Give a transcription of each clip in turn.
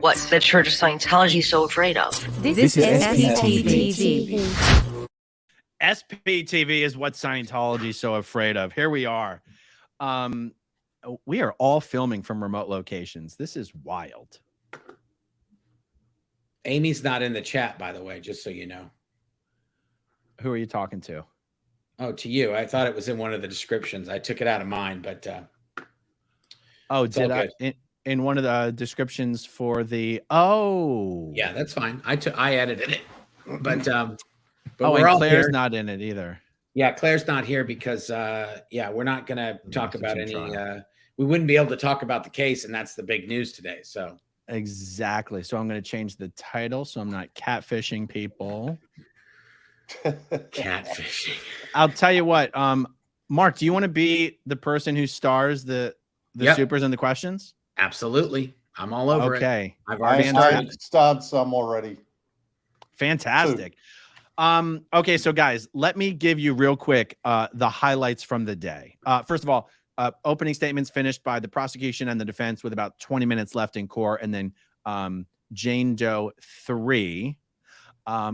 what the Church of Scientology is so afraid of. This is SPTV. SPTV is what Scientology is so afraid of. Here we are. We are all filming from remote locations. This is wild. Amy's not in the chat, by the way, just so you know. Who are you talking to? Oh, to you. I thought it was in one of the descriptions. I took it out of mine, but oh, did I in one of the descriptions for the yeah, that's fine. I edited it. But oh, we're and all Claire's here. not in it either. Yeah, Claire's not here because yeah, we're not gonna talk about any we wouldn't be able to talk about the case, and that's the big news today. So exactly. So I'm gonna change the title so I'm not catfishing people. Catfishing. I'll tell you what, Mark, do you want to be the person who stars the supers and the questions? Absolutely. I'm all over it. Okay. I've already started some already. Fantastic. Okay, so guys, let me give you real quick the highlights from the day. First of all, opening statements finished by the prosecution and the defense with about 20 minutes left in court, and then Jane Doe 3.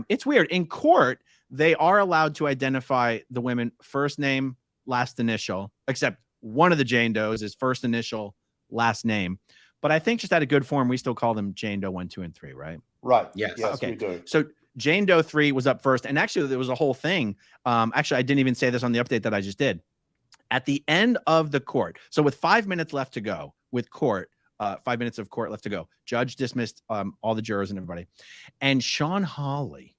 It's weird. In court, they are allowed to identify the women first name, last initial, except one of the Jane Does is first initial, last name. But I think just out of good form, we still call them Jane Doe 1, 2, and 3, right? Right. Yes. Yes, okay. we do. So Jane Doe 3 was up first. And actually, there was a whole thing. Actually, I didn't even say this on the update that I just did. At the end of the court, so with 5 minutes left to go with court, 5 minutes of court left to go, judge dismissed all the jurors and everybody. And Sean Hawley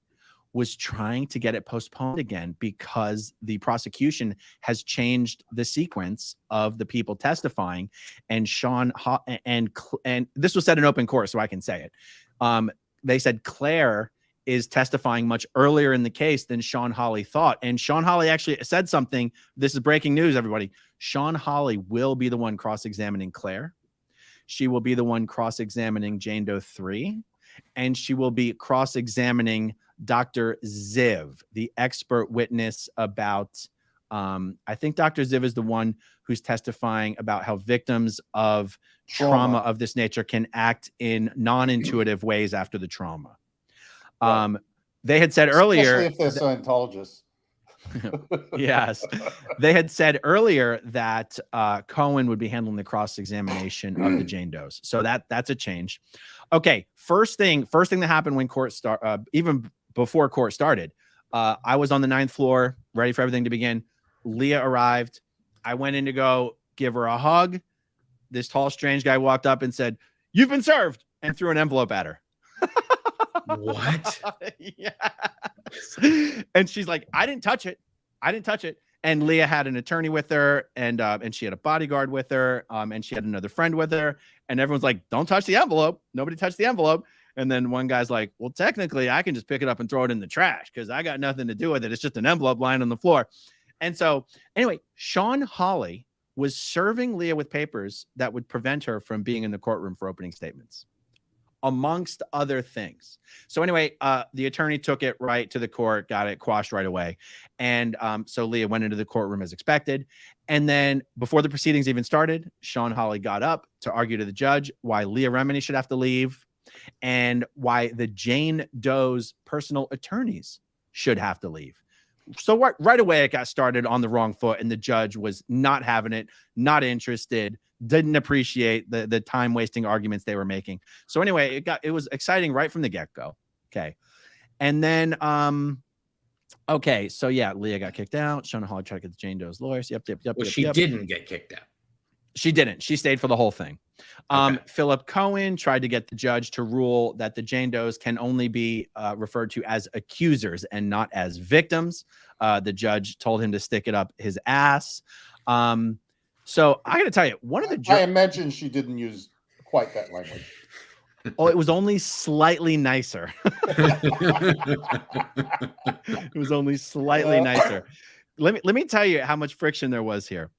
was trying to get it postponed again because the prosecution has changed the sequence of the people testifying. And and this was said in open court, so I can say it. They said Claire is testifying much earlier in the case than Sean Hawley thought. And Sean Hawley actually said something. This is breaking news, everybody. Sean Hawley will be the one cross-examining Claire. She will be the one cross-examining Jane Doe 3. And she will be cross-examining Dr. Ziv, the expert witness about, I think Dr. Ziv is the one who's testifying about how victims of trauma of this nature can act in non-intuitive ways after the trauma. Right. They had said earlier, especially if they're Scientologists. Yes, they had said earlier that Cohen would be handling the cross-examination of the Jane Does. So that's a change. Okay, first thing that happened when court even before court started, I was on the 9th floor, ready for everything to begin. Leah arrived. I went in to go give her a hug. This tall, strange guy walked up and said, "You've been served," and threw an envelope at her. What? Yes. And she's like, I didn't touch it. And Leah had an attorney with her, and she had a bodyguard with her, and she had another friend with her. And everyone's like, don't touch the envelope. Nobody touched the envelope. And then one guy's like, well, technically, I can just pick it up and throw it in the trash because I got nothing to do with it. It's just an envelope lying on the floor. And so anyway, Sean Hawley was serving Leah with papers that would prevent her from being in the courtroom for opening statements, amongst other things. So anyway, the attorney took it right to the court, got it quashed right away. And so Leah went into the courtroom as expected. And then before the proceedings even started, Sean Hawley got up to argue to the judge why Leah Remini should have to leave and why the Jane Doe's personal attorneys should have to leave. So right away, it got started on the wrong foot, and the judge was not having it, not interested, didn't appreciate the time-wasting arguments they were making. So anyway, it was exciting right from the get-go. Okay. And then, okay, so yeah, Leah got kicked out. Sean Hawley tried to get the Jane Doe's lawyers. Yep. Well, she didn't get kicked out. She didn't. She stayed for the whole thing. Okay. Philip Cohen tried to get the judge to rule that the Jane Does can only be referred to as accusers and not as victims. The judge told him to stick it up his ass. So I got to tell you, one of the I imagine she didn't use quite that language. Oh, it was only slightly nicer. It was only slightly nicer. Let me tell you how much friction there was here.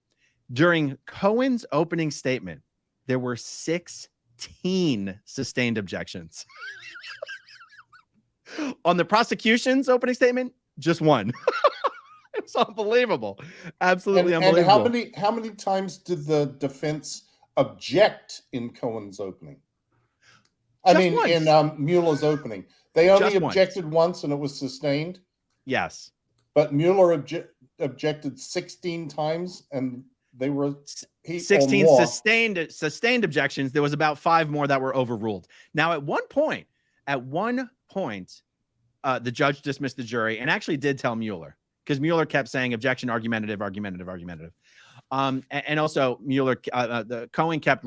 During Cohen's opening statement, there were 16 sustained objections. On the prosecution's opening statement, just one. It's unbelievable. Absolutely unbelievable. And how many times did the defense object in Cohen's opening? I Just mean, once. in Mueller's opening, they only Just once. objected once and it was sustained. Yes. But Mueller objected 16 times and they were 16 more. sustained objections. There was about 5 more that were overruled. Now, at one point, the judge dismissed the jury and actually did tell Mueller, because Mueller kept saying objection, argumentative. And also Mueller, the Cohen kept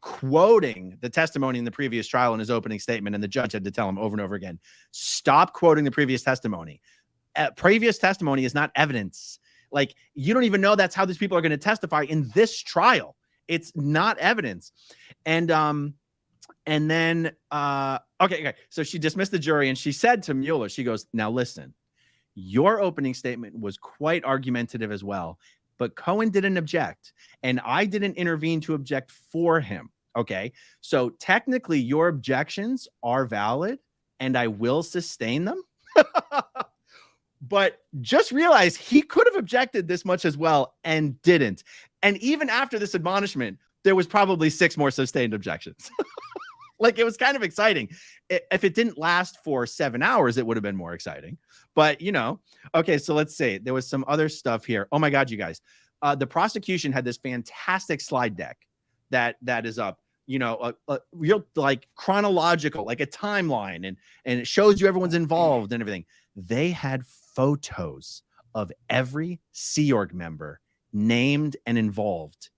quoting the testimony in the previous trial in his opening statement. And the judge had to tell him over and over again, stop quoting the previous testimony. Previous testimony is not evidence. Like, you don't even know that's how these people are going to testify in this trial. It's not evidence. And then, okay. So she dismissed the jury and she said to Mueller, she goes, now listen, your opening statement was quite argumentative as well, but Cohen didn't object and I didn't intervene to object for him. Okay. So technically your objections are valid and I will sustain them. But just realize he could have objected this much as well and didn't. And even after this admonishment, there was probably 6 more sustained objections. Like, it was kind of exciting. If it didn't last for 7 hours, it would have been more exciting. But, okay, so let's see. There was some other stuff here. Oh my God, you guys. The prosecution had this fantastic slide deck that is up, a real, like, chronological, like a timeline, and it shows you everyone's involved and everything. They had photos of every Sea Org member named and involved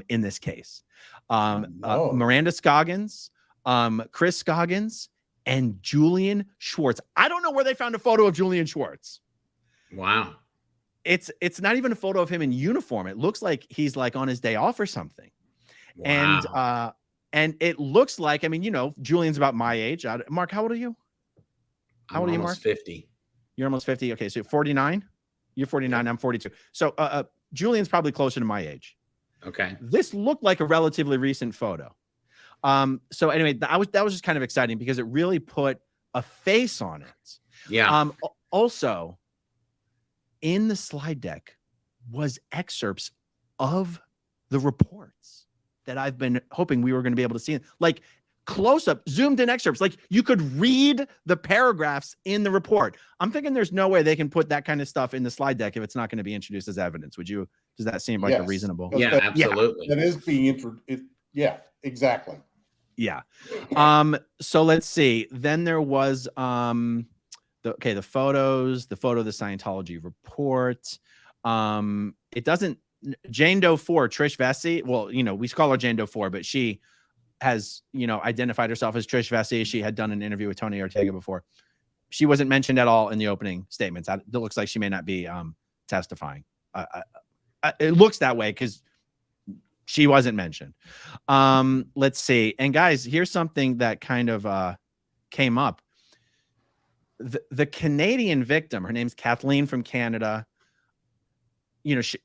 in this case. Miranda Scoggins, Chris Scoggins, and Julian Schwartz. I don't know where they found a photo of Julian Schwartz. Wow. It's not even a photo of him in uniform. It looks like he's like on his day off or something. Wow. And it looks like, Julian's about my age. Mark, how old are you? How old are you, Mark? 50. You're almost 50. Okay, so 49. You're 49. I'm 42. So Julian's probably closer to my age. Okay. This looked like a relatively recent photo. So anyway, that was just kind of exciting because it really put a face on it. Yeah. Also, in the slide deck was excerpts of the reports that I've been hoping we were going to be able to see. Like, close up, zoomed in excerpts. Like, you could read the paragraphs in the report. I'm thinking there's no way they can put that kind of stuff in the slide deck if it's not going to be introduced as evidence. Does that seem like a reasonable? Yeah, absolutely. That is being introduced. Yeah, exactly. Yeah. So let's see. Then there was the photos, the photo of the Scientology report. It doesn't, Jane Doe 4, Trish Vesey. Well, we call her Jane Doe 4, but she has, identified herself as Trish Vesey. She had done an interview with Tony Ortega before. She wasn't mentioned at all in the opening statements. It looks like she may not be testifying. It looks that way because she wasn't mentioned. Let's see. And guys, here's something that kind of came up. The Canadian victim, her name's Kathleen from Canada.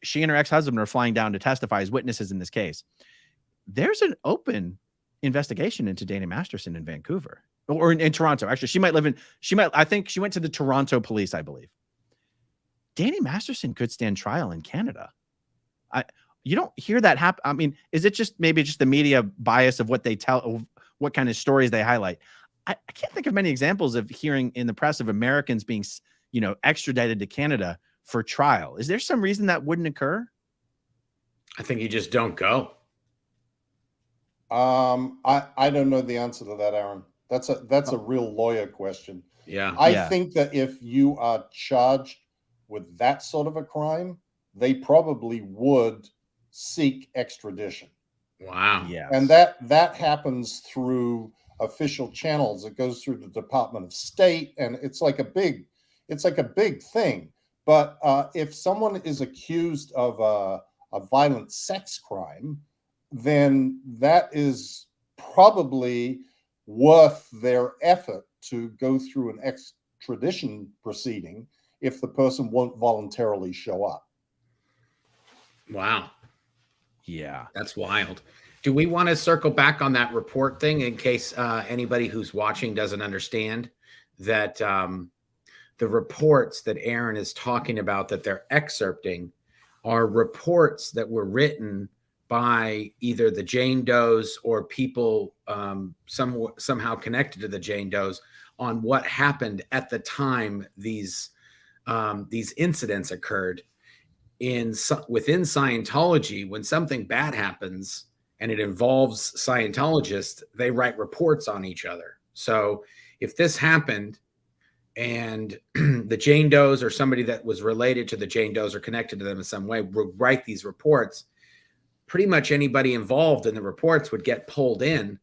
She and her ex-husband are flying down to testify as witnesses in this case. There's an open investigation into Dana Masterson in Vancouver or in Toronto. Actually, I think she went to the Toronto police, I believe. Dana Masterson could stand trial in Canada. You don't hear that happen. I mean, is it maybe just the media bias of what they tell, of what kind of stories they highlight? I can't think of many examples of hearing in the press of Americans being, extradited to Canada for trial. Is there some reason that wouldn't occur? I think you just don't go. I don't know the answer to that, Aaron. That's a real lawyer question. Yeah. I think that if you are charged with that sort of a crime, they probably would seek extradition. Wow. Yeah. And that happens through official channels. It goes through the Department of State, and it's like a big thing. But if someone is accused of a violent sex crime, then that is probably worth their effort to go through an extradition proceeding if the person won't voluntarily show up. Wow. Yeah. That's wild. Do we want to circle back on that report thing in case anybody who's watching doesn't understand that the reports that Aaron is talking about that they're excerpting are reports that were written by either the Jane Does or people somehow connected to the Jane Does on what happened at the time these incidents occurred. Within Scientology, when something bad happens and it involves Scientologists, they write reports on each other. So if this happened and the Jane Does or somebody that was related to the Jane Does or connected to them in some way would write these reports, pretty much anybody involved in the reports would get pulled in,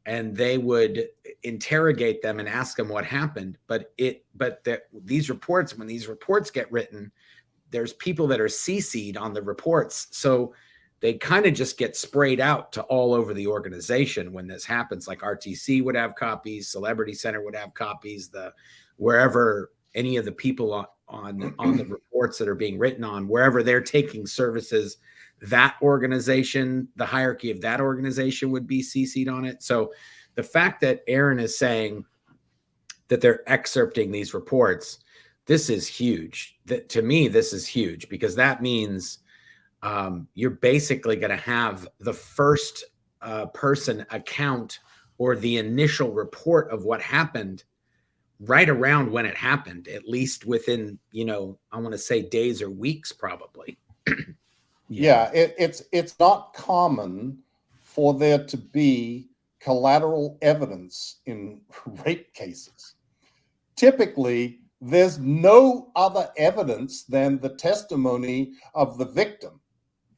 and they would interrogate them and ask them what happened. These reports, when these reports get written, there's people that are CC'd on the reports. So they kind of just get sprayed out to all over the organization when this happens. Like RTC would have copies, Celebrity Center would have copies, wherever any of the people on the reports that are being written on, wherever they're taking services, that organization, the hierarchy of that organization would be CC'd on it. So the fact that Aaron is saying that they're excerpting these reports, this is huge. To me, this is huge, because that means you're basically going to have the first person account or the initial report of what happened right around when it happened, at least within, I want to say days or weeks, probably. Yeah, it's not common for there to be collateral evidence in rape cases. Typically, there's no other evidence than the testimony of the victim.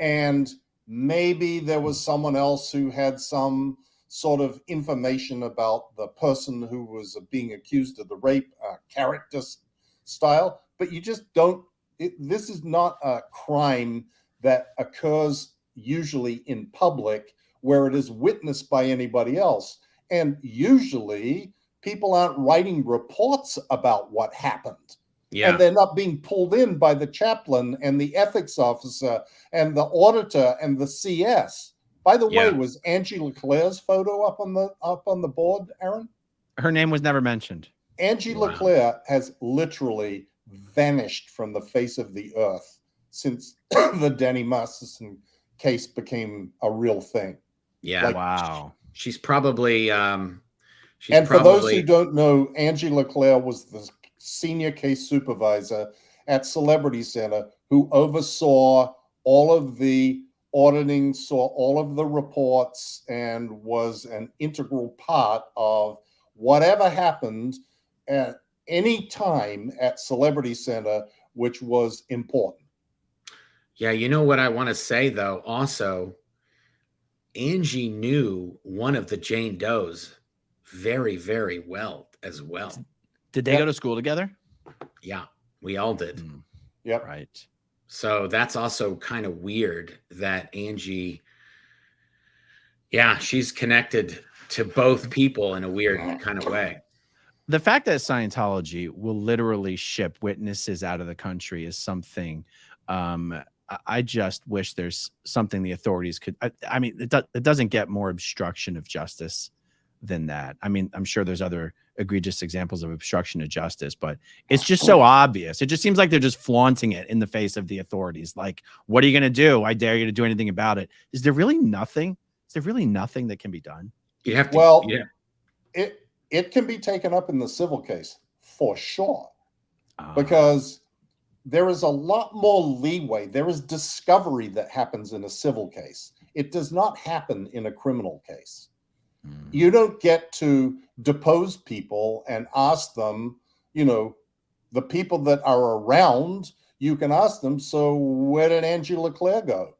And maybe there was someone else who had some sort of information about the person who was being accused of the rape, character style, but you just don't, this is not a crime that occurs usually in public where it is witnessed by anybody else. And usually people aren't writing reports about what happened. Yeah. And they're not being pulled in by the chaplain and the ethics officer and the auditor and the CS. By the way, was Angie Leclerc's photo up on the board, Aaron? Her name was never mentioned. Angie Leclerc has literally vanished from the face of the earth since the Denny Masterson case became a real thing. Yeah. Wow. She's probably for those who don't know, Angie Leclerc was the senior case supervisor at Celebrity Center who oversaw all of the auditing, saw all of the reports, and was an integral part of whatever happened at any time at Celebrity Center, which was important. Yeah, you know what I want to say, though, also, Angie knew one of the Jane Does very, very well as well. Did they go to school together? Yeah, we all did. Yep. Right. So that's also kind of weird that Angie, she's connected to both people in a weird kind of way. The fact that Scientology will literally ship witnesses out of the country is something. I just wish there's something the authorities could. I mean, it doesn't get more obstruction of justice than that. I mean, I'm sure there's other egregious examples of obstruction of justice, but it's just so obvious. It just seems like they're just flaunting it in the face of the authorities. Like, what are you going to do? I dare you to do anything about it. Is there really nothing? Is there really nothing that can be done? You have to. It can be taken up in the civil case for sure, because there is a lot more leeway. There is discovery that happens in a civil case. It does not happen in a criminal case. You don't get to depose people and ask them, the people that are around, you can ask them, so where did Angie Leclerc go?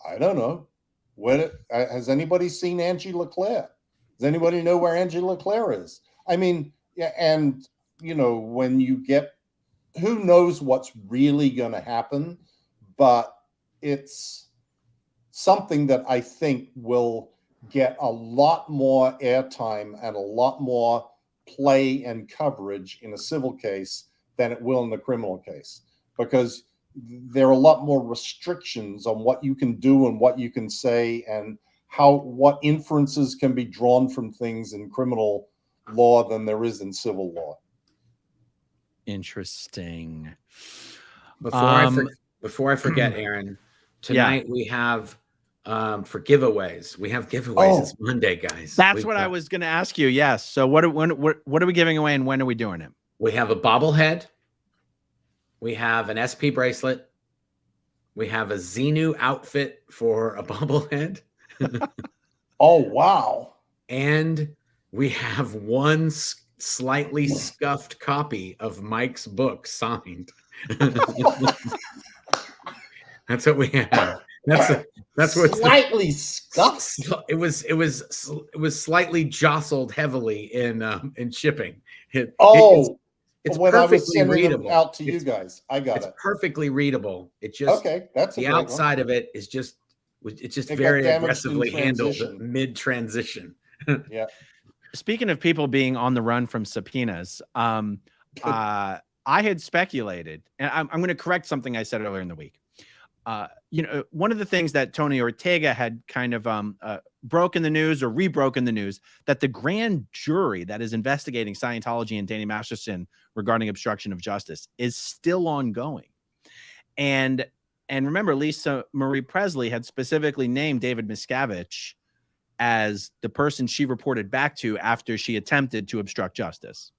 I don't know. Has anybody seen Angie Leclerc? Does anybody know where Angie Leclerc is? I mean, and, when you get, who knows what's really going to happen, but it's something that I think will get a lot more airtime and a lot more play and coverage in a civil case than it will in the criminal case, because there are a lot more restrictions on what you can do and what you can say and what inferences can be drawn from things in criminal law than there is in civil law. Interesting. Before I forget, Aaron, tonight we have for giveaways. We have giveaways. It's Monday, guys. That's what I was going to ask you. Yes. So what are we giving away, and when are we doing it? We have a bobblehead. We have an SP bracelet. We have a Xenu outfit for a bobblehead. Oh, wow. And we have one slightly scuffed copy of Mike's book signed. That's what we have. That's what slightly scuffed. It was slightly jostled heavily in shipping. It's when I was sending readable. Them out to you guys, I got it. It's perfectly readable. It just that's the outside of it is just very aggressively handled mid transition. Yeah. Speaking of people being on the run from subpoenas, I had speculated, and I'm going to correct something I said earlier in the week. One of the things that Tony Ortega had kind of broken the news or rebroken the news that the grand jury that is investigating Scientology and Danny Masterson regarding obstruction of justice is still ongoing. And remember, Lisa Marie Presley had specifically named David Miscavige as the person she reported back to after she attempted to obstruct justice.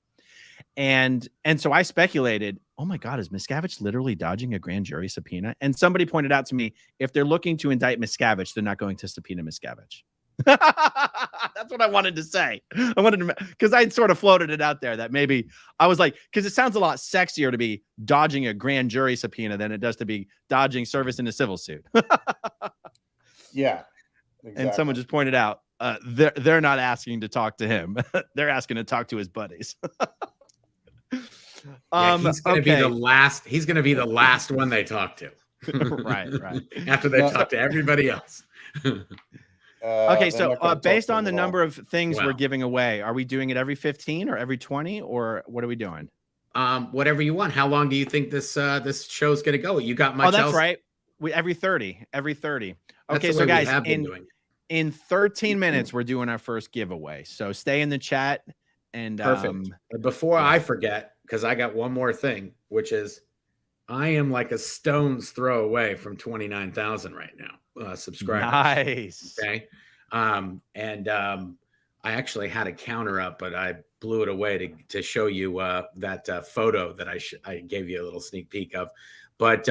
And so I speculated, oh my God, is Miscavige literally dodging a grand jury subpoena? And somebody pointed out to me, if they're looking to indict Miscavige, they're not going to subpoena Miscavige. That's what I wanted to say. I wanted to, because I'd sort of floated it out there that maybe I was like, because it sounds a lot sexier to be dodging a grand jury subpoena than it does to be dodging service in a civil suit. Yeah. Exactly. And someone just pointed out, they're not asking to talk to him. They're asking to talk to his buddies. He's going to be the last. He's going to be the last one they talk to. Right. After they talk to everybody else. Okay, so based on the number of things we're giving away, are we doing it every 15 or every 20, or what are we doing? Whatever you want. How long do you think this show's going to go? You got much else? Oh, that's right. Every 30. Okay, so guys, in 13 minutes, we're doing our first giveaway. So stay in the chat. And perfect. Before I forget, because I got one more thing, which is I am like a stone's throw away from 29,000 right now subscribers. Nice. Okay. I actually had a counter up, but I blew it away to show you that photo that I gave you a little sneak peek of. But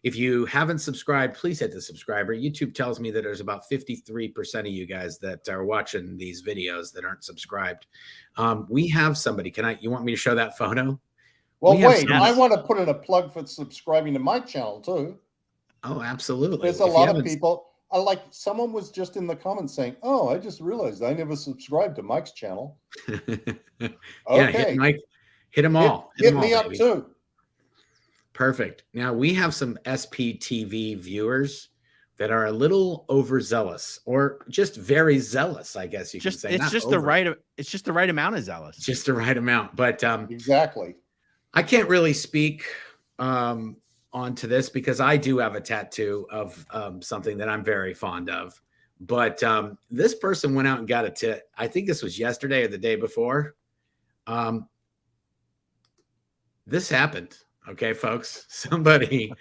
if you haven't subscribed, please hit the subscriber. YouTube tells me that there's about 53% of you guys that are watching these videos that aren't subscribed. We have somebody. You want me to show that photo? Well, wait, I want to put in a plug for subscribing to my channel too. Oh, absolutely. There's a lot of people. Someone was just in the comments saying, "Oh, I just realized I never subscribed to Mike's channel." Okay, hit Mike, hit them all. Hit me up too. Perfect. Now we have some SPTV viewers that are a little overzealous, or just very zealous, I guess you can say. It's just the right amount of zealous. Just the right amount. But exactly. I can't really speak onto this because I do have a tattoo of something that I'm very fond of. But this person went out and got a tit. I think this was yesterday or the day before. This happened. Okay, folks, somebody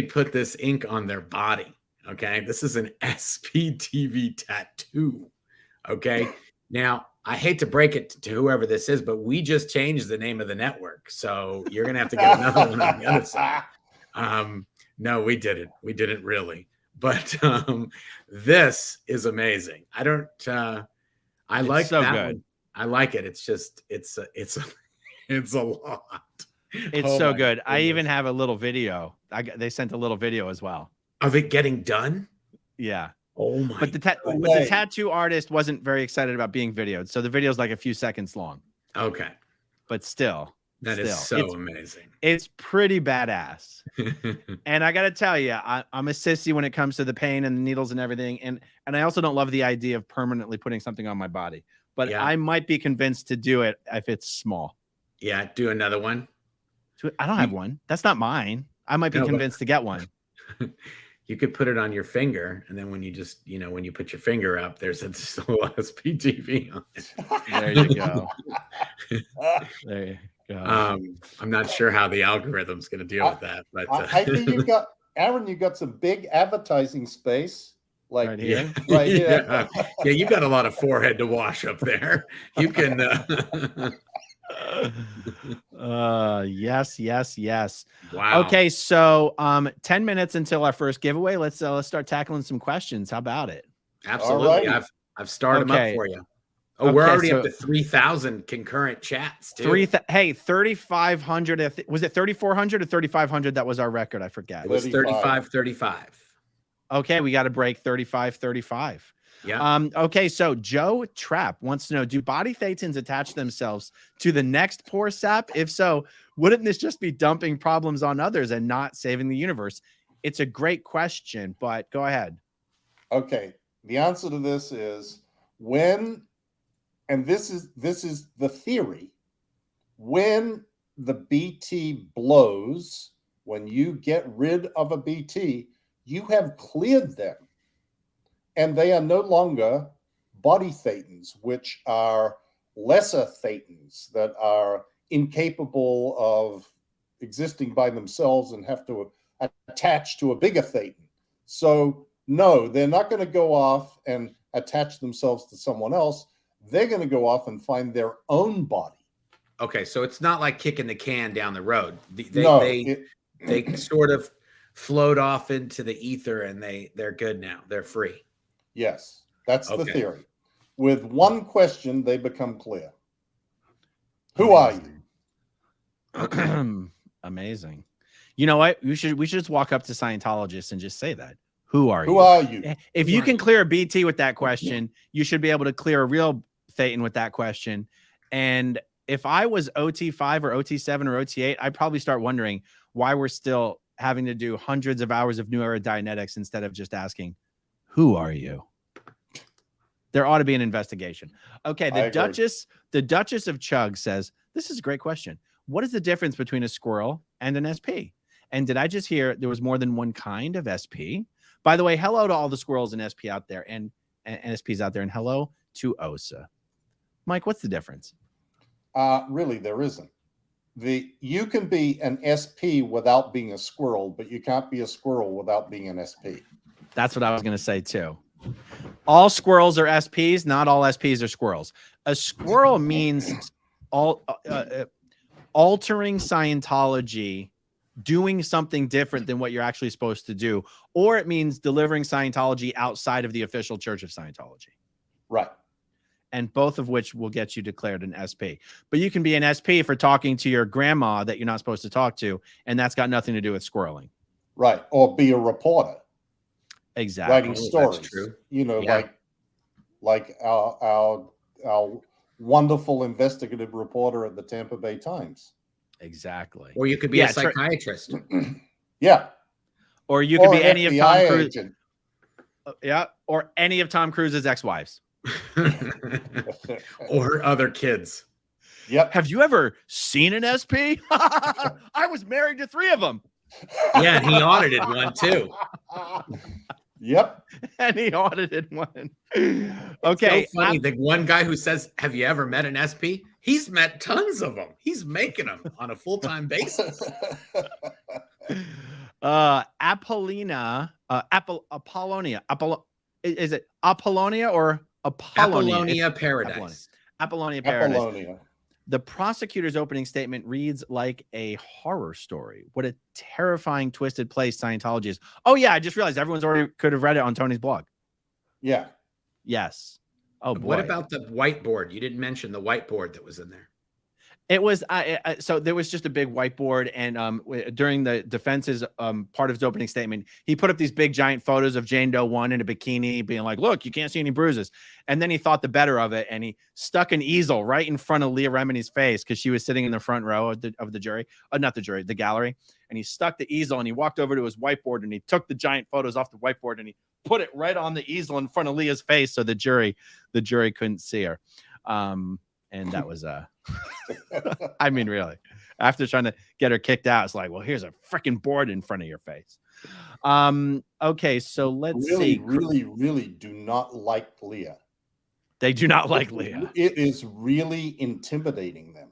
put this ink on their body. Okay, this is an SPTV tattoo. Okay, now I hate to break it to whoever this is, but we just changed the name of the network, so you're gonna have to get another one on the other side. No, we didn't. We didn't really, but this is amazing. I don't. I like so that good. One. I like it. It's just it's a lot. It's so good. Goodness. I even have a little video. They sent a little video as well of it getting done. Yeah. Oh my! But the tattoo artist wasn't very excited about being videoed, so the video is like a few seconds long. Okay. But still, is so amazing. It's pretty badass. And I got to tell you, I'm a sissy when it comes to the pain and the needles and everything, and I also don't love the idea of permanently putting something on my body. But I might be convinced to do it if it's small. Yeah, do another one. I don't have one. That's not mine. I might be convinced to get one. You could put it on your finger, and then when you just, when you put your finger up, there's a little SPTV on it. There you go. There you go. I'm not sure how the algorithm's going to deal with that, but I think you got some big advertising space. like Right here? right here. Yeah. Yeah, you got a lot of forehead to wash up there. You can Yes, yes, yes. wow. Okay, so 10 minutes until our first giveaway. Let's start tackling some questions. How about it? Absolutely. Alrighty. I've started them up Okay. for you. Oh, we're Okay, already so up to 3,000 concurrent chats too. hey, 3,500. Was it 3,400 or 3,500? That was our record. I forget. It was 35. 35. Okay, we got to break 35. Yeah. Okay, so Joe Trapp wants to know, do body thetans attach themselves to the next poor sap? If so, wouldn't this just be dumping problems on others and not saving the universe? It's a great question, but go ahead. Okay. The answer to this is when, and this is the theory, when the BT blows, when you get rid of a BT, you have cleared them. And they are no longer body thetans, which are lesser thetans that are incapable of existing by themselves and have to attach to a bigger thetan. So no, they're not going to go off and attach themselves to someone else. They're going to go off and find their own body. Okay, so it's not like kicking the can down the road. They sort of float off into the ether and they're good now. They're free. Yes, that's the Okay. theory. With one question, they become clear. Who are you? Amazing. You know what? We should just walk up to Scientologists and just say that. Who are you? Who are you? If you can clear a BT with that question, you should be able to clear a real Thetan with that question. And if I was OT5 or OT7 or OT8, I'd probably start wondering why we're still having to do hundreds of hours of new era Dianetics instead of just asking, who are you? There ought to be an investigation. Okay, the Duchess of Chug says, this is a great question. What is the difference between a squirrel and an SP? And did I just hear there was more than one kind of SP? By the way, hello to all the squirrels and SP out there and SPs out there, and hello to OSA. Mike, what's the difference? Really, there isn't. You can be an SP without being a squirrel, but you can't be a squirrel without being an SP. That's what I was going to say too. All squirrels are SPs. Not all SPs are squirrels. A squirrel means altering Scientology, doing something different than what you're actually supposed to do, or it means delivering Scientology outside of the official Church of Scientology. Right. And both of which will get you declared an SP. But you can be an SP for talking to your grandma that you're not supposed to talk to, and that's got nothing to do with squirreling. Right. Or be a reporter. Exactly. Writing stories. That's true. You know, Yeah. like our wonderful investigative reporter at the Tampa Bay Times. Exactly. Or you could be a psychiatrist. Yeah. Or you could be any of Tom Cruise. agent. Yeah. Or any of Tom Cruise's ex-wives. Or other kids. Yep. Have you ever seen an SP? I was married to 3 of them. Yeah, and he audited one too. Yep. And he audited one. Okay. So funny. The one guy who says, have you ever met an SP? He's met tons of them. He's making them on a full-time basis. Apollonia. Is it Apollonia or Apollonia? Apollonia Paradise. Apollonia Paradise. Apollonia. The prosecutor's opening statement reads like a horror story. What a terrifying, twisted place Scientology is. Oh, yeah. I just realized everyone's already could have read it on Tony's blog. Yeah. Yes. Oh, boy. What about the whiteboard? You didn't mention the whiteboard that was in there. It was so there was just a big whiteboard, and during the defense's part of his opening statement, he put up these big giant photos of Jane Doe 1 in a bikini, being like, "Look, you can't see any bruises." And then he thought the better of it, and he stuck an easel right in front of Leah Remini's face because she was sitting in the front row of the jury, not the jury, the gallery. And he stuck the easel, and he walked over to his whiteboard, and he took the giant photos off the whiteboard, and he put it right on the easel in front of Leah's face, so the jury couldn't see her. And that was I mean, really, after trying to get her kicked out, it's like, well, here's a freaking board in front of your face. Okay, so let's see. Really do not like Leah. They do not like Leah. It is really intimidating them.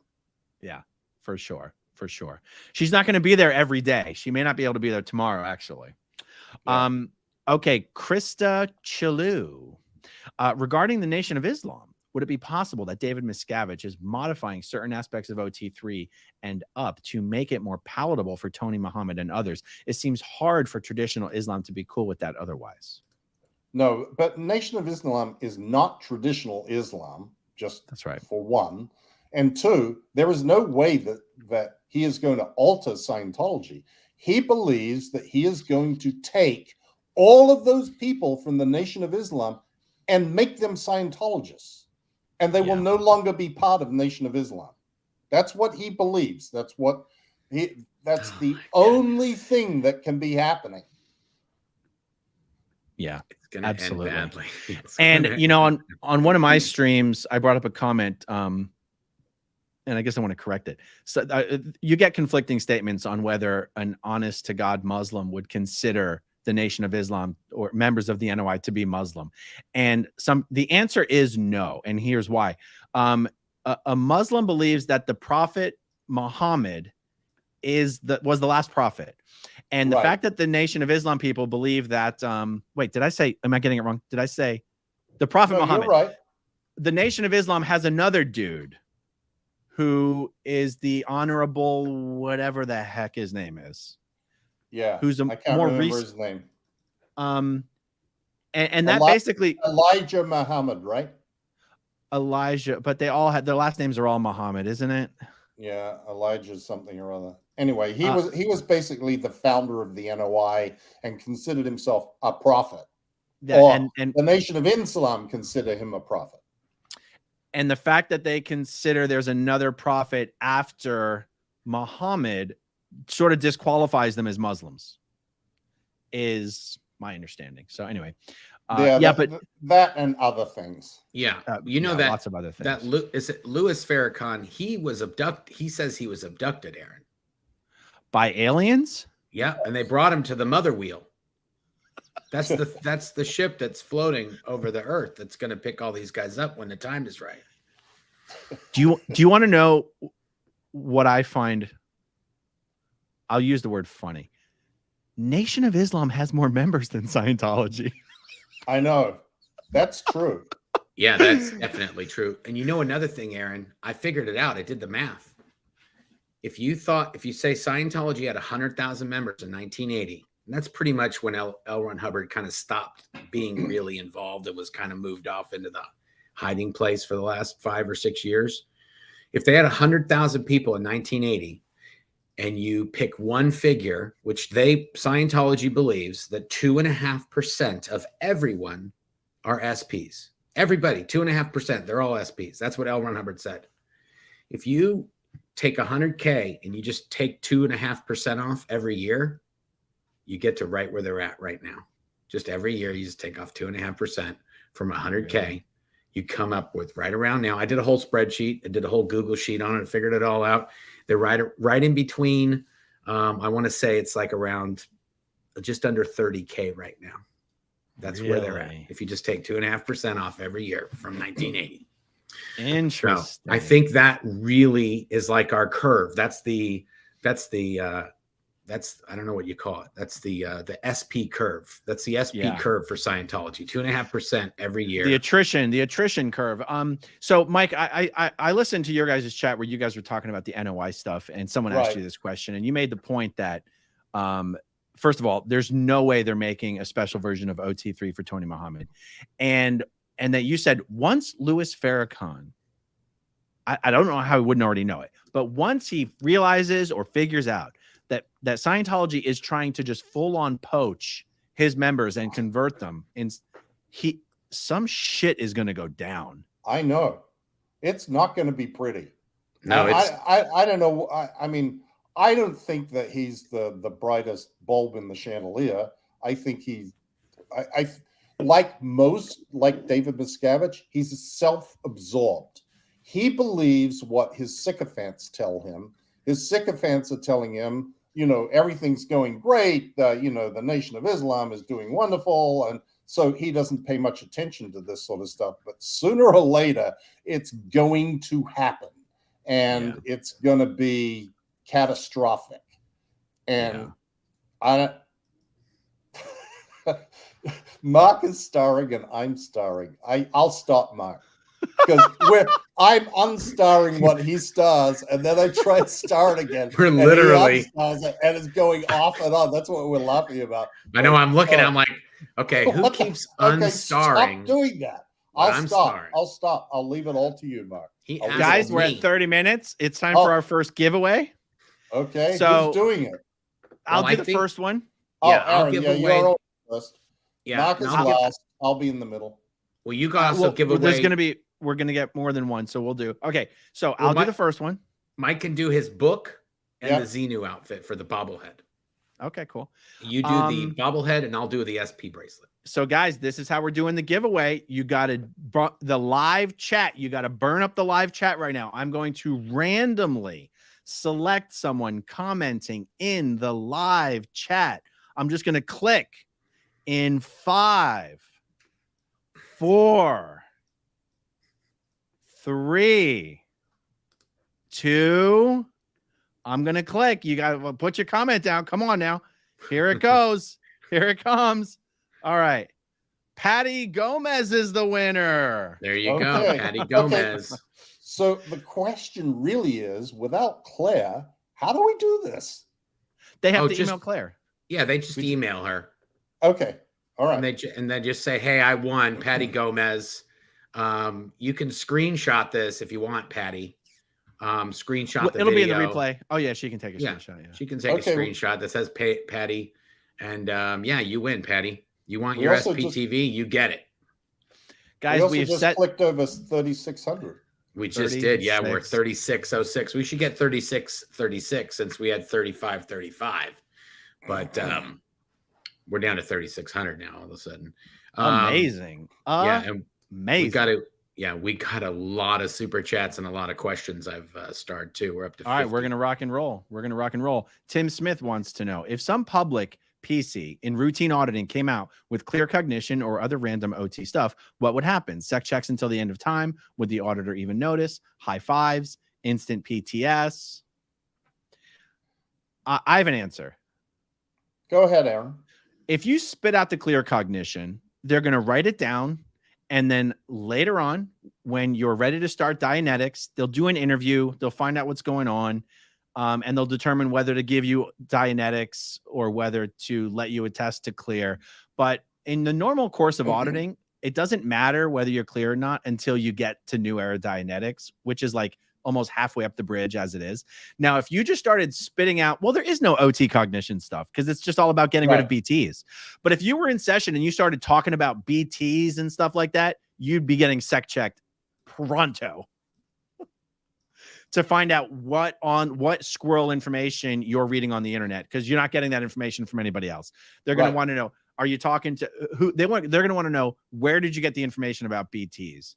Yeah, for sure. She's not going to be there every day. She may not be able to be there tomorrow, actually. Yeah. Okay, Krista Chalu. Regarding the Nation of Islam, would it be possible that David Miscavige is modifying certain aspects of OT3 and up to make it more palatable for Tony Muhammad and others? It seems hard for traditional Islam to be cool with that otherwise. No, but Nation of Islam is not traditional Islam, just That's right. for one. And two, there is no way that he is going to alter Scientology. He believes that he is going to take all of those people from the Nation of Islam and make them Scientologists. And they will no longer be part of Nation of Islam. That's what he believes. That's the only thing that can be happening. Yeah, It's gonna absolutely. end badly. And you know, on one of my streams, I brought up a comment, and I guess I want to correct it. So you get conflicting statements on whether an honest to God Muslim would consider the Nation of Islam or members of the NOI to be Muslim, and the answer is no. And here's why: a Muslim believes that the Prophet Muhammad was the last prophet. And the fact that the Nation of Islam people believe that, wait, did I say, am I getting it wrong? Did I say the Prophet Muhammad? You're right. The Nation of Islam has another dude who is the honorable, whatever the heck his name is. Yeah. Who's I can't remember his name. And that basically Elijah Muhammad, right? Elijah, but they all had, their last names are all Muhammad, isn't it? Yeah, Elijah something or other. Anyway, he was basically the founder of the NOI and considered himself a prophet. And the Nation of Islam consider him a prophet. And the fact that they consider there's another prophet after Muhammad sort of disqualifies them as Muslims, is my understanding. So anyway, but that and other things. Yeah, that lots of other things. That is it. Louis Farrakhan. He was abducted. He says he was abducted, Aaron, by aliens. Yeah, and they brought him to the mother wheel. That's the ship that's floating over the earth that's going to pick all these guys up when the time is right. Do you want to know what I find? I'll use the word funny. Nation of Islam has more members than Scientology. I know. That's true. Yeah, that's definitely true. And you know another thing, Aaron, I figured it out. I did the math. If you say Scientology had 100,000 members in 1980, and that's pretty much when L. Ron Hubbard kind of stopped being really involved. It was kind of moved off into the hiding place for the last 5 or 6 years. If they had 100,000 people in 1980, and you pick one figure, which Scientology believes that 2.5% of everyone are SPs. Everybody, 2.5%, they're all SPs. That's what L. Ron Hubbard said. If you take 100K and you just take 2.5% off every year, you get to right where they're at right now. Just every year, you just take off 2.5% from 100K. You come up with right around now. I did a whole spreadsheet. I did a whole Google sheet on it, figured it all out. They're right in between. I want to say it's like around just under 30K right now. That's where they're at. If you just take 2.5% off every year from 1980. Interesting. So I think that really is like our curve. That's I don't know what you call it. That's the SP curve. That's the SP curve for Scientology. 2.5% every year. The attrition curve. So Mike, I listened to your guys' chat where you guys were talking about the NOI stuff, and someone asked you this question, and you made the point that, first of all, there's no way they're making a special version of OT3 for Tony Muhammad, and that you said once Louis Farrakhan, I don't know how he wouldn't already know it, but once he realizes or figures out that Scientology is trying to just full on poach his members and convert them, and some shit is going to go down. I know. It's not going to be pretty. No, I don't know. I mean, I don't think that he's the brightest bulb in the chandelier. I think I like David Miscavige, he's self-absorbed. He believes what his sycophants tell him. His sycophants are telling him, everything's going great. The Nation of Islam is doing wonderful. And so he doesn't pay much attention to this sort of stuff. But sooner or later, it's going to happen. And it's going to be catastrophic. And Mark is starring and I'm starring. I'll stop Mark because I'm unstarring what he stars, and then I try to star it again. We're and he literally- unstars it, and it's going off and on. That's what we're laughing about. I know. I'm looking. I'm like, okay, who What the- keeps Okay, unstarring? stop doing that. I'm starring? I'll stop. I'll leave it all to you, Mark. He I'll leave it Guys, all we're to at you. 30 minutes. It's time Oh. for our first giveaway. Okay, So- who's doing it? I'll Well, do I the think- first one. Yeah, oh, I'll Aaron, give yeah, away- you're first. Yeah, Mark is I'll give- last. I'll be in the middle. well, you can also Well, give well, away. there's going to be, we're going to get more than one. So we'll do. Okay. So Well, I'll my- do the first one. Mike can do his book and Yep. the Xenu outfit for the bobblehead. Okay, cool. You do the bobblehead, and I'll do the SP bracelet. So guys, this is how we're doing the giveaway. You got to the live chat. You got to burn up the live chat right now. I'm going to randomly select someone commenting in the live chat. I'm just going to click in 5, 4, 3, 2. I'm going to click. You got to put your comment down. Come on now. Here it goes. Here it comes. All right. Patty Gomez is the winner. There you go, Okay. Patty Gomez. So the question really is, without Claire, how do we do this? They have Oh, to just- email Claire. Yeah, they just email her. Okay, all right. And they just say, "Hey, I won, Patty Gomez." You can screenshot this if you want, Patty. Screenshot the It'll be in video. the replay. Oh yeah, she can take a Yeah. screenshot. Yeah. She can take Okay. a screenshot that says Patty, and yeah, you win, Patty. You want We your also SPTV, you get it. Guys, we also we've just set. clicked over 3,600. We just did. Yeah, we're 36. 3606. We should get 3636 since we had 3535. But we're down to 3600 now all of a sudden. Amazing. Yeah, and Amazing. we got a lot of super chats and a lot of questions I've starred too. We're up to 50. All right, we're gonna rock and roll. Tim Smith wants to know if some public PC in routine auditing came out with clear cognition or other random OT stuff, what would happen? Sec checks until the end of time? Would the auditor even notice? High fives? Instant PTS? I have an answer. Go ahead, Aaron. If you spit out the clear cognition, they're going to write it down. And then later on, when you're ready to start Dianetics, they'll do an interview. They'll find out what's going on. And they'll determine whether to give you Dianetics or whether to let you attest to clear. But in the normal course of auditing, it doesn't matter whether you're clear or not until you get to new era Dianetics, which is like almost halfway up the bridge as it is. Now, if you just started spitting out, well, there is no OT cognition stuff because it's just all about getting rid of BTs. But if you were in session and you started talking about BTs and stuff like that, you'd be getting sec checked pronto to find out what squirrel information you're reading on the internet, because you're not getting that information from anybody else. They're going to want to know, are you talking to who they're going to want to know, where did you get the information about BTs?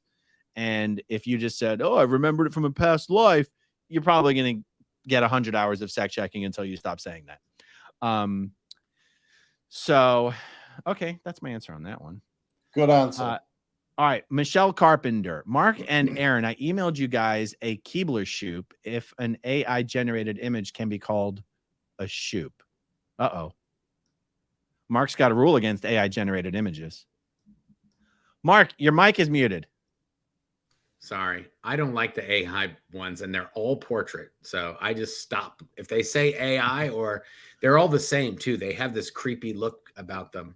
And if you just said, oh, I remembered it from a past life, you're probably going to get 100 hours of sec checking until you stop saying that. So, okay, that's my answer on that one. Good answer. All right, Michelle Carpenter, Mark and Aaron, I emailed you guys a Keebler shoop if an AI generated image can be called a shoop. Uh-oh. Mark's got a rule against AI generated images. Mark, your mic is muted. Sorry, I don't like the AI ones, and they're all portrait. So I just stop. If they say AI, or they're all the same too. They have this creepy look about them.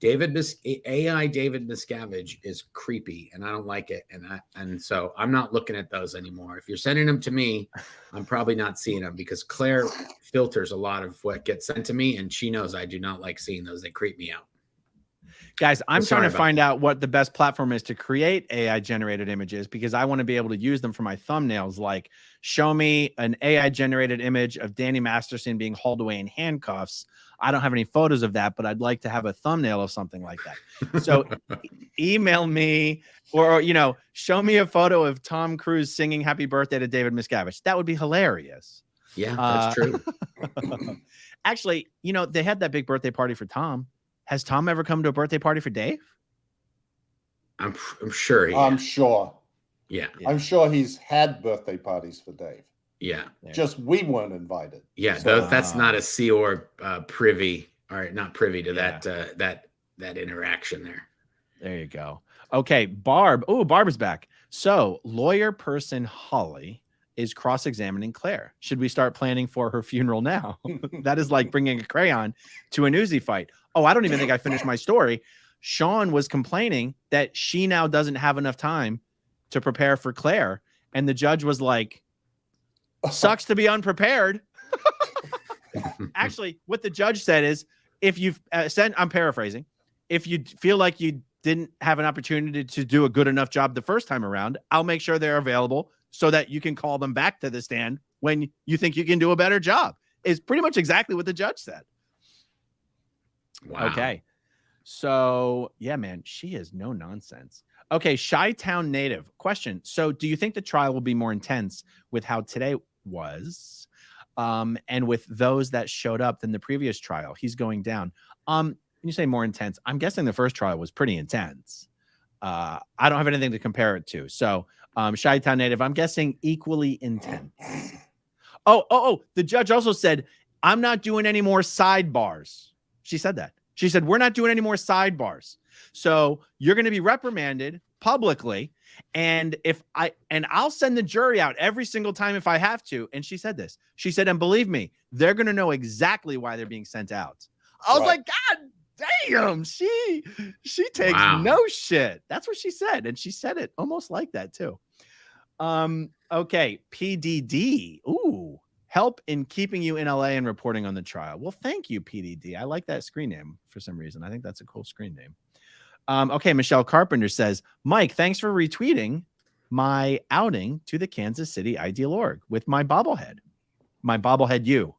AI David Miscavige is creepy, and I don't like it. And so I'm not looking at those anymore. If you're sending them to me, I'm probably not seeing them, because Claire filters a lot of what gets sent to me, and she knows I do not like seeing those. They creep me out. Guys, I'm trying to find that. out what the best platform is to create AI generated images, because I want to be able to use them for my thumbnails. Like, show me an AI generated image of Danny Masterson being hauled away in handcuffs. I don't have any photos of that, but I'd like to have a thumbnail of something like that. So email me, or, show me a photo of Tom Cruise singing happy birthday to David Miscavige. That would be hilarious. Yeah, that's true. Actually, they had that big birthday party for Tom. Has Tom ever come to a birthday party for Dave? I'm sure. I'm sure. Yeah. I'm sure he's had birthday parties for Dave. Yeah. Just we weren't invited. Yeah. So, That's not a Seor privy. All right, not privy to that interaction there. There you go. Okay, Barb. Oh, Barb is back. So, lawyer person Holly is cross-examining Claire. Should we start planning for her funeral now? That is like bringing a crayon to a newsy fight. Oh, I don't even think I finished my story. Sean was complaining that she now doesn't have enough time to prepare for Claire. And the judge was like, sucks to be unprepared. Actually, what the judge said is, if you've I'm paraphrasing, if you feel like you didn't have an opportunity to do a good enough job the first time around, I'll make sure they're available so that you can call them back to the stand when you think you can do a better job. Is pretty much exactly what the judge said. Wow. Okay. So, yeah, man, she is no nonsense. Okay, Chi-Town native. Question. So, do you think the trial will be more intense with how today was and with those that showed up than the previous trial? He's going down. When you say more intense, I'm guessing the first trial was pretty intense. I don't have anything to compare it to. So, Chi-Town native, I'm guessing equally intense. Oh, the judge also said, I'm not doing any more sidebars. She said that. She said, we're not doing any more sidebars. So you're going to be reprimanded publicly. And I'll send the jury out every single time if I have to. And she said this. She said, and believe me, they're going to know exactly why they're being sent out. I was like, God damn, she takes no shit. That's what she said. And she said it almost like that too. Okay. PDD. Ooh. Help in keeping you in LA and reporting on the trial. Well, thank you, PDD. I like that screen name for some reason. I think that's a cool screen name. Okay, Michelle Carpenter says, Mike, thanks for retweeting my outing to the Kansas City Ideal Org with my bobblehead. My bobblehead you.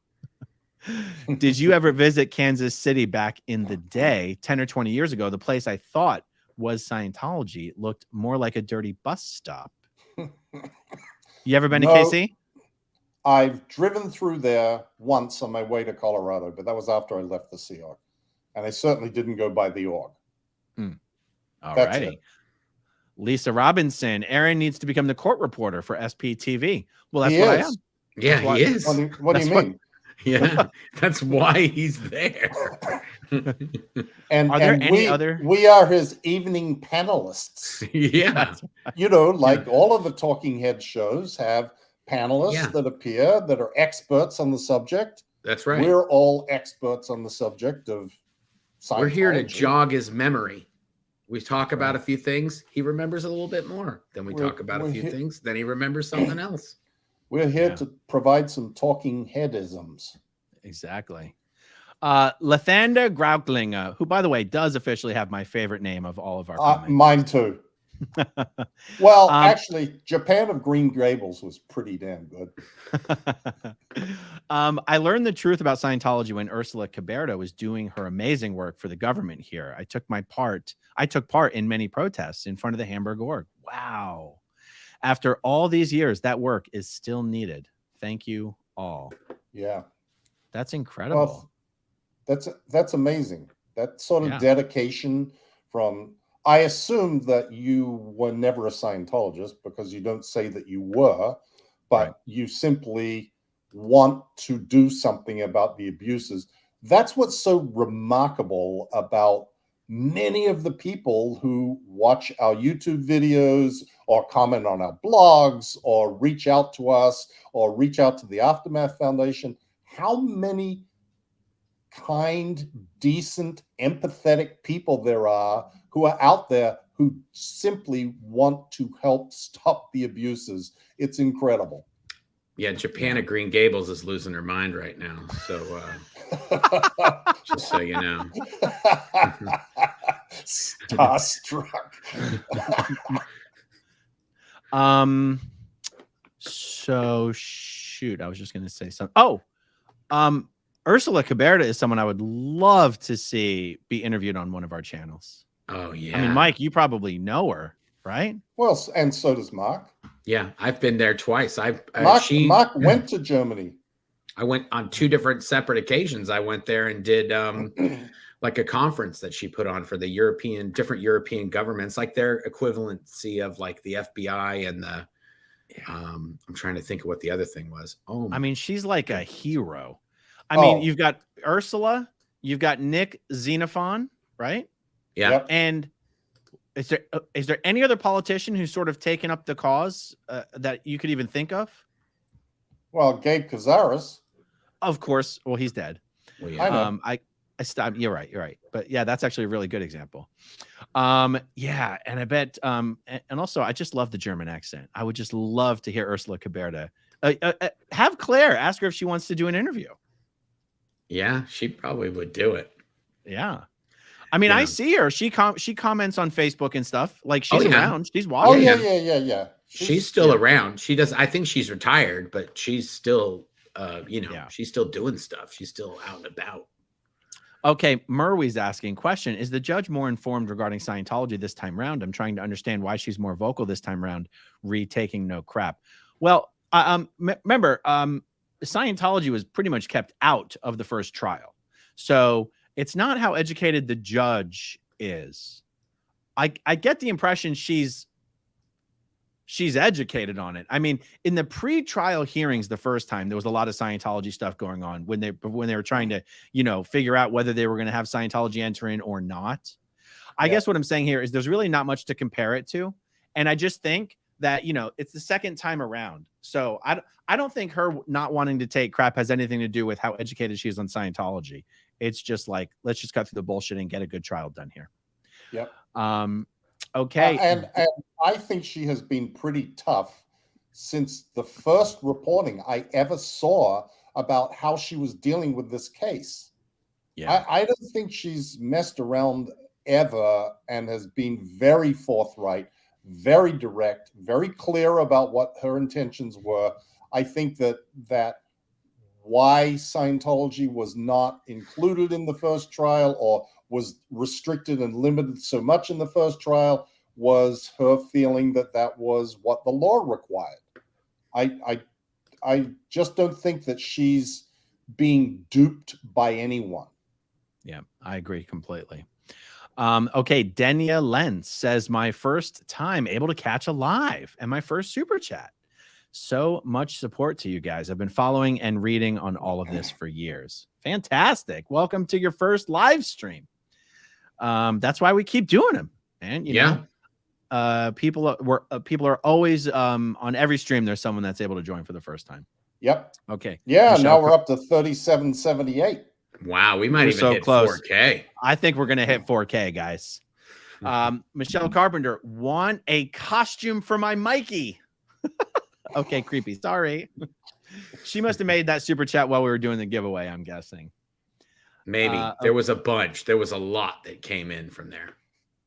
Did you ever visit Kansas City back in the day, 10 or 20 years ago? The place I thought was Scientology looked more like a dirty bus stop. You ever been to KC? I've driven through there once on my way to Colorado, but that was after I left the Sea Org. And I certainly didn't go by the org. All righty. Lisa Robinson, Aaron needs to become the court reporter for SPTV. Well, that's what I am. Yeah, he is. What do you mean? Yeah, that's why he's there. And are there any other? We are his evening panelists. Yeah. You know, like all of the talking head shows have panelists that appear that are experts on the subject. That's right. We're all experts on the subject of Scientology. We're here to jog his memory. We talk about a few things. He remembers a little bit more. Then we talk about a few things. Then he remembers something else. We're here to provide some talking headisms. Exactly. Lathander Grauklinger, who, by the way, does officially have my favorite name of all of our comments. Mine too. Well, actually, Japan of Green Gables was pretty damn good. I learned the truth about Scientology when Ursula Caberta was doing her amazing work for the government here. I took part in many protests in front of the Hamburg org. Wow. After all these years, that work is still needed. Thank you all. Yeah. That's incredible. Well, that's amazing. That sort of dedication from... I assume that you were never a Scientologist because you don't say that you were, but you simply want to do something about the abuses. That's what's so remarkable about many of the people who watch our YouTube videos or comment on our blogs or reach out to us or reach out to the Aftermath Foundation. How many kind, decent, empathetic people there are who are out there who simply want to help stop the abuses. It's incredible. Yeah, Japan of Green Gables is losing her mind right now. So just so you know. Starstruck. So shoot, I was just going to say something. Ursula Caberta is someone I would love to see be interviewed on one of our channels. Oh, yeah. I mean, Mike, you probably know her, right? Well, and so does Marc. Yeah, I've been there twice. Marc went to Germany. I went on 2 different separate occasions. I went there and did like a conference that she put on for the different European governments, like their equivalency of like the FBI and the, I'm trying to think of what the other thing was. Oh, I mean, she's like a hero. I mean, you've got Ursula, you've got Nick Xenophon, right? Yeah. Yep. And is there any other politician who's sort of taken up the cause that you could even think of? Well, Gabe Cazares. Of course. Well, he's dead. Well, I yeah. know. I stopped. You're right. But yeah, that's actually a really good example. Yeah, and I bet. And also, I just love the German accent. I would just love to hear Ursula Caberta. Have Claire ask her if she wants to do an interview. Yeah, she probably would do it. Yeah. I mean, Yeah. I see her. She comments on Facebook and stuff. Like she's Oh, yeah. around. She's Oh watching. yeah. She's still around. She does. I think she's retired, but she's still, Yeah. she's still doing stuff. She's still out and about. Okay, Murway's asking, question, is the judge more informed regarding Scientology this time round? I'm trying to understand why she's more vocal this time round, retaking no crap. Well, remember, Scientology was pretty much kept out of the first trial. So it's not how educated the judge is. I get the impression she's educated on it. I mean, in the pre-trial hearings the first time, there was a lot of Scientology stuff going on when they were trying to, figure out whether they were going to have Scientology enter in or not. I guess what I'm saying here is there's really not much to compare it to. And I just think that, it's the second time around. So I don't think her not wanting to take crap has anything to do with how educated she is on Scientology. It's just like, let's just cut through the bullshit and get a good trial done here. Yep. Okay. And I think she has been pretty tough since the first reporting I ever saw about how she was dealing with this case. Yeah. I don't think she's messed around ever and has been very forthright, very direct, very clear about what her intentions were. I think that why Scientology was not included in the first trial or was restricted and limited so much in the first trial was her feeling that was what the law required. I just don't think that she's being duped by anyone. Yeah, I agree completely. Okay, Denia Lenz says, my first time able to catch a live and my first super chat. So much support to you guys. I've been following and reading on all of this for years. Fantastic. Welcome to your first live stream. That's why we keep doing them, man. You know, people are always on every stream. There's someone that's able to join for the first time. Yep. Okay. Yeah. Michelle, now we're up to 3778. Wow. We might even hit close. 4K. I think we're going to hit 4K, guys. Michelle Carpenter, want a costume for my Mikey. Okay, creepy. Sorry. She must have made that super chat while we were doing the giveaway, I'm guessing. Maybe. There was a bunch. There was a lot that came in from there.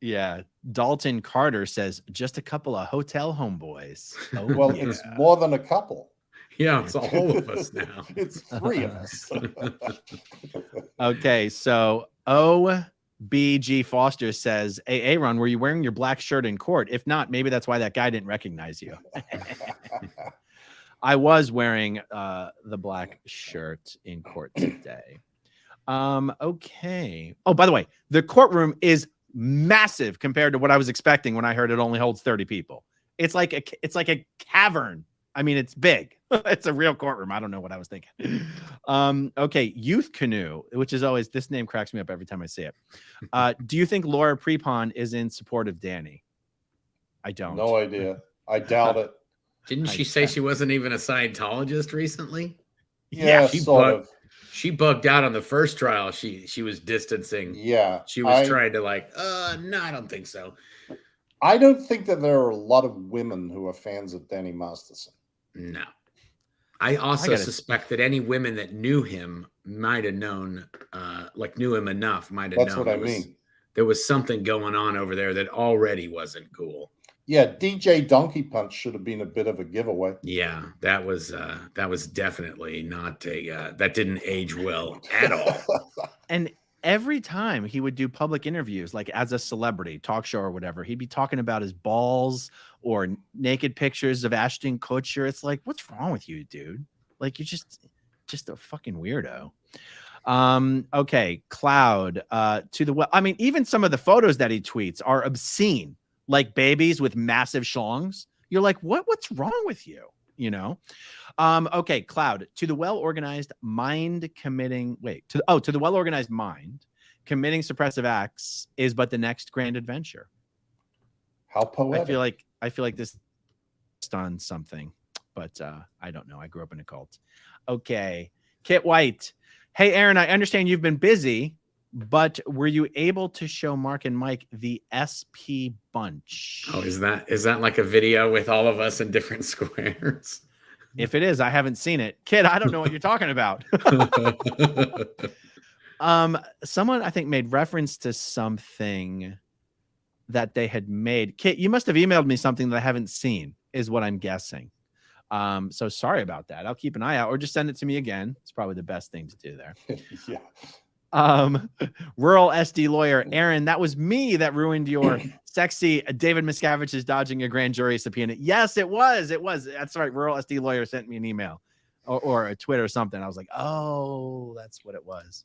Yeah. Dalton Carter says, just a couple of hotel homeboys. Oh, well, it's more than a couple. Yeah, it's all of us now. It's three of us. Okay, so OBG Foster says, hey, Aaron, were you wearing your black shirt in court? If not, maybe that's why that guy didn't recognize you. I was wearing the black shirt in court today. Okay. Oh, by the way, the courtroom is massive compared to what I was expecting when I heard it only holds 30 people. It's like a cavern. I mean, it's big. It's a real courtroom. I don't know what I was thinking. Okay, Youth Canoe, which is always, this name cracks me up every time I see it. Do you think Laura Prepon is in support of Danny? I don't. No idea. I doubt it. Didn't she say she wasn't even a Scientologist recently? Yeah, she bugged out on the first trial. She was distancing. Yeah. She was trying to no, I don't think so. I don't think that there are a lot of women who are fans of Danny Masterson. No. I also suspect that any women that knew him might have known, knew him enough, might have known. That's what I mean. There was something going on over there that already wasn't cool. Yeah, DJ Donkey Punch should have been a bit of a giveaway. Yeah, that was definitely not that didn't age well at all. And every time he would do public interviews, like as a celebrity, talk show or whatever, he'd be talking about his balls or naked pictures of Ashton Kutcher. It's like, what's wrong with you, dude? Like, you're just a fucking weirdo. Okay, Cloud, I mean, even some of the photos that he tweets are obscene, like babies with massive schlongs. You're like, what's wrong with you? You know? Okay, Cloud, to the well-organized mind committing suppressive acts is but the next grand adventure. How poetic. I feel like this is on something, but I don't know. I grew up in a cult. Okay. Kit White. Hey, Aaron, I understand you've been busy, but were you able to show Mark and Mike the SP bunch? Oh, is that like a video with all of us in different squares? If it is, I haven't seen it. Kid, I don't know what you're talking about. Someone I think made reference to something that they had made. Kit, you must have emailed me something that I haven't seen, is what I'm guessing. So sorry about that. I'll keep an eye out, or just send it to me again. It's probably the best thing to do there. Yeah. Rural SD lawyer Aaron, that was me that ruined your sexy David Miscavige's dodging a grand jury subpoena. Yes, it was. That's right. Rural SD lawyer sent me an email or a tweet or something. I was like, oh, that's what it was.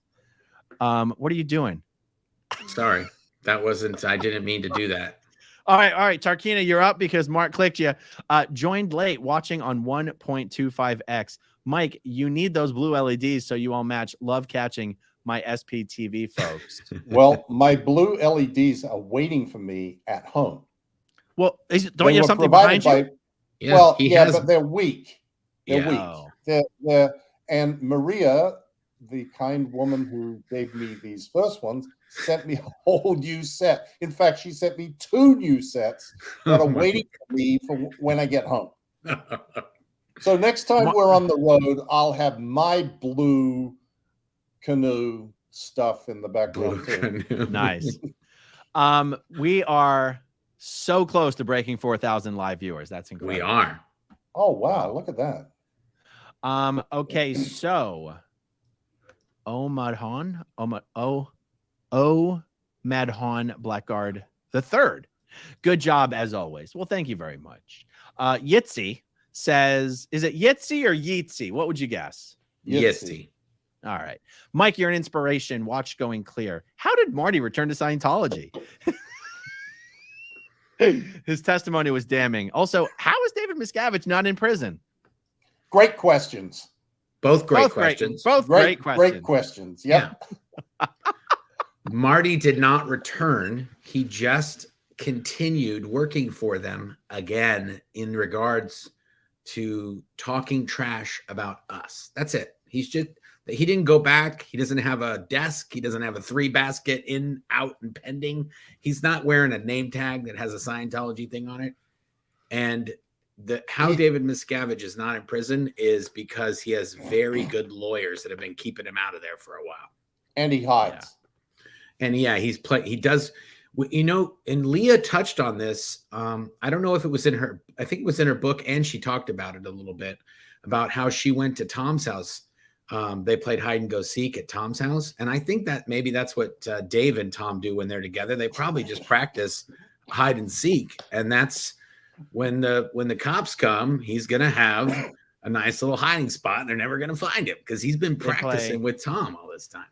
What are you doing? Sorry, I didn't mean to do that. All right. Tarkina, you're up because Mark clicked you. Joined late, watching on 1.25x. Mike, you need those blue LEDs so you all match. Love catching my SPTV folks. Well, my blue LEDs are waiting for me at home. Well, don't you have something behind you? Yeah, but they're weak. They're weak. Oh. And Maria, the kind woman who gave me these first ones, sent me a whole new set. In fact, she sent me 2 new sets that are waiting for me for when I get home. So next time we're on the road, I'll have my blue canoe stuff in the background too. Nice. We are so close to breaking 4,000 live viewers. That's incredible. We are. Oh wow, look at that. Okay, so Madhan Blackguard the third. Good job as always. Well, thank you very much. Yitzy says, is it Yitzy or Yeetsy? What would you guess? Yitzy. All right. Mike, you're an inspiration. Watch Going Clear. How did Marty return to Scientology? His testimony was damning. Also, how is David Miscavige not in prison? Great questions. Both great questions. Great questions. Yep. Yeah. Marty did not return. He just continued working for them again in regards to talking trash about us. That's it. He didn't go back. He doesn't have a desk. He doesn't have a 3 basket in, out, and pending. He's not wearing a name tag that has a Scientology thing on it. And how David Miscavige is not in prison is because he has very good lawyers that have been keeping him out of there for a while. And he hides. Yeah. And yeah, he does, you know, and Leah touched on this. I don't know if it was in her, I think it was in her book, and she talked about it a little bit, about how she went to Tom's house. They played hide and go seek at Tom's house. And I think that maybe that's what Dave and Tom do when they're together. They probably just practice hide and seek. And that's when the cops come, he's going to have a nice little hiding spot and they're never going to find him because he's been practicing with Tom all this time.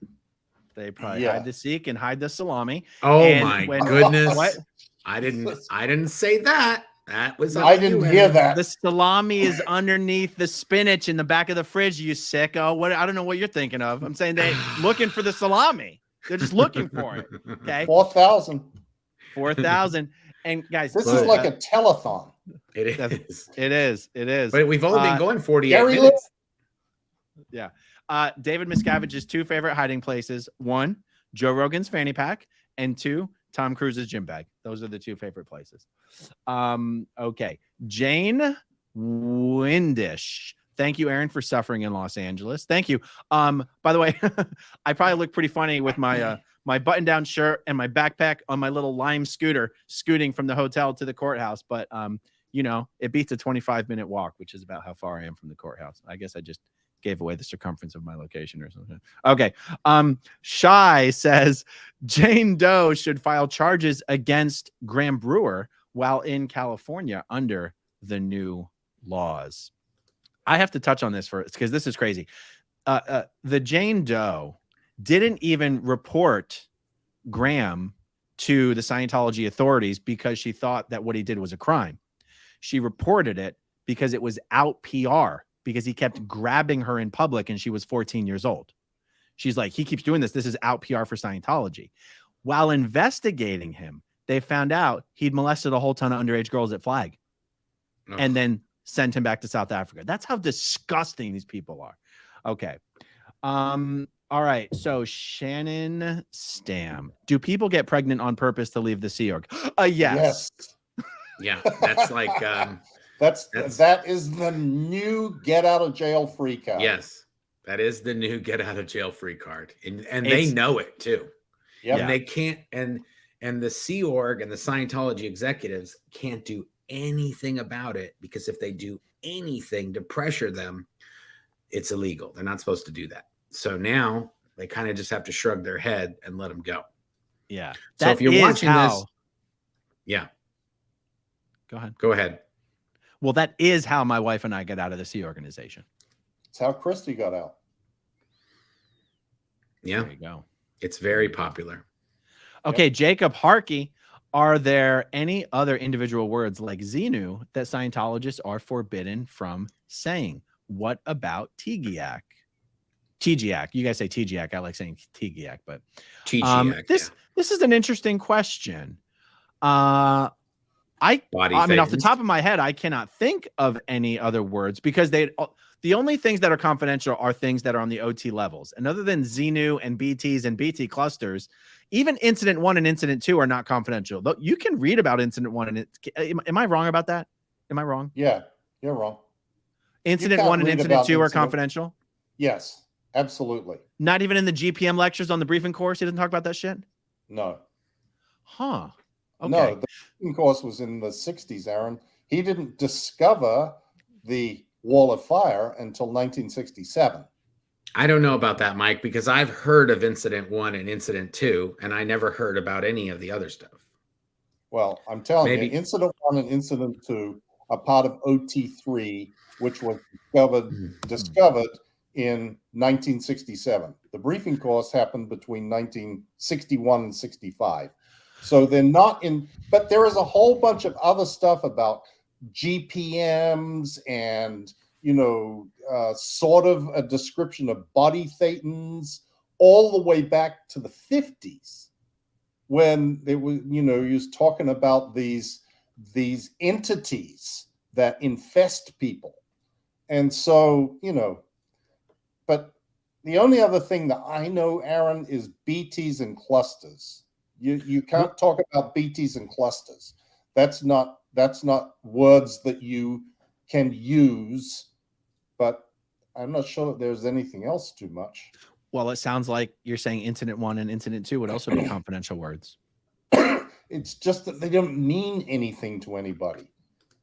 They probably hide the seek and hide the salami. Oh my goodness. What? I didn't say that. That was I didn't hear that. The salami is underneath the spinach in the back of the fridge, you sicko. What? I don't know what you're thinking of. I'm saying they're looking for the salami. They're just looking for it. Okay. 4,000. 4,000. And guys, this is like a telethon. It is. It is. But we've only been going 48 minutes. Yeah. David Miscavige's 2 favorite hiding places: 1, Joe Rogan's fanny pack, and 2, Tom Cruise's gym bag. Those are the 2 favorite places. Okay. Jane Windish. Thank you, Aaron, for suffering in Los Angeles. Thank you. By the way, I probably look pretty funny with my my button-down shirt and my backpack on my little Lime scooter, scooting from the hotel to the courthouse. But you know, it beats a 25-minute walk, which is about how far I am from the courthouse. I guess I just gave away the circumference of my location or something. Okay. Shy says Jane Doe should file charges against Graham Brewer while in California under the new laws. I have to touch on this first because this is crazy. The Jane Doe didn't even report Graham to the Scientology authorities because she thought that what he did was a crime. She reported it because it was out PR, because he kept grabbing her in public and she was 14 years old. She's like, he keeps doing this. This is out PR for Scientology. While investigating him, they found out he'd molested a whole ton of underage girls at Flag and then sent him back to South Africa. That's how disgusting these people are. Okay. All right. So Shannon Stam, do people get pregnant on purpose to leave the Sea Org? Yes. Yeah. That's like, that is the new get out of jail free card. Yes. That is the new get out of jail free card. And they know it too. Yeah. And they can't, and the Sea Org and the Scientology executives can't do anything about it, because if they do anything to pressure them, it's illegal. They're not supposed to do that. So now they kind of just have to shrug their head and let them go. Yeah. So if you're watching this, go ahead. Well, that is how my wife and I got out of the Sea Organization. It's how Christy got out. Yeah. There you go. It's very popular. Okay, yep. Jacob Harkey, are there any other individual words like Xenu that Scientologists are forbidden from saying? What about Tegiac? Tegiac. You guys say Tegiac. I like saying Tegiac, but this is an interesting question. I mean, off the top of my head, I cannot think of any other words, because the only things that are confidential are things that are on the OT levels. And other than Xenu and BTs and BT clusters, even Incident 1 and Incident 2 are not confidential. Though you can read about Incident 1 and am I wrong about that? Am I wrong? Yeah, you're wrong. Incident 1 and Incident 2 are confidential? Yes, absolutely. Not even in the GPM lectures on the briefing course, he doesn't talk about that shit? No. Huh. Okay. No, the briefing course was in the 60s, Aaron. He didn't discover the Wall of Fire until 1967. I don't know about that, Mike, because I've heard of Incident 1 and Incident 2, and I never heard about any of the other stuff. Well, I'm telling you, Incident 1 and Incident 2 are part of OT3, which was discovered in 1967. The briefing course happened between 1961 and 65. So they're not in, but there is a whole bunch of other stuff about GPMs and, sort of a description of body thetans all the way back to the 50s, when they were, he was talking about these entities that infest people. And so, but the only other thing that I know, Aaron, is BTs and clusters. You can't talk about BTs and clusters. That's not words that you can use, but I'm not sure that there's anything else too much. Well, it sounds like you're saying Incident 1 and Incident 2 would also be confidential words. It's just that they don't mean anything to anybody.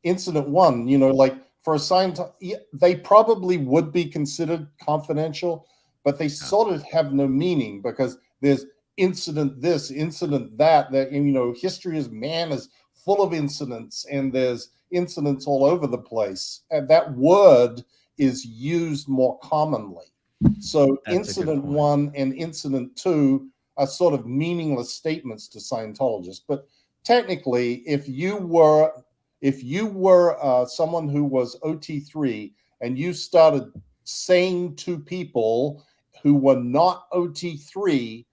Incident 1, like for a Scientology, they probably would be considered confidential, but they sort of have no meaning, because there's incident this, incident that, history is full of incidents, and there's incidents all over the place. And that word is used more commonly. So that's Incident 1 and Incident 2 are sort of meaningless statements to Scientologists. But technically, if you were someone who was OT3 and you started saying to people who were not OT3,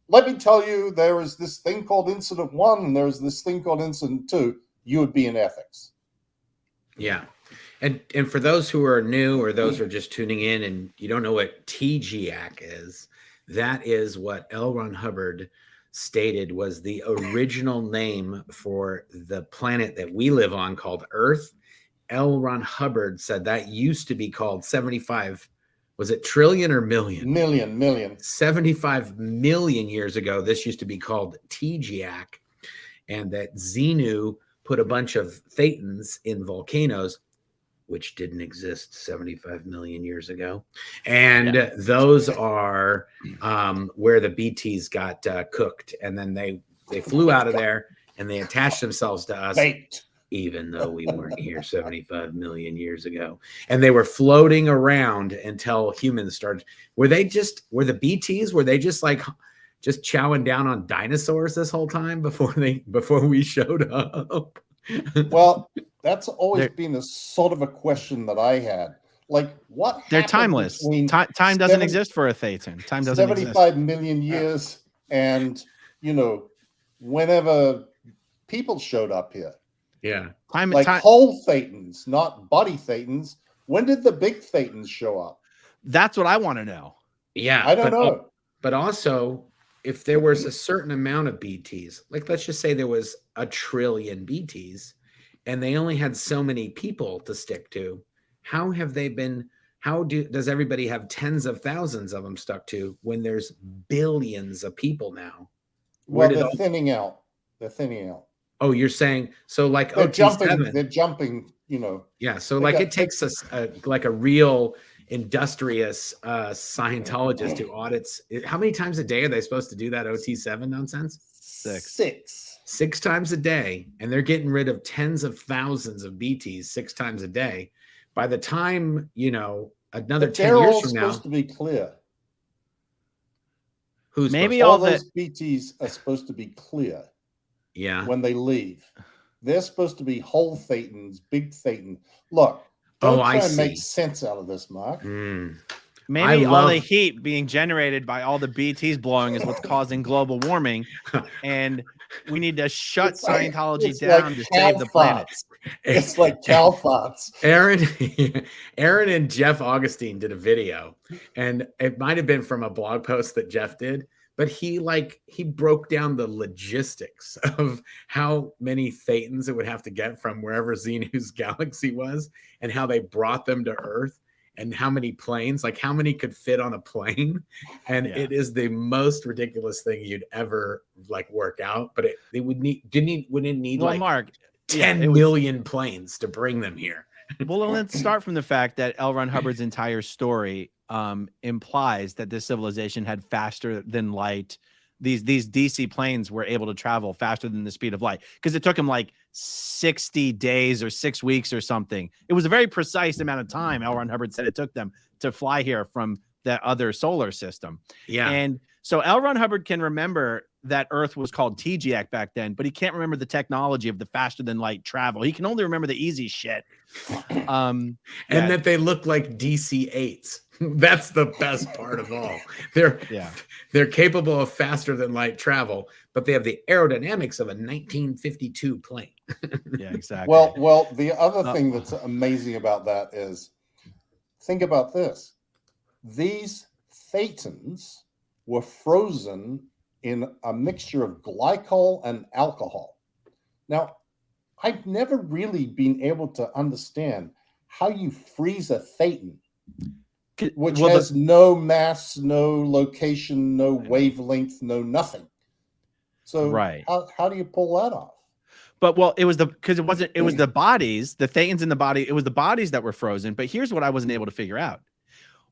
let me tell you, there is this thing called Incident 1 and there's this thing called Incident 2, you would be in ethics. Yeah. And for those who are new, or those who are just tuning in and you don't know what TGAC is, that is what L. Ron Hubbard stated was the original name for the planet that we live on, called Earth. L. Ron Hubbard said that used to be called 75, was it trillion or million? Million. 75 million years ago, this used to be called TGAC, and that Xenu put a bunch of thetans in volcanoes, which didn't exist 75 million years ago. And those are where the BTs got cooked. And then they flew out of there and they attached themselves to us, even though we weren't here 75 million years ago. And they were floating around until humans started. Were the BTs, were they just chowing down on dinosaurs this whole time before we showed up? Well, that's always been a sort of a question that I had. Like what? They're happened timeless. between Time doesn't exist for a Thetan. Time doesn't exist. 75 million years and, whenever people showed up here. Yeah. Like whole Thetans, not body Thetans. When did the big Thetans show up? That's what I want to know. Yeah. I don't know. But also, if there was a certain amount of BTs, like let's just say there was 1 trillion BTs, and they only had so many people to stick to, how have they been? Does everybody have tens of thousands of them stuck to when there's billions of people now? Well, they're thinning out. They're thinning out. Oh, you're saying so? Like they're jumping. They're jumping. Yeah. So like it takes us like a real industrious Scientologist who audits. How many times a day are they supposed to do that OT7 nonsense? Six times a day, and they're getting rid of tens of thousands of BTs 6 times a day. By the time another 10 years from now, supposed to be clear. Who's maybe all those BTs are supposed to be clear. Yeah. When they leave, they're supposed to be whole Thetans, big Thetan. Look, don't try and make sense out of this, Mark. Maybe all the heat being generated by all the BTs blowing is what's causing global warming, and we need to shut Scientology down to save the planet. It's like cow farts. Aaron and Jeff Augustine did a video, and it might have been from a blog post that Jeff did, but he broke down the logistics of how many Thetans it would have to get from wherever Xenu's galaxy was, and how they brought them to Earth, and how many planes, like how many could fit on a plane. And it is the most ridiculous thing you'd ever work out, but it would wouldn't need Mark, 10 million planes to bring them here. Well, let's start from the fact that L. Ron Hubbard's entire story implies that this civilization had faster than light. These DC planes were able to travel faster than the speed of light because it took them like 60 days or 6 weeks or something. It was a very precise amount of time. L. Ron Hubbard said it took them to fly here from that other solar system. Yeah. And so L. Ron Hubbard can remember that Earth was called TGAC back then, but he can't remember the technology of the faster than light travel. He can only remember the easy shit. And that they look like DC-8s. That's the best part of all. They're capable of faster than light travel, but they have the aerodynamics of a 1952 plane. Yeah, exactly. Well, the other thing that's amazing about that is, think about this. These Thetans were frozen in a mixture of glycol and alcohol. Now, I've never really been able to understand how you freeze a Thetan, which has no mass, no location, no wavelength, no nothing. So how do you pull that off? But it was the bodies, the Thetans in the body. It was the bodies that were frozen. But here's what I wasn't able to figure out.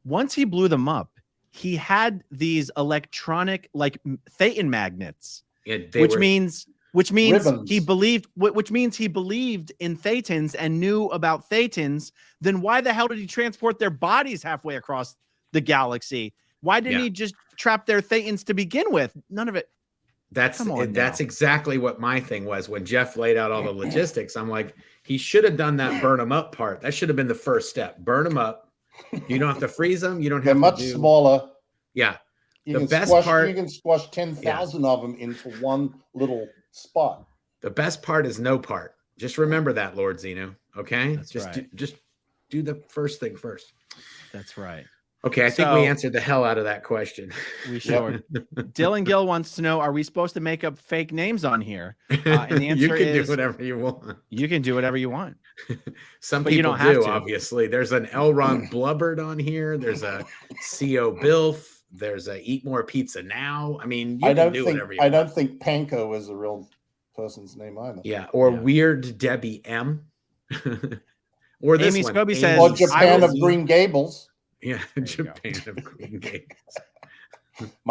Once he blew them up, he had these electronic Thetan magnets, which means ribbons. he believed in Thetans and knew about Thetans. Then why the hell did he transport their bodies halfway across the galaxy? Why didn't he just trap their Thetans to begin with? None of it. That's exactly what my thing was when Jeff laid out all the logistics. I'm like, he should have done that burn them up part. That should have been the first step. Burn them up. You don't have to freeze them. You don't have They're much smaller. Yeah. You can squash 10,000 of them into one little spot. The best part is no part. Just remember that, Lord Xenu. Okay. Just do the first thing first. That's right. Okay. I think we answered the hell out of that question. We sure. Dylan Gill wants to know, are we supposed to make up fake names on here? And the answer you can do whatever you want. You can do whatever you want. Some people do, obviously. There's an L. Ron Blubbard on here. There's a C.O. Bilf. There's a Eat More Pizza Now. I mean, you can do whatever you want. I don't think Panko is a real person's name either. Yeah. Or Weird Debbie M. Or this Amy one. Scobie says, or Japan of Green Gables. Yeah, Japan of Green Gables.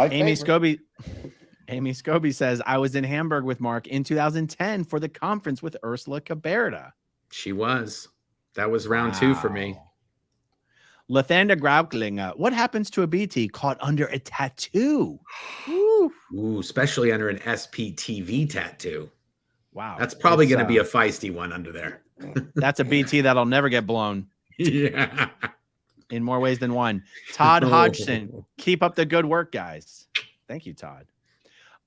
Amy Scobie says, I was in Hamburg with Mark in 2010 for the conference with Ursula Caberta. She was. That was round 2 for me. Lathander Grauklinger, what happens to a BT caught under a tattoo? Ooh, especially under an SPTV tattoo. Wow. That's probably going to be a feisty one under there. That's a BT that'll never get blown. Yeah. in more ways than one. Todd Hodgson, keep up the good work, guys. Thank you, Todd.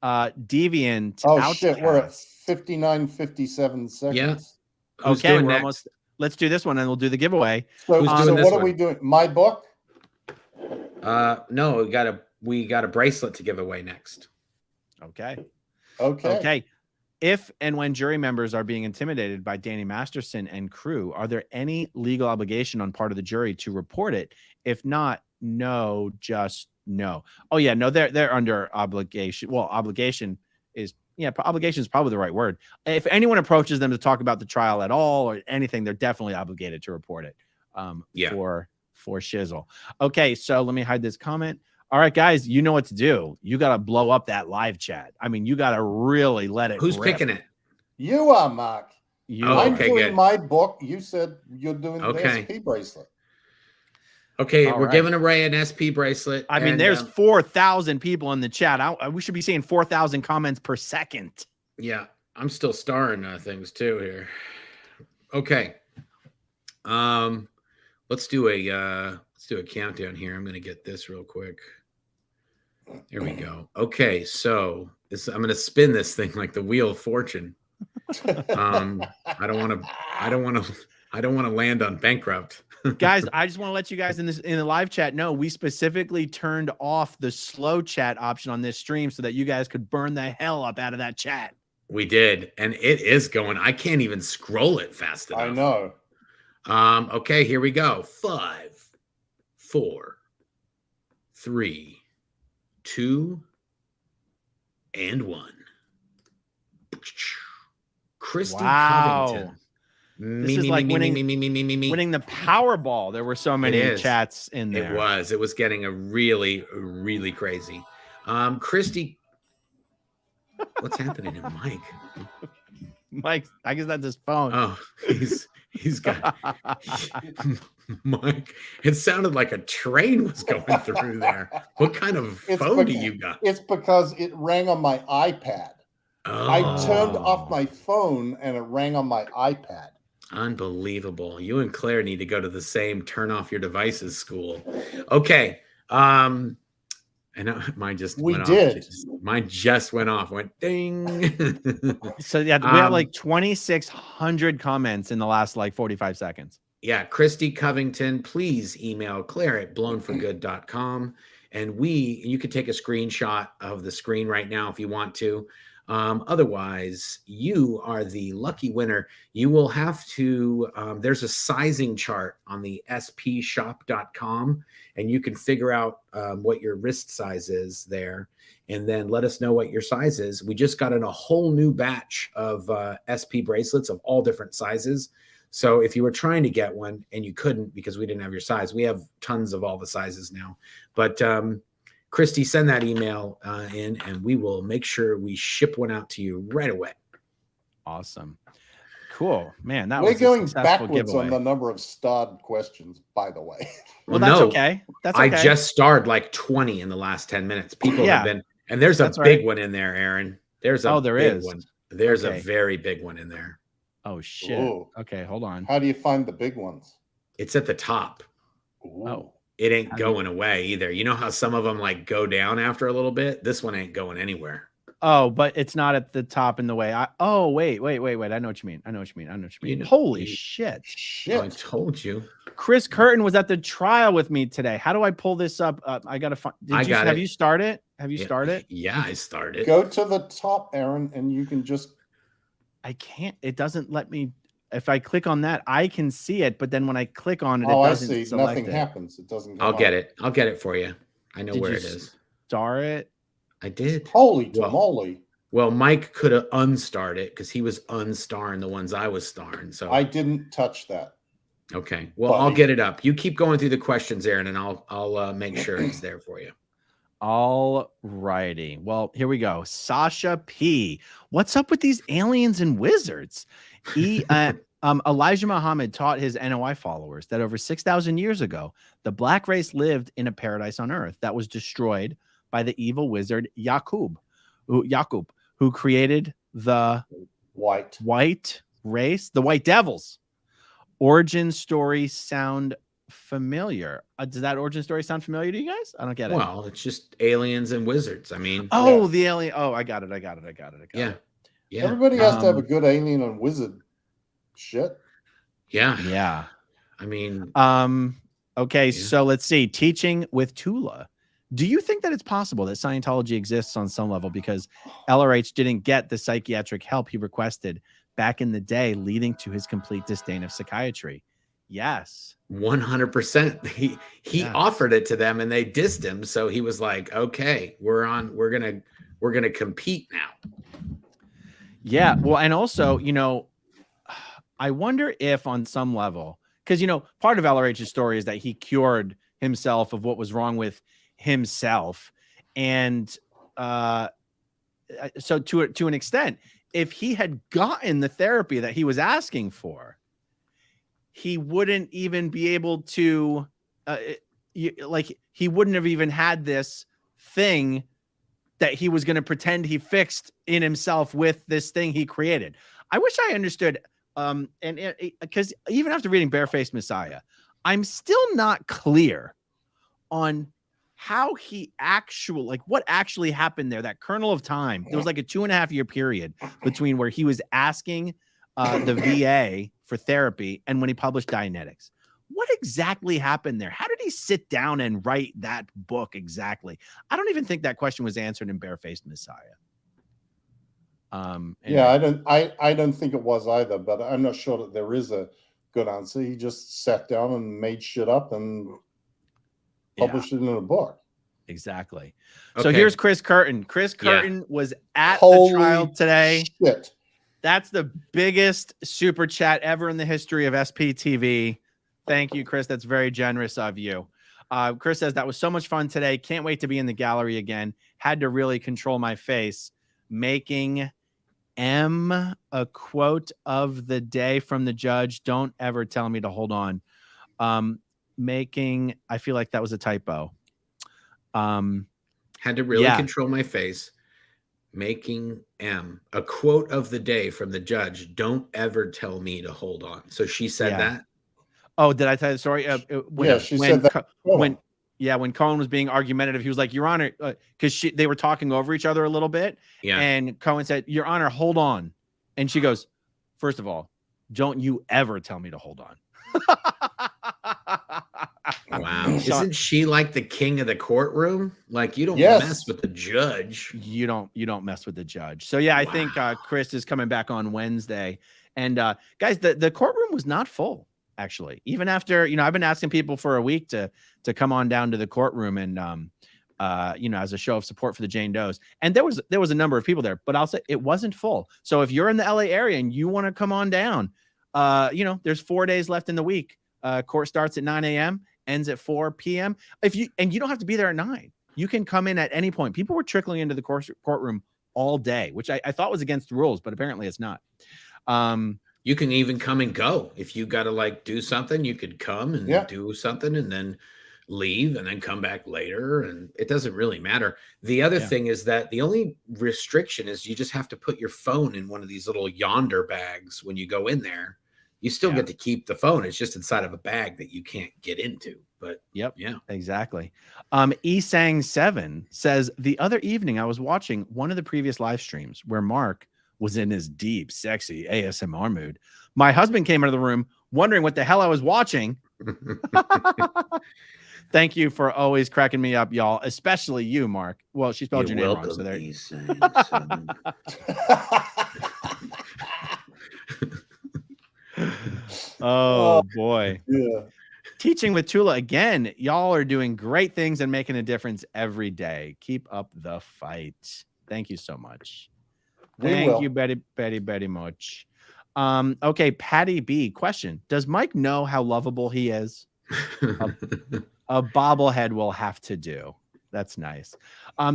Deviant. Oh shit, we're at Outcast. 59:57 seconds. Yeah. Who's Okay, doing we're next? almost. Let's do this one, and we'll do the giveaway. So, Who's doing so this what are one? we doing? My book? No, we got a bracelet to give away next. Okay. Okay. Okay. If and when jury members are being intimidated by Danny Masterson and crew, are there any legal obligation on part of the jury to report it? If not, no, just no. Oh yeah, no, they're under obligation. Well, obligation is probably the right word. If anyone approaches them to talk about the trial at all or anything, they're definitely obligated to report it. For shizzle. Okay, so let me hide this comment. All right, guys, you know what to do. You got to blow up that live chat. I mean, you got to really let it. Who's rip. picking it? You are, Mark. You Oh, are. I'm okay, doing good. my book. You said you're doing Okay. the SP bracelet. Okay, All we're right. giving away an SP bracelet. I mean, and, there's 4,000 people in the chat. We should be seeing 4,000 comments per second. yeah, I'm still starring things too here. Okay. Let's do a countdown here. I'm going to get this real quick. There we go. Okay, so I'm going to spin this thing like the Wheel of Fortune. I don't want to land on bankrupt. Guys, I just want to let you guys in the live chat know we specifically turned off the slow chat option on this stream so that you guys could burn the hell up out of that chat. We did, and it is going. I can't even scroll it fast enough. I know. Okay, here we go. 5, 4, 3, 2, and 1. Christy Wow. Covington. This is like winning the Powerball. There were so many chats in there. It was getting a really, really crazy. Christy, what's happening to Mike? Mike, I guess that's his phone. Oh, he's got Mike. It sounded like a train was going through there. What kind of phone do you got? It's because it rang on my iPad. Oh. I turned off my phone and it rang on my iPad. Unbelievable. You and Claire need to go to the same turn off your devices school. Okay. And mine just went off. Mine just went off. Went ding. So yeah, we have like 2,600 comments in the last like 45 seconds. Yeah, Christy Covington, please email Claire at blownforgood.com. And you could take a screenshot of the screen right now if you want to. Otherwise, you are the lucky winner. You will have to, there's a sizing chart on the spshop.com, and you can figure out what your wrist size is there, and then let us know what your size is. We just got in a whole new batch of SP bracelets of all different sizes. So if you were trying to get one and you couldn't because we didn't have your size, we have tons of all the sizes now. But Christy, send that email in, and we will make sure we ship one out to you right away. Awesome. Cool. Man, we're going backwards on the number of starred questions, by the way. Well, that's okay. That's okay. I just starred like 20 in the last 10 minutes. People have been, and there's a big one in there, Aaron. There's a big one. There's a very big one in there. Oh, shit. Ooh. Okay, hold on. How do you find the big ones? It's at the top. Ooh. Oh. It ain't going away either. You know how some of them like go down after a little bit? This one ain't going anywhere. Oh, but it's not at the top in the way. Wait. I know what you mean. Holy shit. I told you. Chris Curtin was at the trial with me today. How do I pull this up? I got to find. Have you started? Have you started? Yeah, I started. Go to the top, Aaron, and you can just. I can't. It doesn't let me. If I click on that, I can see it, but then when I click on it, it doesn't I see. Nothing happens. It doesn't. I'll get it for you. I know where it is. Star it. I did. Holy tamale. Well, Mike could have unstarred it because he was unstarring the ones I was starring. So I didn't touch that. Okay. Well, I'll get it up. You keep going through the questions, Aaron, and I'll make sure it's there for you. All righty. Well, here we go. Sasha P. What's up with these aliens and wizards? Elijah Muhammad taught his NOI followers that over 6,000 years ago, the black race lived in a paradise on earth that was destroyed by the evil wizard Yaqub, who created the white race, the White Devils. Origin stories sound familiar. Does that origin story sound familiar to you guys? I don't get it. Well, it's just aliens and wizards. I mean, oh, the alien. Oh, I got it. yeah. Everybody has to have a good alien and wizard shit. Yeah. I mean, okay, so let's see. Teaching with Tula. Do you think that it's possible that Scientology exists on some level because LRH didn't get the psychiatric help he requested back in the day, leading to his complete disdain of psychiatry? Yes. 100%. He offered it to them and they dissed him. So he was like, okay, we're gonna compete now. Yeah. Well, and also, I wonder if on some level, because part of LRH's story is that he cured himself of what was wrong with himself. And so to an extent, if he had gotten the therapy that he was asking for, he wouldn't even be able to he wouldn't have even had this thing that he was going to pretend he fixed in himself with this thing he created. I wish I understood. And because even after reading Barefaced Messiah, I'm still not clear on how he actually, what actually happened there, that kernel of time. There was like a 2.5 year period between where he was asking the VA for therapy and when he published Dianetics. What exactly happened there? How did he sit down and write that book exactly? I don't even think that question was answered in Barefaced Messiah. Yeah, I don't think it was either, but I'm not sure that there is a good answer. He just sat down and made shit up and published it in a book. Exactly. Okay. So here's Chris Curtin. Chris Curtin was at Holy the trial today. Shit. That's the biggest super chat ever in the history of SPTV. Thank you, Chris. That's very generous of you. Chris says, that was so much fun today. Can't wait to be in the gallery again. Had to really control my face. Making M a quote of the day from the judge. Don't ever tell me to hold on. I feel like that was a typo. Had to really control my face. Making M a quote of the day from the judge. Don't ever tell me to hold on. So she said that. Oh, did I tell you the story? She said that. When Cohen was being argumentative, he was like, Your Honor, because they were talking over each other a little bit. Yeah. And Cohen said, Your Honor, hold on. And she goes, first of all, don't you ever tell me to hold on. Wow. Isn't she like the king of the courtroom? Like, you don't mess with the judge. You don't mess with the judge. So yeah, I think Chris is coming back on Wednesday. And guys, the courtroom was not full. Actually, even after, I've been asking people for a week to come on down to the courtroom and, as a show of support for the Jane Does. And there was a number of people there, but I'll say it wasn't full. So if you're in the LA area and you want to come on down, there's 4 days left in the week. Court starts at 9 a.m., ends at 4 p.m. You don't have to be there at 9. You can come in at any point. People were trickling into the courtroom all day, which I thought was against the rules, but apparently it's not. You can even come and go. If you got to do something, you could come and do something and then leave and then come back later. And it doesn't really matter. The other thing is that the only restriction is you just have to put your phone in one of these little yonder bags when you go in there. You still get to keep the phone. It's just inside of a bag that you can't get into. But exactly. Esang7 says, the other evening I was watching one of the previous live streams where Marc was in his deep, sexy ASMR mood. My husband came into the room wondering what the hell I was watching. Thank you for always cracking me up, y'all, especially you, Marc. Well, she spelled your name wrong. So there. Oh, boy. Yeah. Teaching with Tula again. Y'all are doing great things and making a difference every day. Keep up the fight. Thank you so much. Thank you, Betty much. Okay, Patty B. Question: does Mike know how lovable he is? A bobblehead will have to do. That's nice.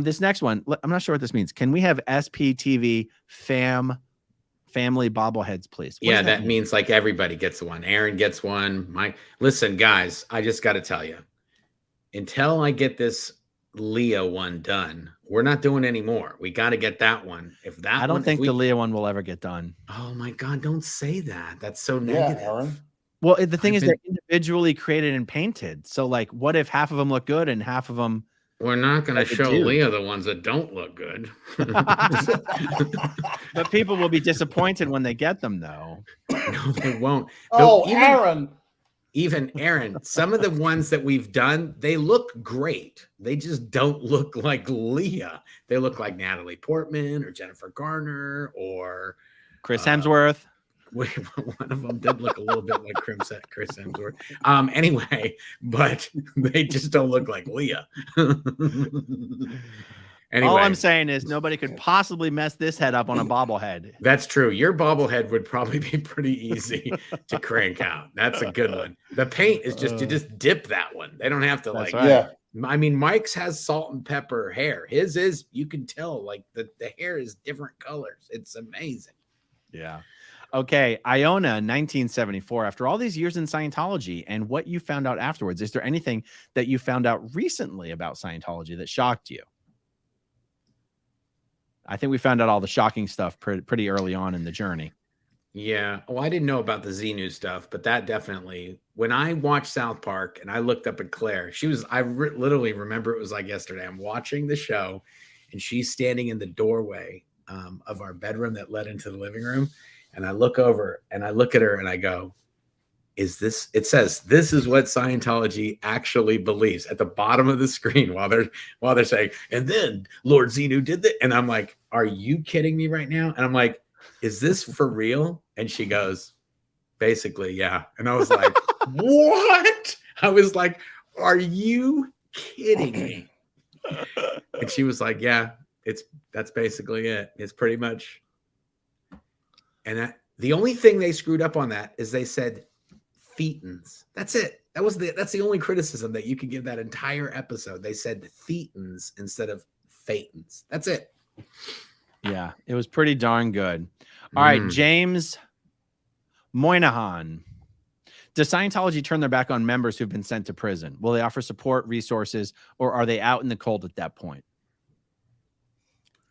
This next one, I'm not sure what this means. Can we have SPTV family bobbleheads, please? What that means like everybody gets one. Aaron gets one. Listen, guys, I just got to tell you, until I get this Leah one done, we're not doing any more. We got to get that one. I don't think the Leah one will ever get done. Oh my God, don't say that. That's so negative. Yeah, Aaron. Well, the thing is, they're individually created and painted. So, like, what if half of them look good and half of them? We're not going to show Leah the ones that don't look good. But people will be disappointed when they get them, though. No, they won't. Oh, Aaron. Even Aaron, some of the ones that we've done, they look great. They just don't look like Leah. They look like Natalie Portman or Jennifer Garner or Chris Hemsworth. One of them did look a little bit like Chris Hemsworth. Anyway, but they just don't look like Leah. Anyway, all I'm saying is nobody could possibly mess this head up on a bobblehead. That's true. Your bobblehead would probably be pretty easy to crank out. That's a good one. The paint is just, you just dip that one. They don't have to like, right. Yeah. I mean, Mike's has salt and pepper hair. His is, you can tell like the hair is different colors. It's amazing. Yeah. Okay. Iona, 1974. After all these years in Scientology and what you found out afterwards, is there anything that you found out recently about Scientology that shocked you? I think we found out all the shocking stuff pretty early on in the journey. Yeah. Oh, I didn't know about the Xenu stuff, but that definitely, when I watched South Park and I looked up at Claire, literally remember it was like yesterday. I'm watching the show and she's standing in the doorway of our bedroom that led into the living room. And I look over and I look at her and I go, it says, this is what Scientology actually believes at the bottom of the screen while they're saying, and then Lord Xenu did that. And I'm like, are you kidding me right now? And I'm like, is this for real? And she goes, basically, yeah. And I was like, what? I was like, are you kidding me? And she was like, yeah, that's basically it. It's pretty much. And the only thing they screwed up on that is they said thetans. That's it. That's the only criticism that you can give that entire episode. They said thetans instead of thetans. That's it. Yeah, it was pretty darn good. All right, James Moynihan. Does Scientology turn their back on members who've been sent to prison? Will they offer support, resources, or are they out in the cold at that point?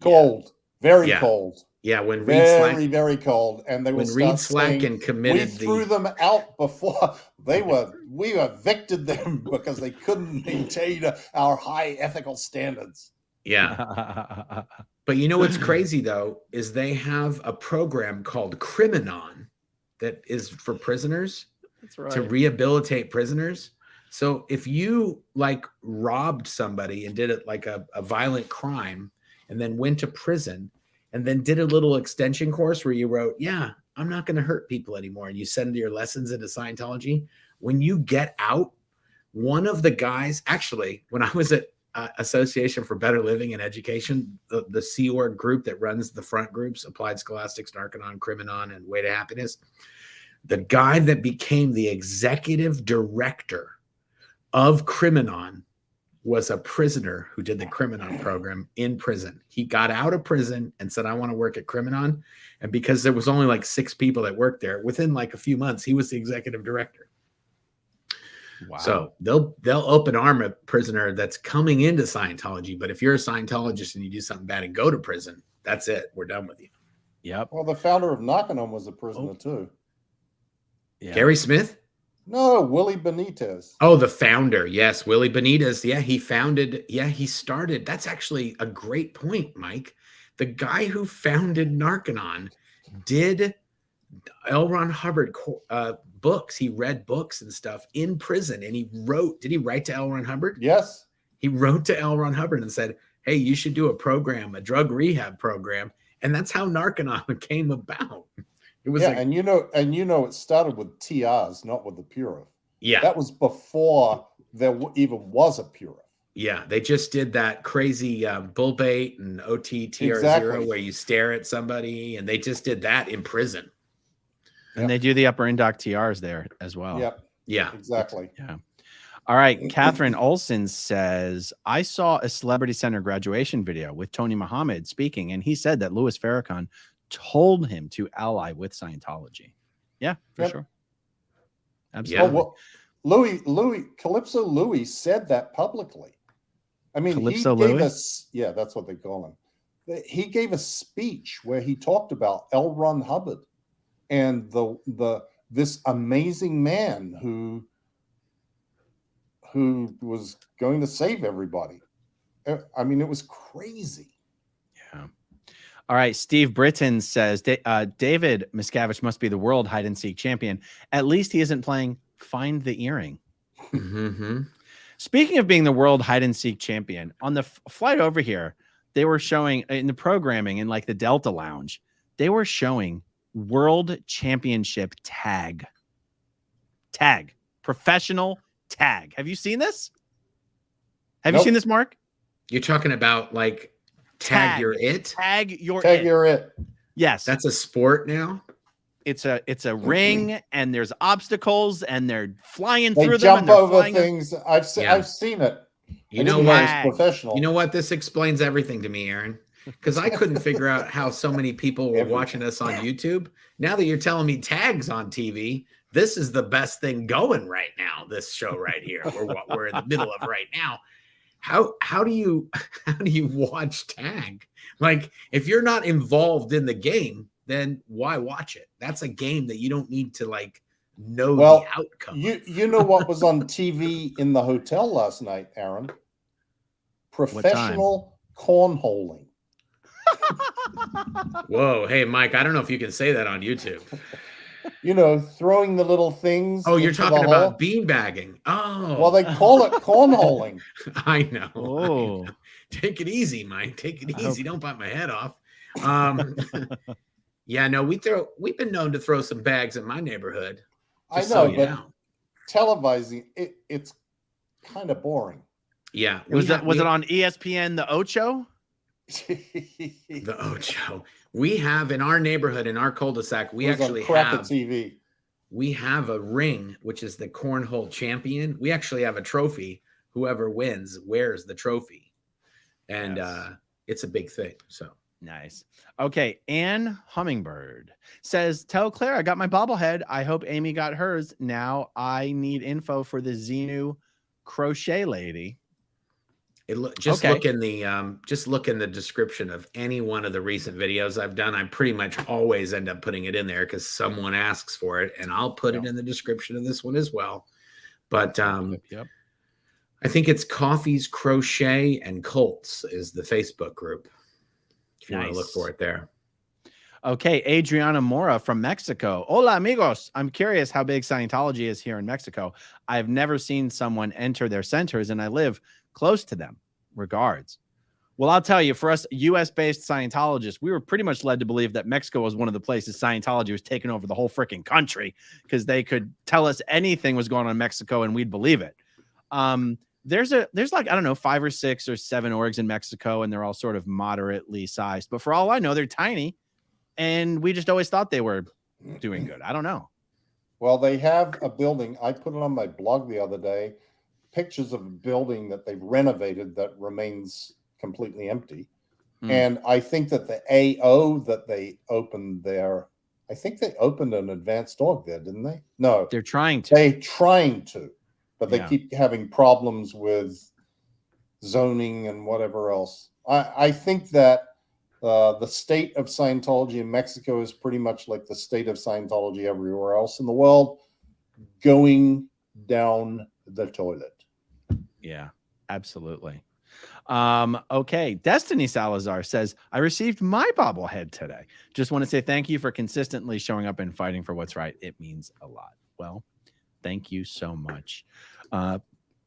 Cold. Very cold. Yeah, when Reed Slack, very cold, and they when Reed Slacken committed, we threw them out before we evicted them because they couldn't maintain our high ethical standards. Yeah, but you know what's crazy though is they have a program called Criminon that is for prisoners. That's right. To rehabilitate prisoners. So if you like robbed somebody and did it like a violent crime, and then went to prison. And then did a little extension course where you wrote, yeah, I'm not going to hurt people anymore. And you send your lessons into Scientology. When you get out, one of the guys, actually, when I was at Association for Better Living and Education, the Sea Org group that runs the front groups, Applied Scholastics, Narconon, Criminon, and Way to Happiness, the guy that became the executive director of Criminon was a prisoner who did the Criminon program in prison. He got out of prison and said, I want to work at Criminon. And because there was only like 6 people that worked there, within like a few months, he was the executive director. Wow. So they'll open arm a prisoner that's coming into Scientology. But if you're a Scientologist and you do something bad and go to prison, that's it. We're done with you. Yep. Well, the founder of Narconon was a prisoner too. Yeah. Gary Smith? No, Willie Benitez. Oh, the founder. Yes, Willie Benitez. Yeah, he started. That's actually a great point, Mike. The guy who founded Narconon did L. Ron Hubbard books. He read books and stuff in prison, and he wrote. Did he write to L. Ron Hubbard? Yes. He wrote to L. Ron Hubbard and said, hey, you should do a program, a drug rehab program. And that's how Narconon came about. It was and you know, it started with TRs, not with the Pura. Yeah, that was before there even was a Pura. Yeah, they just did that crazy bull bait and OTTR0 where you stare at somebody, and they just did that in prison. And they do the upper Indoc TRs there as well. Yep. Yeah. Exactly. Yeah. All right. Catherine Olson says, I saw a Celebrity Center graduation video with Tony Muhammad speaking, and he said that Louis Farrakhan told him to ally with Scientology. Yeah, for sure. Absolutely. Oh, well, Calypso Louis said that publicly. I mean, Calypso he gave Louis? us, that's what they call him. He gave a speech where he talked about L. Ron Hubbard and the this amazing man who was going to save everybody. I mean, it was crazy. Yeah. All right. Steve Britton says David Miscavige must be the world hide and seek champion. At least he isn't playing Find the Earring. Mm-hmm. Speaking of being the world hide and seek champion, on the flight over here, they were showing in the programming in like the Delta Lounge, they were showing World Championship tag, professional tag. Have you seen this? Have you seen this, Mark? You're talking about like tag your it? Tag your it. Yes. That's a sport now. It's a ring, and there's obstacles, and they're flying They through jump them. over things. I've seen it. You know what? Professional. You know what? This explains everything to me, Aaron. Because I couldn't figure out how so many people were watching us on YouTube. Now that you're telling me tags on TV, this is the best thing going right now. This show right here, or what we're in the middle of right now. How do you watch tag? Like, if you're not involved in the game, then why watch it? That's a game that you don't need to like know the outcome. You know what was on TV in the hotel last night, Aaron? Professional cornholing. Whoa, hey Mike, I don't know if you can say that on YouTube. You know, throwing the little things. Oh, you're talking about beanbagging. Oh, well, they call it cornholing. I know. Oh, take it easy, Mike. Take it easy. Don't bite my head off. Yeah, no, we've been known to throw some bags in my neighborhood. I know, but televising it's kind of boring. Yeah, was it on ESPN the Ocho? The Ocho. We have in our neighborhood, in our cul-de-sac, we actually have TV. We have a ring, which is the cornhole champion. We actually have a trophy. Whoever wins wears the trophy, and it's a big thing. So nice. Okay, Anne Hummingbird says, "Tell Claire I got my bobblehead. I hope Amy got hers. Now I need info for the Xenu crochet lady." Look in the description of any one of the recent videos I've done. I pretty much always end up putting it in there because someone asks for it, and I'll put it in the description of this one as well. But I think it's Coffee's Crochet and Colts is the Facebook group. If you want to look for it there. Okay, Adriana Mora from Mexico. Hola, amigos. I'm curious how big Scientology is here in Mexico. I've never seen someone enter their centers, and I live close to them. Regards. Well, I'll tell you, for us US-based Scientologists, we were pretty much led to believe that Mexico was one of the places Scientology was taking over the whole freaking country because they could tell us anything was going on in Mexico and we'd believe it. There's like, I don't know, 5 or 6 or 7 orgs in Mexico, and they're all sort of moderately sized. But for all I know, they're tiny, and we just always thought they were doing good. I don't know. Well, they have a building. I put it on my blog the other day. Pictures of a building that they've renovated that remains completely empty. And I think that the AO that they opened there, I think they opened an advanced org there, didn't they? No. They're trying to. But they keep having problems with zoning and whatever else. I think that the state of Scientology in Mexico is pretty much like the state of Scientology everywhere else in the world, going down the toilet. Yeah, absolutely. Okay. Destiny Salazar says, I received my bobblehead today. Just want to say thank you for consistently showing up and fighting for what's right. It means a lot. Well, thank you so much.